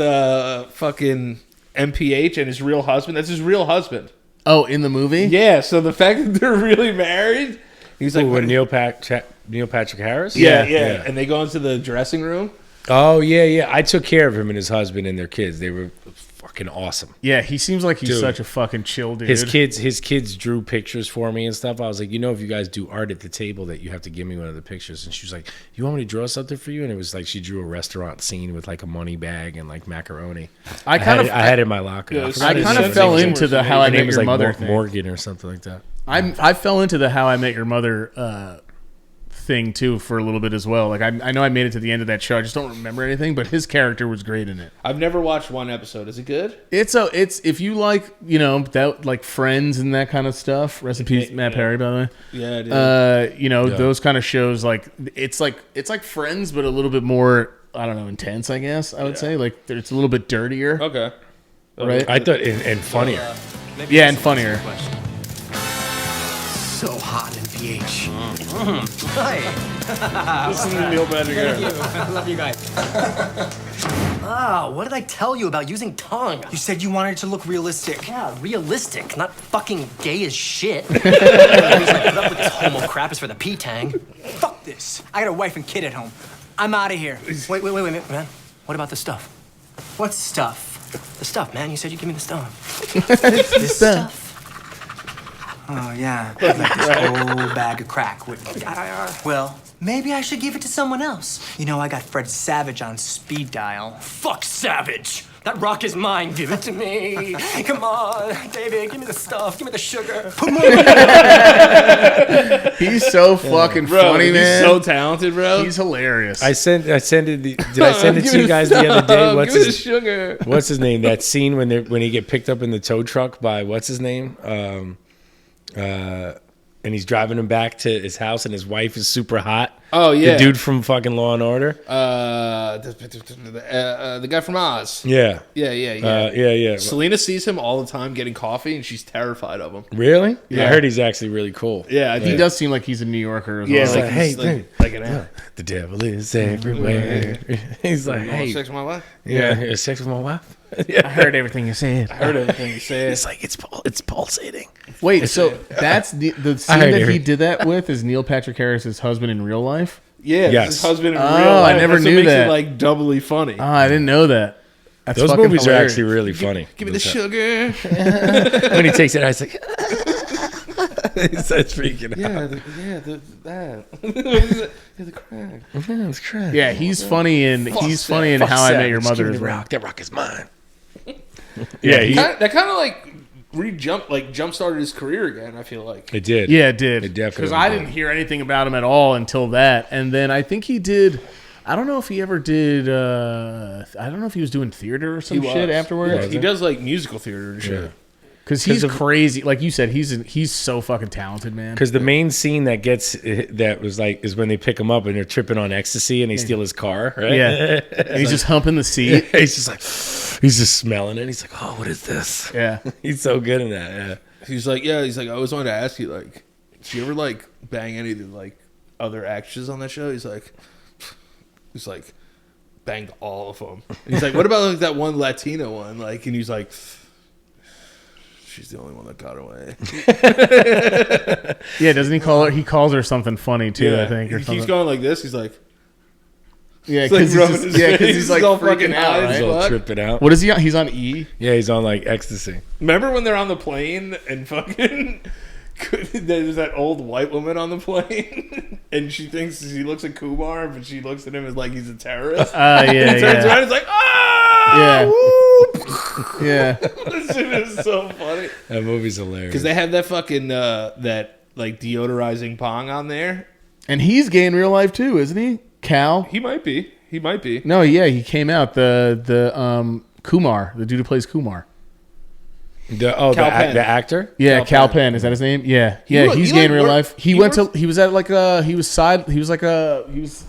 fucking MPH and his real husband. That's his real husband. oh in the movie. Yeah. So the fact that they're really married, he's like, With Neil Patrick Harris? yeah. And they go into the dressing room. Oh, yeah. I took care of him and his husband and their kids. They were fucking awesome. Yeah, he seems like he's Dude. such a fucking chill dude. His kids drew pictures for me and stuff. I was like, if you guys do art at the table, that you have to give me one of the pictures. And she was like, you want me to draw something for you? And it was like she drew a restaurant scene with like a money bag and like macaroni. I had it in my locker. Yeah, I it's forgot I his kind name. of fell His into the name How I His Met name was Your like Mother thing. Morgan or something like that. I fell into the How I Met Your Mother thing too for a little bit as well. Like I know I made it to the end of that show. I just don't remember anything, but his character was great in it. I've never watched one episode. Is it good? It's if you like that like Friends and that kind of stuff. Rest in peace, Matt Perry, by the way. Yeah, it is. Those kind of shows like it's like Friends, but a little bit more intense. I guess I would say like it's a little bit dirtier, Okay. right? I thought, and funnier. Yeah, and funnier. So hot in PH. Listen to Neil Patrick Harris. I love you guys. What did I tell you about using tongue? You said you wanted it to look realistic. Yeah, realistic, not fucking gay as shit. The reason I put up with this homo crap is for the P-tang. Fuck this. I got a wife and kid at home. I'm out of here. Wait, man. What about the stuff? What stuff? The stuff, man. You said you'd give me the stuff. This stuff? Oh, yeah. Like this whole bag of crack. Well, maybe I should give it to someone else. You know, I got Fred Savage on speed dial. Fuck Savage! That rock is mine. Give it to me. Come on, David. Give me the stuff. Give me the sugar. He's so fucking Bro, funny, he's man. so talented, bro. He's hilarious. Did I send it to you guys the other day? What's his name? That scene when he get picked up in the tow truck by what's his name? And he's driving him back to his house, and his wife is super hot. Oh yeah, The dude from fucking Law and Order. The guy from Oz. Yeah. Yeah. Selena sees him all the time getting coffee, and she's terrified of him. Really? Yeah. I heard he's actually really cool. Yeah, He does seem like he's a New Yorker as Yeah, well. like, Hey, he's like an the devil is everywhere. He's like, hey, sex with my wife. yeah, sex with my wife. I heard everything you said. I heard everything you said. It's like it's pulsating. Wait, so that's the scene heard that it. he did that with is Neil Patrick Harris's husband in real life? Yeah, Yes. his husband in Oh, real life. I never That's what knew makes that. it like doubly funny. Oh, I didn't know that. That's Those fucking movies hilarious. are actually really funny. Give me the sugar. When he takes it out, he's like, he starts freaking out. The crack. It's crazy. Yeah, he's funny in How I Met Your Mother as well. rock. That rock is mine. Yeah, that kind of like jump started his career again. I feel like It did. Yeah, it did. It definitely Because I did. didn't hear anything about him at all until that, and then I think he did. I don't know if he ever did. I don't know if he was doing theater or some shit afterwards. Yeah, he does like musical theater and shit. Because he's crazy. Like you said, he's so fucking talented, man. Because the main scene that was like is when they pick him up and they're tripping on ecstasy and they steal his car, right? Yeah, and he's just humping the seat. He's just like, he's just smelling it. He's like, oh, what is this? Yeah, He's so good in that. Yeah. He's like, I always wanted to ask you, like, did you ever like bang any of the like other actors on that show? He's like, banged all of them. And he's like, what about like that one Latino one? Like, and he's like, she's the only one that got away. yeah. Doesn't he call her? He calls her something funny too. I think. Or he something. keeps going like this. He's like, Yeah, like because rubbing his face. he's like all freaking fucking out. high as Right? He's all fuck. tripping out. What is he on? He's on E. Yeah, he's on like ecstasy. remember when they're on the plane and fucking there's that old white woman on the plane and she thinks he looks at Kumar, but she looks at him as like he's a terrorist. Yeah, He turns yeah, around, he's like, ah, Yeah. whoop. yeah. This shit is so funny That movie's hilarious. because they have that fucking that like deodorizing pong on there. And he's gay in real life too, isn't he? Cal? He might be. No, yeah, he came out. The Kumar, the dude who plays Kumar. The Penn. the actor. Yeah, Cal Cal Penn. Is that his name? Yeah, look- he's he gay in like real work- life. He was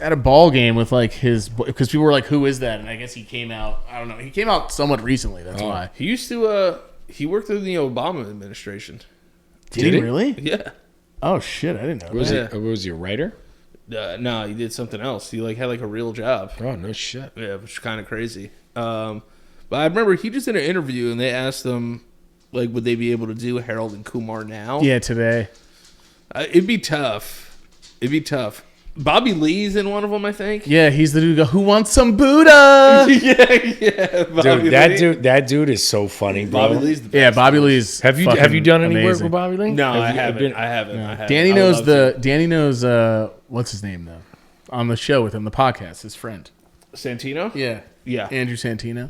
at a ball game with like his, because people were like, who is that? And I guess he came out. I don't know. He came out somewhat recently. That's why. He used to he worked in the Obama administration. Did he really? Yeah. Oh shit, I didn't know. Was that. he? Was he a writer? No, he did something else. He like had like a real job. Oh no shit. Yeah, which is kind of crazy. But I remember he just did an interview and they asked him, like, would they be able to do Harold and Kumar now? Yeah, today. It'd be tough. Bobby Lee's in one of them, I think. Yeah, he's the dude who go, who wants some Buddha? yeah. Bobby Dude, that dude is so funny, bro. Bobby Lee's the best. Yeah, Bobby Lee's. Have you fucking done any work amazing. with Bobby Lee? No, I Have you haven't. been- I haven't. Danny I would knows love to. Danny knows what's his name though, on the show with him, the podcast, his friend. Santino? Yeah, Andrew Santino.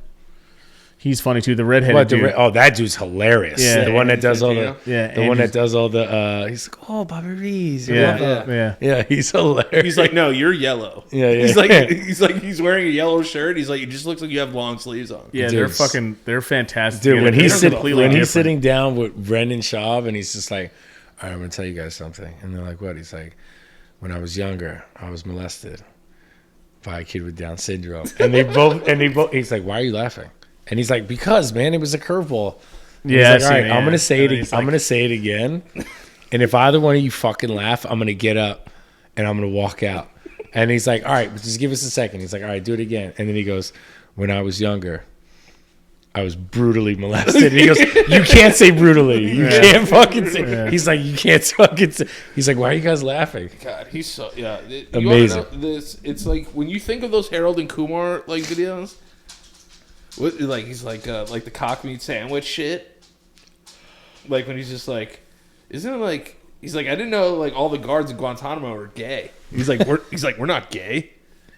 He's funny too. The redheaded What, dude. that dude's hilarious. Yeah. The one that does all the Santino? Yeah, the one that Andrew's- does all the he's like, oh, Bobby Reese. Yeah. He's hilarious. He's like, no, you're yellow. Yeah. He's wearing a yellow shirt. He's like, it just looks like you have long sleeves on. Yeah, Dude. they're fantastic. Dude, when They're he's completely different. sitting down with Brendan Schaub and he's just like, all right, I'm gonna tell you guys something. And they're like, what? He's like, when I was younger, I was molested by a kid with Down syndrome. And they both he's like, why are you laughing? And he's like, because man, it was a curveball. And Yeah, he's like, all right, I see, I'm gonna yeah. say And it. he's I'm like- gonna say it again. And if either one of you fucking laugh, I'm gonna get up and I'm gonna walk out. And he's like, all right, but just give us a second. He's like, all right, do it again. And then he goes, when I was younger, I was brutally molested. And he goes, you can't say brutally. You can't fucking say. Yeah. He's like, you can't fucking say. He's like, why are you guys laughing? God, he's so You Amazing. wanna know this, it's like when you think of those Harold and Kumar like videos. What, like he's like the cock meat sandwich shit. Like when he's just like, isn't it like he's like, I didn't know like all the guards in Guantanamo were gay. He's like we're not gay.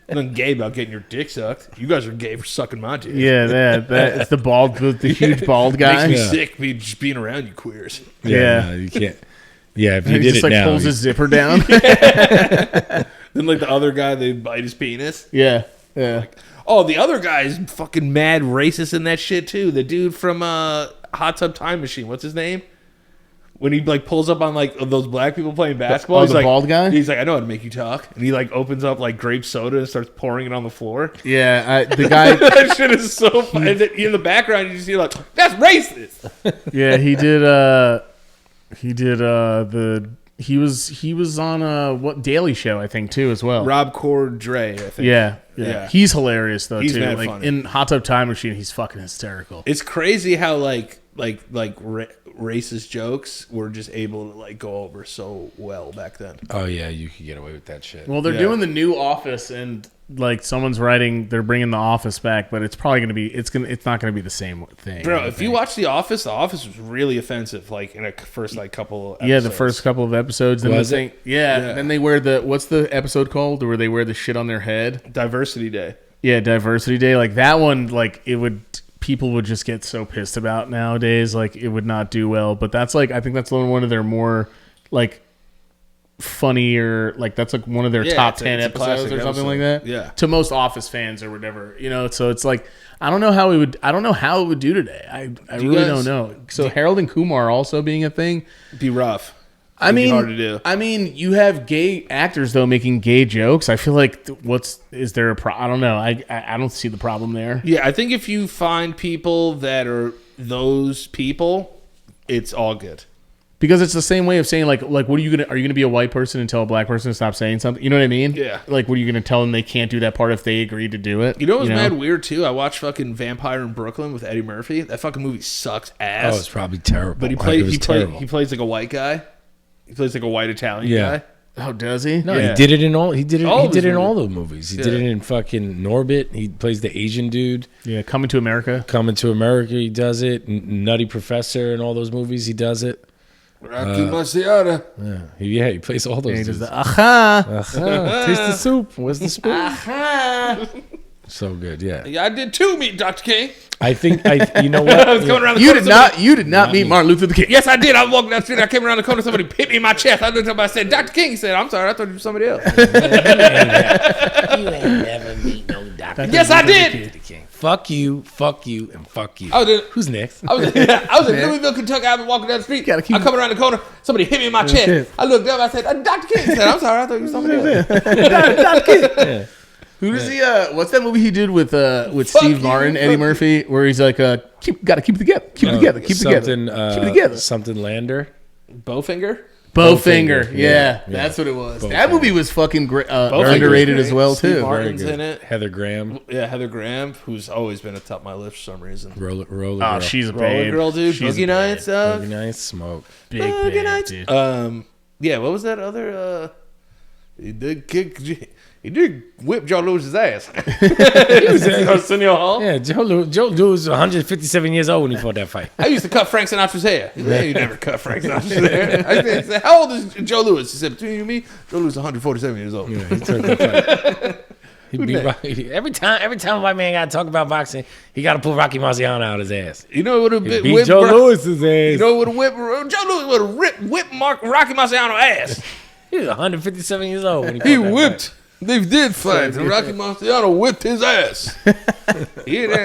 Nothing gay about getting your dick sucked. You guys are gay for sucking my dick. Yeah, that it's the huge bald guy. Makes me Yeah. sick just being around you queers. Yeah. No, you can't. Yeah, if you And he did just it like now, pulls his zipper down. Then like the other guy, they bite his penis. yeah. Oh, the other guy is fucking mad racist in that shit too. The dude from Hot Tub Time Machine. What's his name? When he like pulls up on like those black people playing basketball, he's the like, bald guy? He's like, I know how to make you talk, and he like opens up like grape soda and starts pouring it on the floor. Yeah, the guy. That shit is so funny. And then in the background, you just see like, that's racist. Yeah, he did. He was on what Daily Show, I think, too, as well. Rob Cordray, I think. Yeah. He's hilarious though, He's too. mad Like funny. in Hot Tub Time Machine, he's fucking hysterical. It's crazy how racist jokes were just able to like go over so well back then. Oh yeah, you could get away with that shit. Well, they're doing the new Office, and like someone's writing, they're bringing the Office back, but it's probably gonna be it's not gonna be the same thing. Bro, if you watch The Office was really offensive. Like in a first like couple episodes. Yeah, the first couple of episodes. Was it? Yeah. Then they wear what's the episode called where they wear the shit on their head? Diversity Day. Yeah, Diversity Day. Like that one, like people would just get so pissed about nowadays. Like it would not do well. But that's like, I think that's one of their more like funnier, like that's like one of their top 10 it's a episodes classic or something episode. like that. Yeah. To most Office fans or whatever, so it's like, I don't know how it would do today. I really don't know. So Harold and Kumar also being a thing. Be rough. I mean, hard to do. I mean, you have gay actors though making gay jokes. I feel like is there a problem? I don't know. I don't see the problem there. Yeah, I think if you find people that are those people, it's all good. Because it's the same way of saying like what are you gonna be a white person and tell a black person to stop saying something? You know what I mean? Yeah. Like what are you gonna tell them they can't do that part if they agreed to do it? You know what was mad weird too? I watched fucking Vampire in Brooklyn with Eddie Murphy. That fucking movie sucks ass. Oh, it's probably terrible. But he plays like a white guy. He plays like a white Italian guy. Oh, does he? No, Yeah. he did it in all. He did it. All He of did his it in all movies. the movies. He did it in fucking Norbit. He plays the Asian dude. Yeah, Coming to America. Coming to America. He does it. Nutty Professor and all those movies. He does it. Rocky Marciano. Yeah, he plays all those. Yeah, he dudes. does the aha. Taste the soup. Where's the spoon? So good. Yeah. Yeah, I did too, meet Dr. King. I think you know what? I was coming around the You corner. did not meet Martin Luther King. Yes, I did. I was walking down the street. I came around the corner. Somebody hit me in my chest. I looked up. I said, Dr. King. He said, I'm sorry. I thought you were somebody else. You ain't never meet no doctor. Yes, I did. Fuck you, and fuck you. Who's next? I was in Louisville, Kentucky. I was walking down the street. I come around the corner. Somebody hit me in my chest. I looked up. I said, Dr. King. He said, I'm sorry. I thought you were somebody else. Dr. King. Who does he? What's that movie he did with Steve Martin, Eddie Murphy, where he's like, gotta keep it together, keep it together, keep it together. Something Lander. Bowfinger. Bowfinger, yeah, that's what it was. That movie was fucking great, underrated as well Steve too. Martin's in it. Heather Graham. Yeah, Heather Graham, who's always been atop my list for some reason. Roller Oh, girl. she's a Roller babe. girl, dude. She's Boogie a Nights. Boogie Nights. Smoke. big Boogie babe, Nights. dude. Yeah, what was that other? He did whip Joe Lewis's ass. Arsenio Hall. Yeah, Joe Lewis was 157 years old when he fought that fight. I used to cut Frank Sinatra's hair. He said, you never cut Frank Sinatra's hair. I said, how old is Joe Lewis? He said, between you and me, Joe Lewis is 147 years old. Yeah, he took that fight. He'd be every time a white man got to talk about boxing, he got to pull Rocky Marciano out his ass. You know what would have Beat Joe Lewis's ass. You know what would have Joe Lewis would have whipped Rocky Marciano's ass. He was 157 years old when he fought He that whipped. fight. They did fight, and Rocky Marciano whipped his ass. He did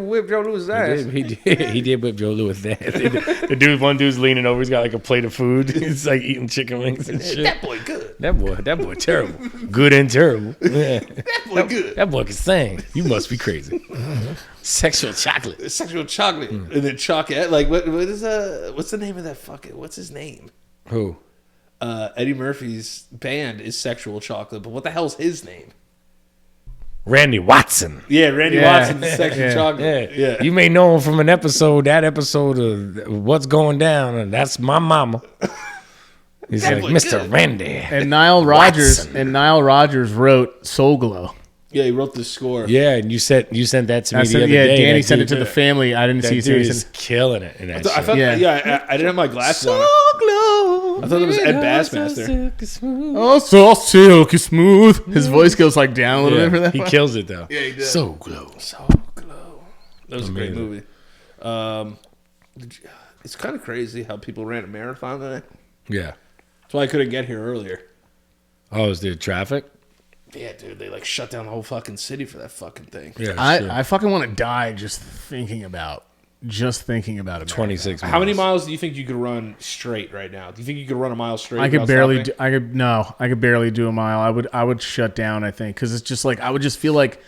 whip Joe Lewis's ass. He did whip Joe Lewis' ass. One dude's leaning over. He's got like a plate of food. He's like eating chicken wings and shit. That boy good. That boy terrible. Good and terrible. Yeah. That boy good. That boy can sing. You must be crazy. Sexual chocolate. Sexual chocolate. And then chocolate. Like what is what's the name of that fucking? What's his name? Who? Eddie Murphy's band is Sexual Chocolate, but what the hell's his name? Randy Watson. Yeah, Randy Watson is Sexual Chocolate. Yeah. You may know him from that episode of What's Going Down, and that's my mama. He's like, Mr. Good. Randy. And Nile Rodgers wrote Soul Glow. Yeah, he wrote the score. Yeah, and you sent that to me the other day. Danny That sent it dude- to the family. I didn't That see dude it. is killing it in that I shit. thought, Yeah. I didn't have my glasses on. Glow. I thought it was Ed Bassmaster. Oh, so silky smooth. His voice goes like down a little bit for that. He one. kills it though. Yeah, he does. So glow. That was a great Amazing. movie. It's kind of crazy how people ran a marathon tonight. Yeah. That's why I couldn't get here earlier. Oh, is there traffic? Yeah, dude, they like shut down the whole fucking city for that fucking thing. Yeah. I fucking want to die just thinking about just thinking about it. 26 miles. How many miles do you think you could run straight right now? Do you think you could run a mile straight? I could without barely. stopping? I could barely do a mile. I would shut down. I think because it's just like I would just feel like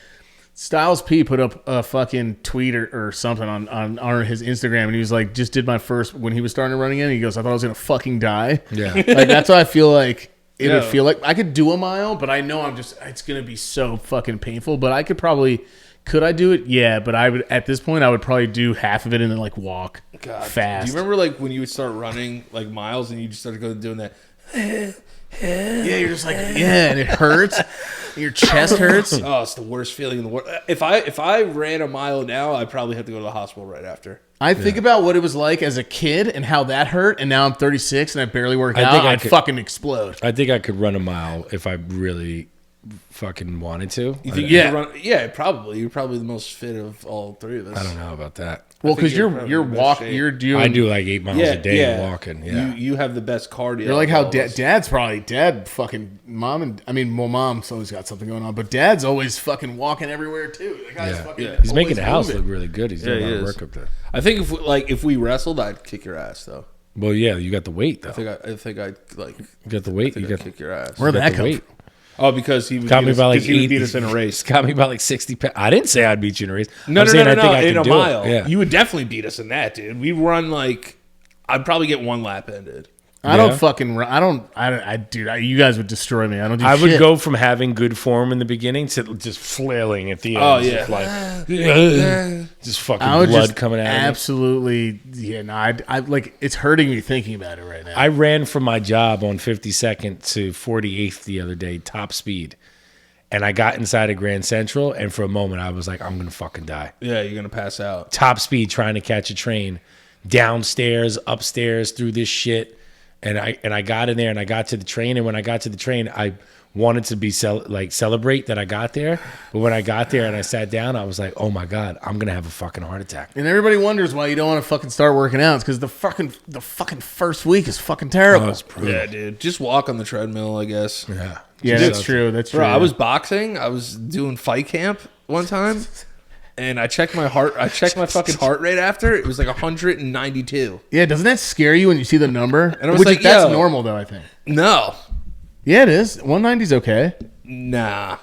Styles P put up a fucking tweet or something on his Instagram, and he was like, just did my first when he was starting to running in. He goes, I thought I was gonna fucking die. Yeah. Like that's what I feel like. It would feel like I could do a mile, but I know it's gonna be so fucking painful. But I could probably. Could I do it? Yeah, but I would at this point I would probably do half of it and then like walk fast. Do you remember like when you would start running like miles and you just started going doing that? Yeah, you're just like and it hurts. Your chest hurts. Oh, it's the worst feeling in the world. If I ran a mile now, I'd probably have to go to the hospital right after. I think about what it was like as a kid and how that hurt, and now I'm 36 and I barely work out. I'd fucking explode. I think I could run a mile if I really fucking wanted to. You think you could run? Yeah, probably. You're probably the most fit of all three of us. I don't know about that. Well, because you're walking, you're doing. I do like 8 miles a day of walking. Yeah, you have the best cardio. You're like how dad's probably fucking mom mom's always got something going on, but dad's always fucking walking everywhere too. The guy's fucking he's making the house look really good. He's doing a lot of work up there. I think if we wrestled, I'd kick your ass though. Well, yeah, you got the weight though. I think I'd like. You got the weight. You got kick your ass. Where'd that come from? Oh, because he got me by like he would beat us in a race. Got me by like 60 pounds. I didn't say I'd beat you in a race. No. In a mile, Yeah. you would definitely beat us in that, dude. We run like I'd probably get one lap ended. I don't fucking run. Dude, you guys would destroy me. I don't do I shit. would go from having good form in the beginning to just flailing at the end. Oh, yeah. Just fucking blood coming out. Absolutely. Yeah, no, I like it's hurting me thinking about it right now. I ran from my job on 52nd to 48th the other day, top speed. And I got inside of Grand Central, and for a moment I was like, I'm going to fucking die. Yeah, you're going to pass out. Top speed trying to catch a train. Downstairs, upstairs, through this shit. And I got in there and I got to the train. And when I got to the train, I wanted to be celebrate that I got there. But when I got there and I sat down, I was like, oh my God, I'm going to have a fucking heart attack. And everybody wonders why you don't want to fucking start working out. It's because the fucking first week is fucking terrible. Yeah, dude. Just walk on the treadmill, I guess. Yeah. Yeah, that's true. That's true. Bro, I was boxing. I was doing fight camp one time. And I checked my fucking heart rate after. It was like 192. Yeah, doesn't that scare you when you see the number? And I was like, that's normal though, I think. No. Yeah, it is. 190 is okay. Nah.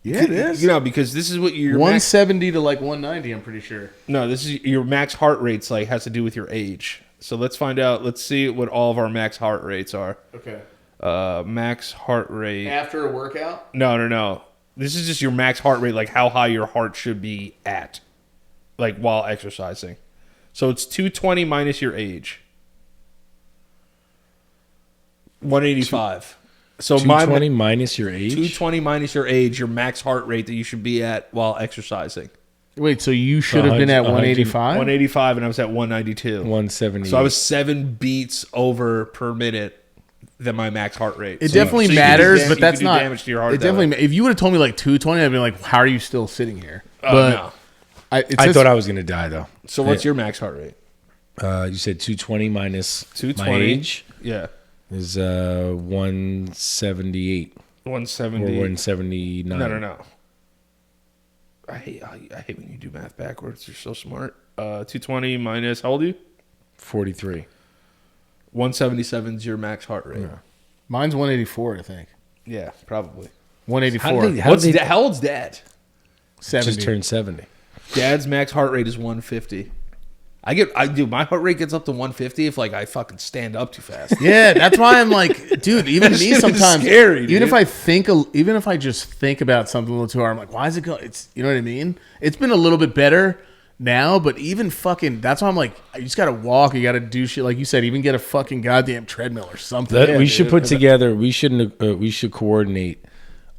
Yeah, it is. You know, because this is what your 170 to like 190, I'm pretty sure. No, this is your max heart rate's like has to do with your age. So let's find out. Let's see what all of our max heart rates are. Okay. Max heart rate. After a workout? No. This is just your max heart rate, like how high your heart should be at, like while exercising. So it's 220 minus your age. 185. So 220 minus your age? 220 minus your age, your max heart rate that you should be at while exercising. Wait, so you should have been at 185? 185 and I was at 192. 170. So I was 7 beats over per minute than my max heart rate. It definitely matters, but that's not damage to your heart. It definitely. If you would have told me like 220, I'd be like, "How are you still sitting here?" But no. I thought I was gonna die though. So what's your max heart rate? You said 220 minus 220 my age. Yeah, is 178. 170 or 179. No. I hate when you do math backwards. You're so smart. 220 minus how old are you? 43. 177 is your max heart rate. Yeah. Mine's 184, I think. Yeah, probably. 184. How old's Dad? 70. Just turned 70. Dad's max heart rate is 150. My heart rate gets up to 150 if like I fucking stand up too fast. Yeah, that's why I'm like, dude, even me sometimes, scary, even if I just think about something a little too hard, I'm like, why is it going? It's, you know what I mean? It's been a little bit better now, but even fucking, that's why I'm like, you just got to walk. You got to do shit. Like you said, even get a fucking goddamn treadmill or something. We should put together, we should coordinate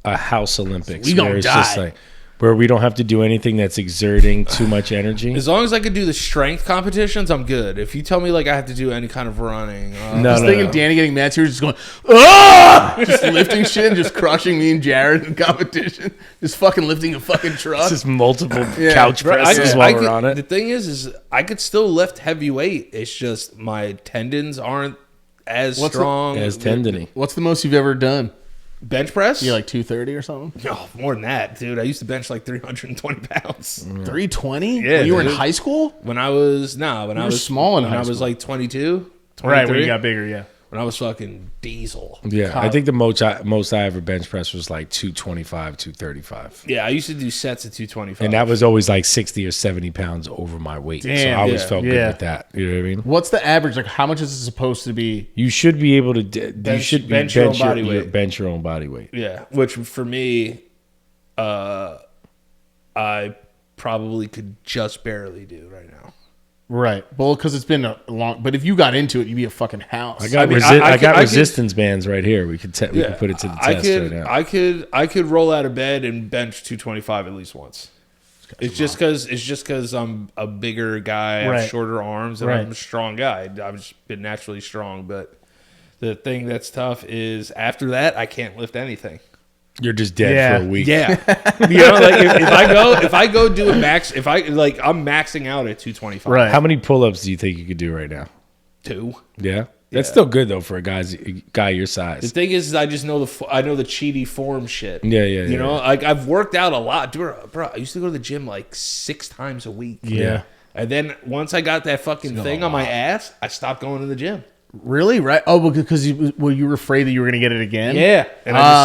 a house Olympics. We gonna die. Just like, where we don't have to do anything that's exerting too much energy. As long as I could do the strength competitions, I'm good. If you tell me like I have to do any kind of running, thinking Danny getting mad too, just going, ah, just lifting shit, and just crushing me and Jared in competition, just fucking lifting a fucking truck, just multiple couch presses while we're on it. The thing is I could still lift heavy weight. It's just my tendons aren't as strong as tendony. What's the most you've ever done? Bench press? Yeah, like 230 or something. No, more than that, dude. I used to bench like 320 pounds. 320? Yeah, when you were in dude. high school? When I was small in when high I was school. like 22, 23. Right, when you got bigger, yeah. When I was fucking diesel. Yeah, I think the most I ever bench press was like 225, 235. Yeah, I used to do sets at 225. And that was always like 60 or 70 pounds over my weight. Damn, so I always yeah. felt good Yeah. with that. You know what I mean? What's the average? Like, how much is it supposed to be? You should be able to bench your own body weight. bench your own body weight. Yeah, which for me, I probably could just barely do right now. Right. Well, because it's been a long... But if you got into it, you'd be a fucking house. I got, I could- resistance bands right here. We could we could put it to the test right now. I could roll out of bed and bench 225 at least once. It's just because I'm a bigger guy, I have Right. shorter arms, and Right. I'm a strong guy. I've just been naturally strong, but the thing that's tough is after that I can't lift anything. You're just dead Yeah. for a week. Yeah, you know, like if I go do a max, I'm maxing out at 225. Right. How many pull-ups do you think you could do right now? 2. Yeah, that's still good though for a guy your The size. thing is, I just know I know the cheaty form shit. Yeah. You know, like I've worked out a lot, bro. I used to go to the gym like 6 times a week. Yeah. And then once I got that fucking thing on my ass, I stopped going to the gym. Really? Right? Oh, because you were afraid that you were going to get it again? Yeah, and I just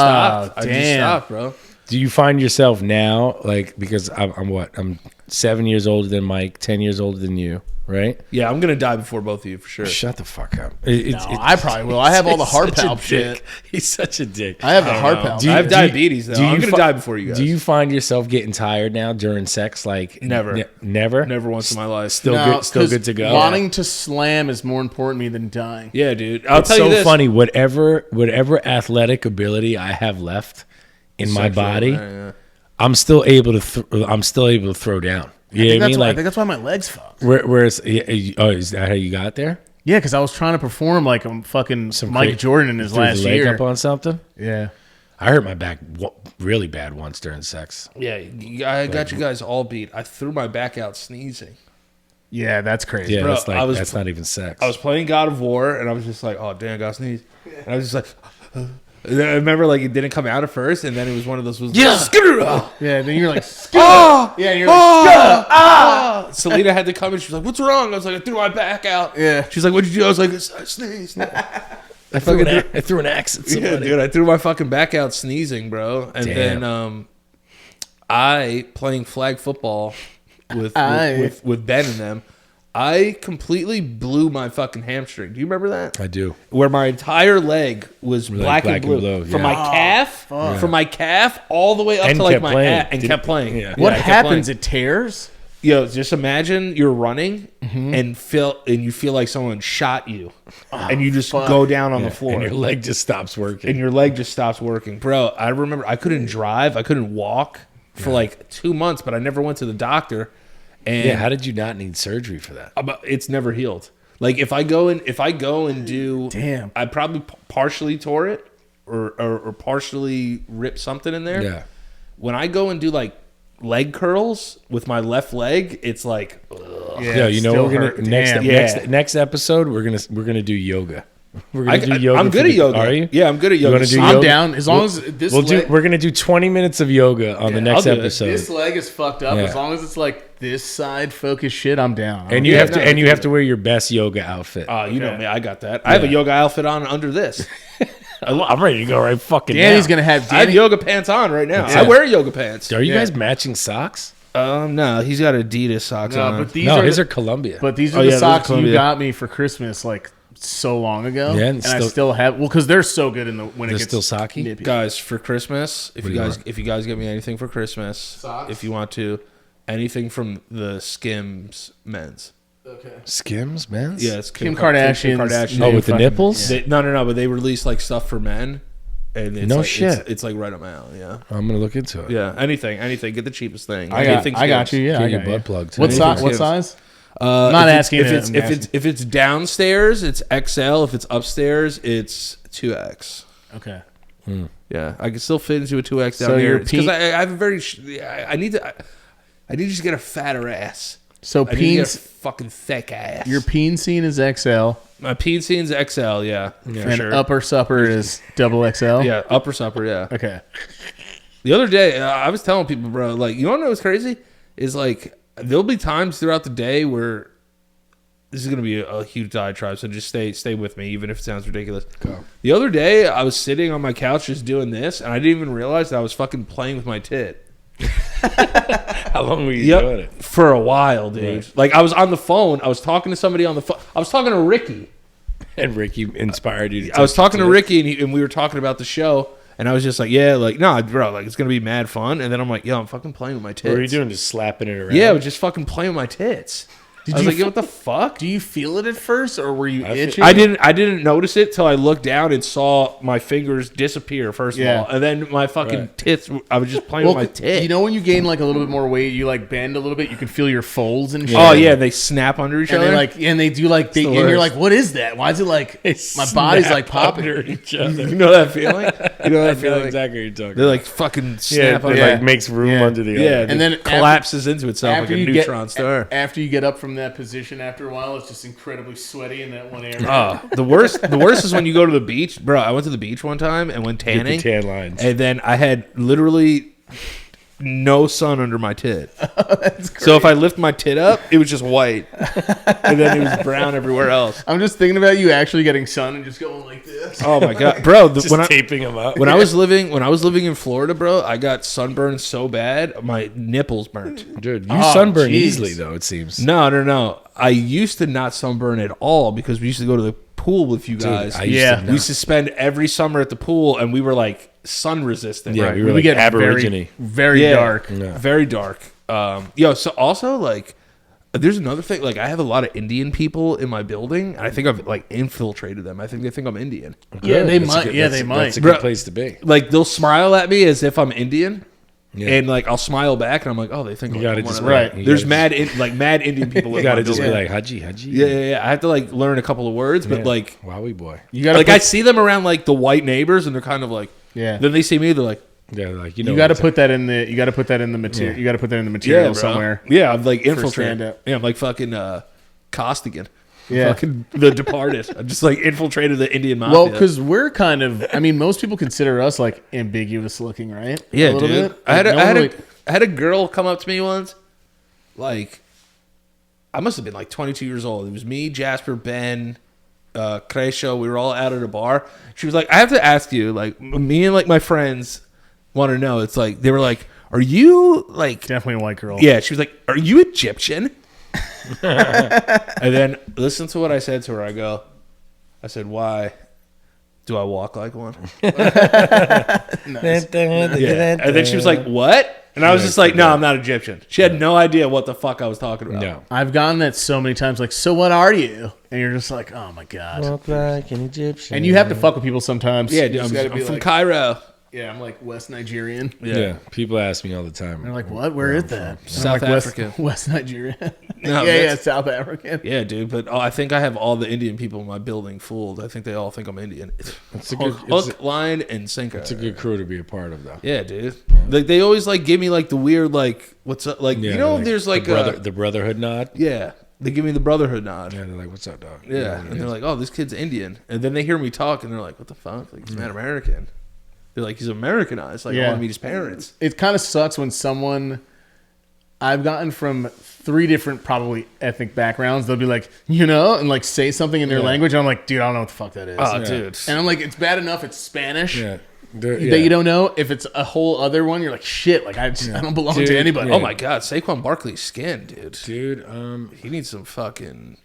stopped. I just damn. stopped, bro. Do you find yourself now, like, because I'm 7 years older than Mike, 10 years older than you, right? Yeah, I'm gonna die before both of you for sure. Shut the fuck up. I probably will. I have all the heart such a palp shit. dick. He's such a dick. I have the heart palp. I have diabetes though. I'm gonna die before you guys. Do you find yourself getting tired now during sex? Like Never. Never? Never once in my life. Still No, good 'cause good to go. Wanting to slam is more important to me than dying. Yeah, dude. I'll It's tell so you this. funny. Whatever athletic ability I have left in my Sexual, body, yeah. I'm still able to throw down. You know what I mean? I Like think that's why my legs fucked. whereas is that how you got there? Yeah, because I was trying to perform like I'm fucking Mike Jordan in his Threw the last leg year. up on something. Yeah. I hurt my back really bad once during sex. Yeah, I got you guys all beat. I threw my back out sneezing. Yeah, that's crazy. Yeah, Bro, that's not even sex. I was playing God of War, and I was just like, "Oh damn, I got to sneeze," and I was just like. And then I remember, like, it didn't come out at first, and then it was one of those. Yeah, then you're like, Oh, yeah, and you're like, Selena had to come, and she was like, "What's wrong?" I was like, "I threw my back out." Yeah. She's like, "What'd you do?" I was like, "I sneezed." I threw an axe at Yeah, somebody. dude, I threw my fucking back out sneezing, bro. And Damn. then I playing flag football with Ben and them. I completely blew my fucking hamstring. Do you remember that? I do. Where my entire leg was black and blue, from yeah. my calf all the way up And to like kept my playing. ass, and kept playing. Yeah. what I kept happens? playing. It tears? Yo, just imagine you're running and you feel like someone shot you, and you just go down on the floor, And your leg just stops working. and your leg just stops working, bro. I remember I couldn't drive, I couldn't walk for like 2 months, but I never went to the doctor. And Yeah, how did you not need surgery for that? it's never healed. Like if I go and do, Damn. I probably partially tore it or partially ripped something in there. Yeah. When I go and do like leg curls with my left leg, it's like, ugh. Yeah, you know still we're gonna hurt. Damn. next episode we're gonna do yoga. We're gonna do yoga. I'm good for at yoga. Are you? Yeah, I'm good at yoga. wanna do I'm yoga? down. As long as this leg, We're gonna do 20 minutes of yoga on the next I'll do it. episode. this leg is fucked up. Yeah. As long as it's like this side focused shit, I'm down. And you Yeah, have to no, and you it's have to wear your best yoga outfit. You know me, I got that. I have a yoga outfit on under this. I'm ready to go right fucking Danny's now. gonna have I have Danny. yoga pants on right now. Yeah. I wear yoga pants. Are you Yeah. guys matching socks? No, he's got Adidas socks No, on. but these No, are his the, are Columbia. but these are Oh, the yeah, those are socks you Columbia. got me for Christmas like so long ago. Yeah, and I still- still have because they're so good in the when They're it gets still socky? nippy. Guys, for Christmas, if What you do you guys get me anything for Christmas, Socks? if you want to, anything from the Skims men's. Okay. Skims, man. Yeah, it's Kim Kardashian's Oh, with the fucking- nipples? No, but they release like stuff for men, and it's No like, shit. It's like right up my alley. Yeah, I'm gonna look into it. yeah. Anything. Get the cheapest thing. I got you. Yeah, Get I your got butt you. plugged. What too. size? What Skims. size? I'm not asking if you, it's I'm if asking. it's if it's downstairs, it's XL. If it's upstairs, it's 2X. Okay. Yeah, I can still fit into a 2X down So here your because peak- I have a very I need to just get a fatter ass. So I need to get a peens, fucking thick ass. your peen scene is XL, My peen scene's XL, yeah, for and sure. upper supper is double XL. Yeah, upper supper, yeah. Okay. The other day, I was telling people, bro, like, you want to know what's crazy? Is like, there'll be times throughout the day where this is going to be a huge diatribe, so just stay with me, even if it sounds ridiculous. Go. The other day, I was sitting on my couch just doing this, and I didn't even realize that I was fucking playing with my tit. How long were you doing it? For a while, dude. Right. Like, I was on the phone. I was talking to somebody on the phone. I was talking to Ricky. And Ricky inspired you to I was talking to it? Ricky, and we were talking about the show, and I was just like, yeah, like, no, bro, like, it's going to be mad fun. And then I'm like, yo, I'm fucking playing with my tits. What were you doing? Just slapping it around? Yeah, I was just fucking playing with my tits. I was like, yo, what the fuck? Do you feel it at first, or were you itching? I didn't notice it till I looked down and saw my fingers disappear, first of all. And then my fucking tits, I was just playing with my tits. You know when you gain like a little bit more weight, you like bend a little bit, you can feel your folds and shit. Oh, yeah, they snap under each And other. they like, and they do like, the and you're worst. like, what is that? Why is it like my body's like popping? under each other. You know that feeling? You know I that feel feeling? exactly what you're talking They about. like fucking Yeah, snap it under. like makes room under the Yeah, other. and And then then it collapses into itself like a neutron star. After you get up from that position, after a while, it's just incredibly sweaty in that one area. Oh, the worst is when you go to the beach, bro. I went to the beach one time and went Get the tanning, tan lines. and then I had literally no sun under my tit. So if I lift my tit up, it was just white, and then it was brown everywhere else. I'm just thinking about you actually getting sun and just going like this. Oh my god, bro! Just taping them up. When I was living in Florida, bro, I got sunburned so bad my nipples burnt. Dude, you sunburn jeez. easily, though, it seems. No. I used to not sunburn at all because we used to go to the pool with you guys. I used Yeah. to We used to spend every summer at the pool, and we were like sun resistant. Yeah, right? we were like get Aborigine. very Yeah. dark. Yeah. Very dark. So also like, there's another thing. Like, I have a lot of Indian people in my building, and I think I've like infiltrated them. I think they think I'm Indian. Yeah, they That's a might. good- Yeah, that's- they might. That's a Bro. good place to be. Like, they'll smile at me as if I'm Indian. Yeah. And like I'll smile back, and I'm like, oh, they think You like, gotta I'm one just of them. right. you There's gotta mad Indian people. You in gotta my just be building. like Haji. Yeah. I have to like learn a couple of words, but like Wowie boy. You gotta like put, I see them around like the white neighbors, and they're kind of like, Yeah. Then they see me, they're like, Yeah, like you know. you got to what put that in the. You got to put that in the material. Yeah. You got to put that in the material yeah, bro. somewhere. Yeah, I'm like stand infiltrating. up. Yeah, I'm like fucking Costigan. Yeah. Fucking The Departed. I just like infiltrated the Indian mafia. Well, because we're kind of. I mean, most people consider us like ambiguous looking, right? yeah, A little dude. bit. I had Like, no one really- I had a girl come up to me once, like I must have been like 22 years old. It was me, Jasper, Ben, Crescio. We were all out at a bar. She was like, I have to ask you, like, me and like my friends want to know. It's like they were like, are you like Definitely a white girl. Yeah, she was like, are you Egyptian? And then listen to what I said to her. I said, why do I walk like one? Nice. Yeah. And then she was like, what? And I was just like, no, I'm not Egyptian. She had no idea what the fuck I was talking about. No. I've gotten that so many times. Like, so what are you? And you're just like, oh my god. Look like an Egyptian. And you have to fuck with people sometimes. Yeah, You dude, just I'm gotta be from like, Cairo. yeah, I'm like West Nigerian. Yeah. People ask me all the time. And they're like, what? Where is that? And I'm South like, Africa. West Nigeria. No, yeah, that's- South African. Yeah, dude, but I think I have all the Indian people in my building fooled. I think they all think I'm Indian. It's a good. Hook, line, and sinker. It's a good crew to be a part of, though. Yeah, dude. Like they always like give me like the weird like what's up like Yeah, you know like there's like the brotherhood nod. yeah they give me the brotherhood nod. Yeah, they're like, "What's up, dog?" Yeah, and they're like, "Oh, this kid's Indian," and then they hear me talk, and they're like, "What the fuck? Like, he's mad American." They're like, "He's Americanized." Like, I Yeah. want to meet his parents. It kind of sucks when someone I've gotten from 3 different probably ethnic backgrounds. They'll be like, and like say something in their language. And I'm like, dude, I don't know what the fuck that is. Oh, dude. And I'm like, it's bad enough it's Spanish Yeah. that you don't know. If it's a whole other one, you're like, shit. Like I don't belong Dude, to anybody. yeah. Oh my god, Saquon Barkley's skin, dude. Dude, He needs some fucking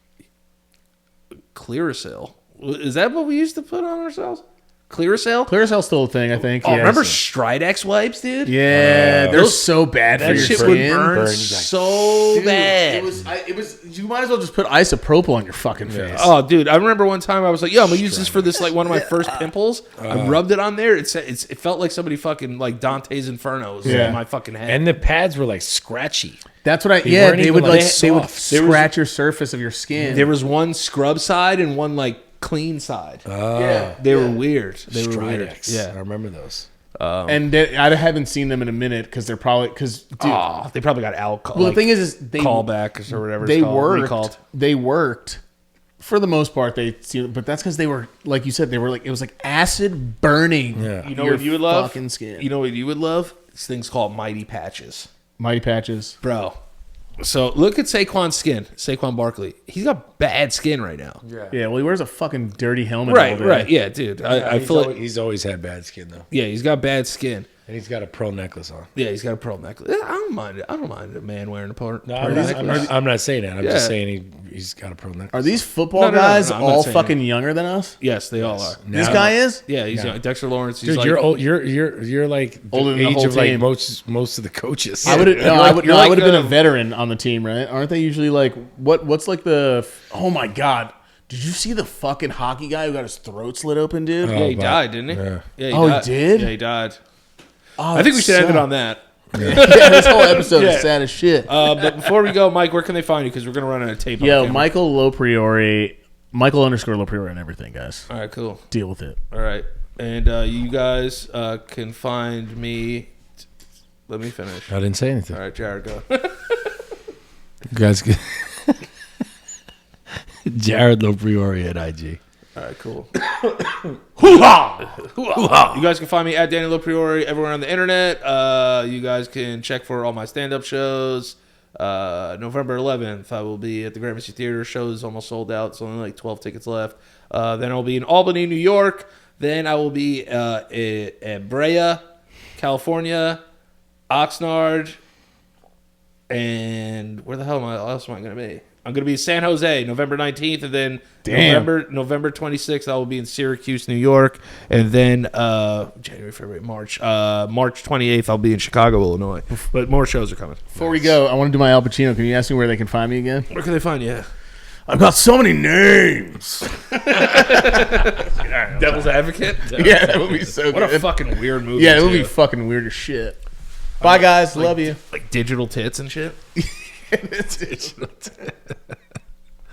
Clearasil. Is that what we used to put on ourselves? Clearasil? Clearasil's still a thing, I think. Oh, yeah. remember Stridex wipes, dude? Yeah, they're Those- so bad for That your shit skin. would burn Burns like- so Dude, bad. It was. You might as well just put isopropyl on your fucking face. Oh, dude! I remember one time I was like, "Yo, I'm gonna use this for this like one of my first pimples." I rubbed it on there. It felt like somebody fucking like Dante's Inferno was Yeah. in my fucking head. and the pads were like scratchy. That's what I. They weren't They even, would like, they would soft. scratch your surface of your skin. there was one scrub side and one like clean side. yeah, They were weird. They were weird. Stridex. I Yeah, remember those. And I haven't seen them in a minute because they're probably they probably got alcohol. Well, the thing is they callbacks or whatever. They it's called, worked. recalled. They worked for the most part. But that's because they were, like you said, they were like it was like acid burning. Yeah. You know what you would love? Fucking skin. You know what you would love? These things called Mighty Patches, Mighty Patches, bro. So look at Saquon's skin. Saquon Barkley. He's got bad skin right now. Yeah, well, he wears a fucking dirty helmet. all day. Right. Yeah, dude. I feel like he's always had bad skin though, yeah, he's got bad skin. and he's got a pearl necklace on. Yeah, he's got a pearl necklace. I don't mind it. I don't mind a man wearing a pearl, No, pearl necklace. I'm not saying that. I'm Yeah. just saying he's got a pearl necklace. Are these football No, guys I'm not all saying fucking younger than us? Yes, they all are. This guy is. Yeah, he's young. Dexter Lawrence. He's Dude, like, you're old. You're like Older the than the age whole of like team. most of the coaches. I would have. No, I would you're have like, been a veteran on the team, right? Aren't they usually like what's like the? Oh my god! Did you see the fucking hockey guy who got his throat slit open, dude? yeah, he but- died, didn't he? yeah. Yeah, Oh, he died. did? Yeah, he died. Oh, I think we should end it sucked. on that. Yeah, this whole episode Yeah. is sad as shit. But before we go, Mike, where can they find you? Because we're gonna run out of tape. on Yo, camera. Michael LoPriore, Michael_LoPriore and everything, guys. All right, cool. Deal with it. All right, and you guys can find me. Let me finish. I didn't say anything. All right, Jared, go. You guys, Jared LoPriore at IG. All right, cool. Hoo-ha! You guys can find me at Danny LoPriore everywhere on the internet. You guys can check for all my stand-up shows. November 11th, I will be at the Gramercy Theater. Show is almost sold out. It's only like 12 tickets left. Then I'll be in Albany, New York. Then I will be at Brea, California, Oxnard, and where the hell else am I going to be? I'm going to be in San Jose, November 19th, and then November 26th, I will be in Syracuse, New York, and then January, February, March 28th, I'll be in Chicago, Illinois. But more shows are coming. Before we go, I want to do my Al Pacino. Can you ask me where they can find me again? Where can they find you? I've got so many names. Devil's Advocate? Yeah, that would be so What good. a fucking weird movie. Yeah, it would be too. fucking weird as shit. Bye, guys. Love you. Like digital tits and shit. Digital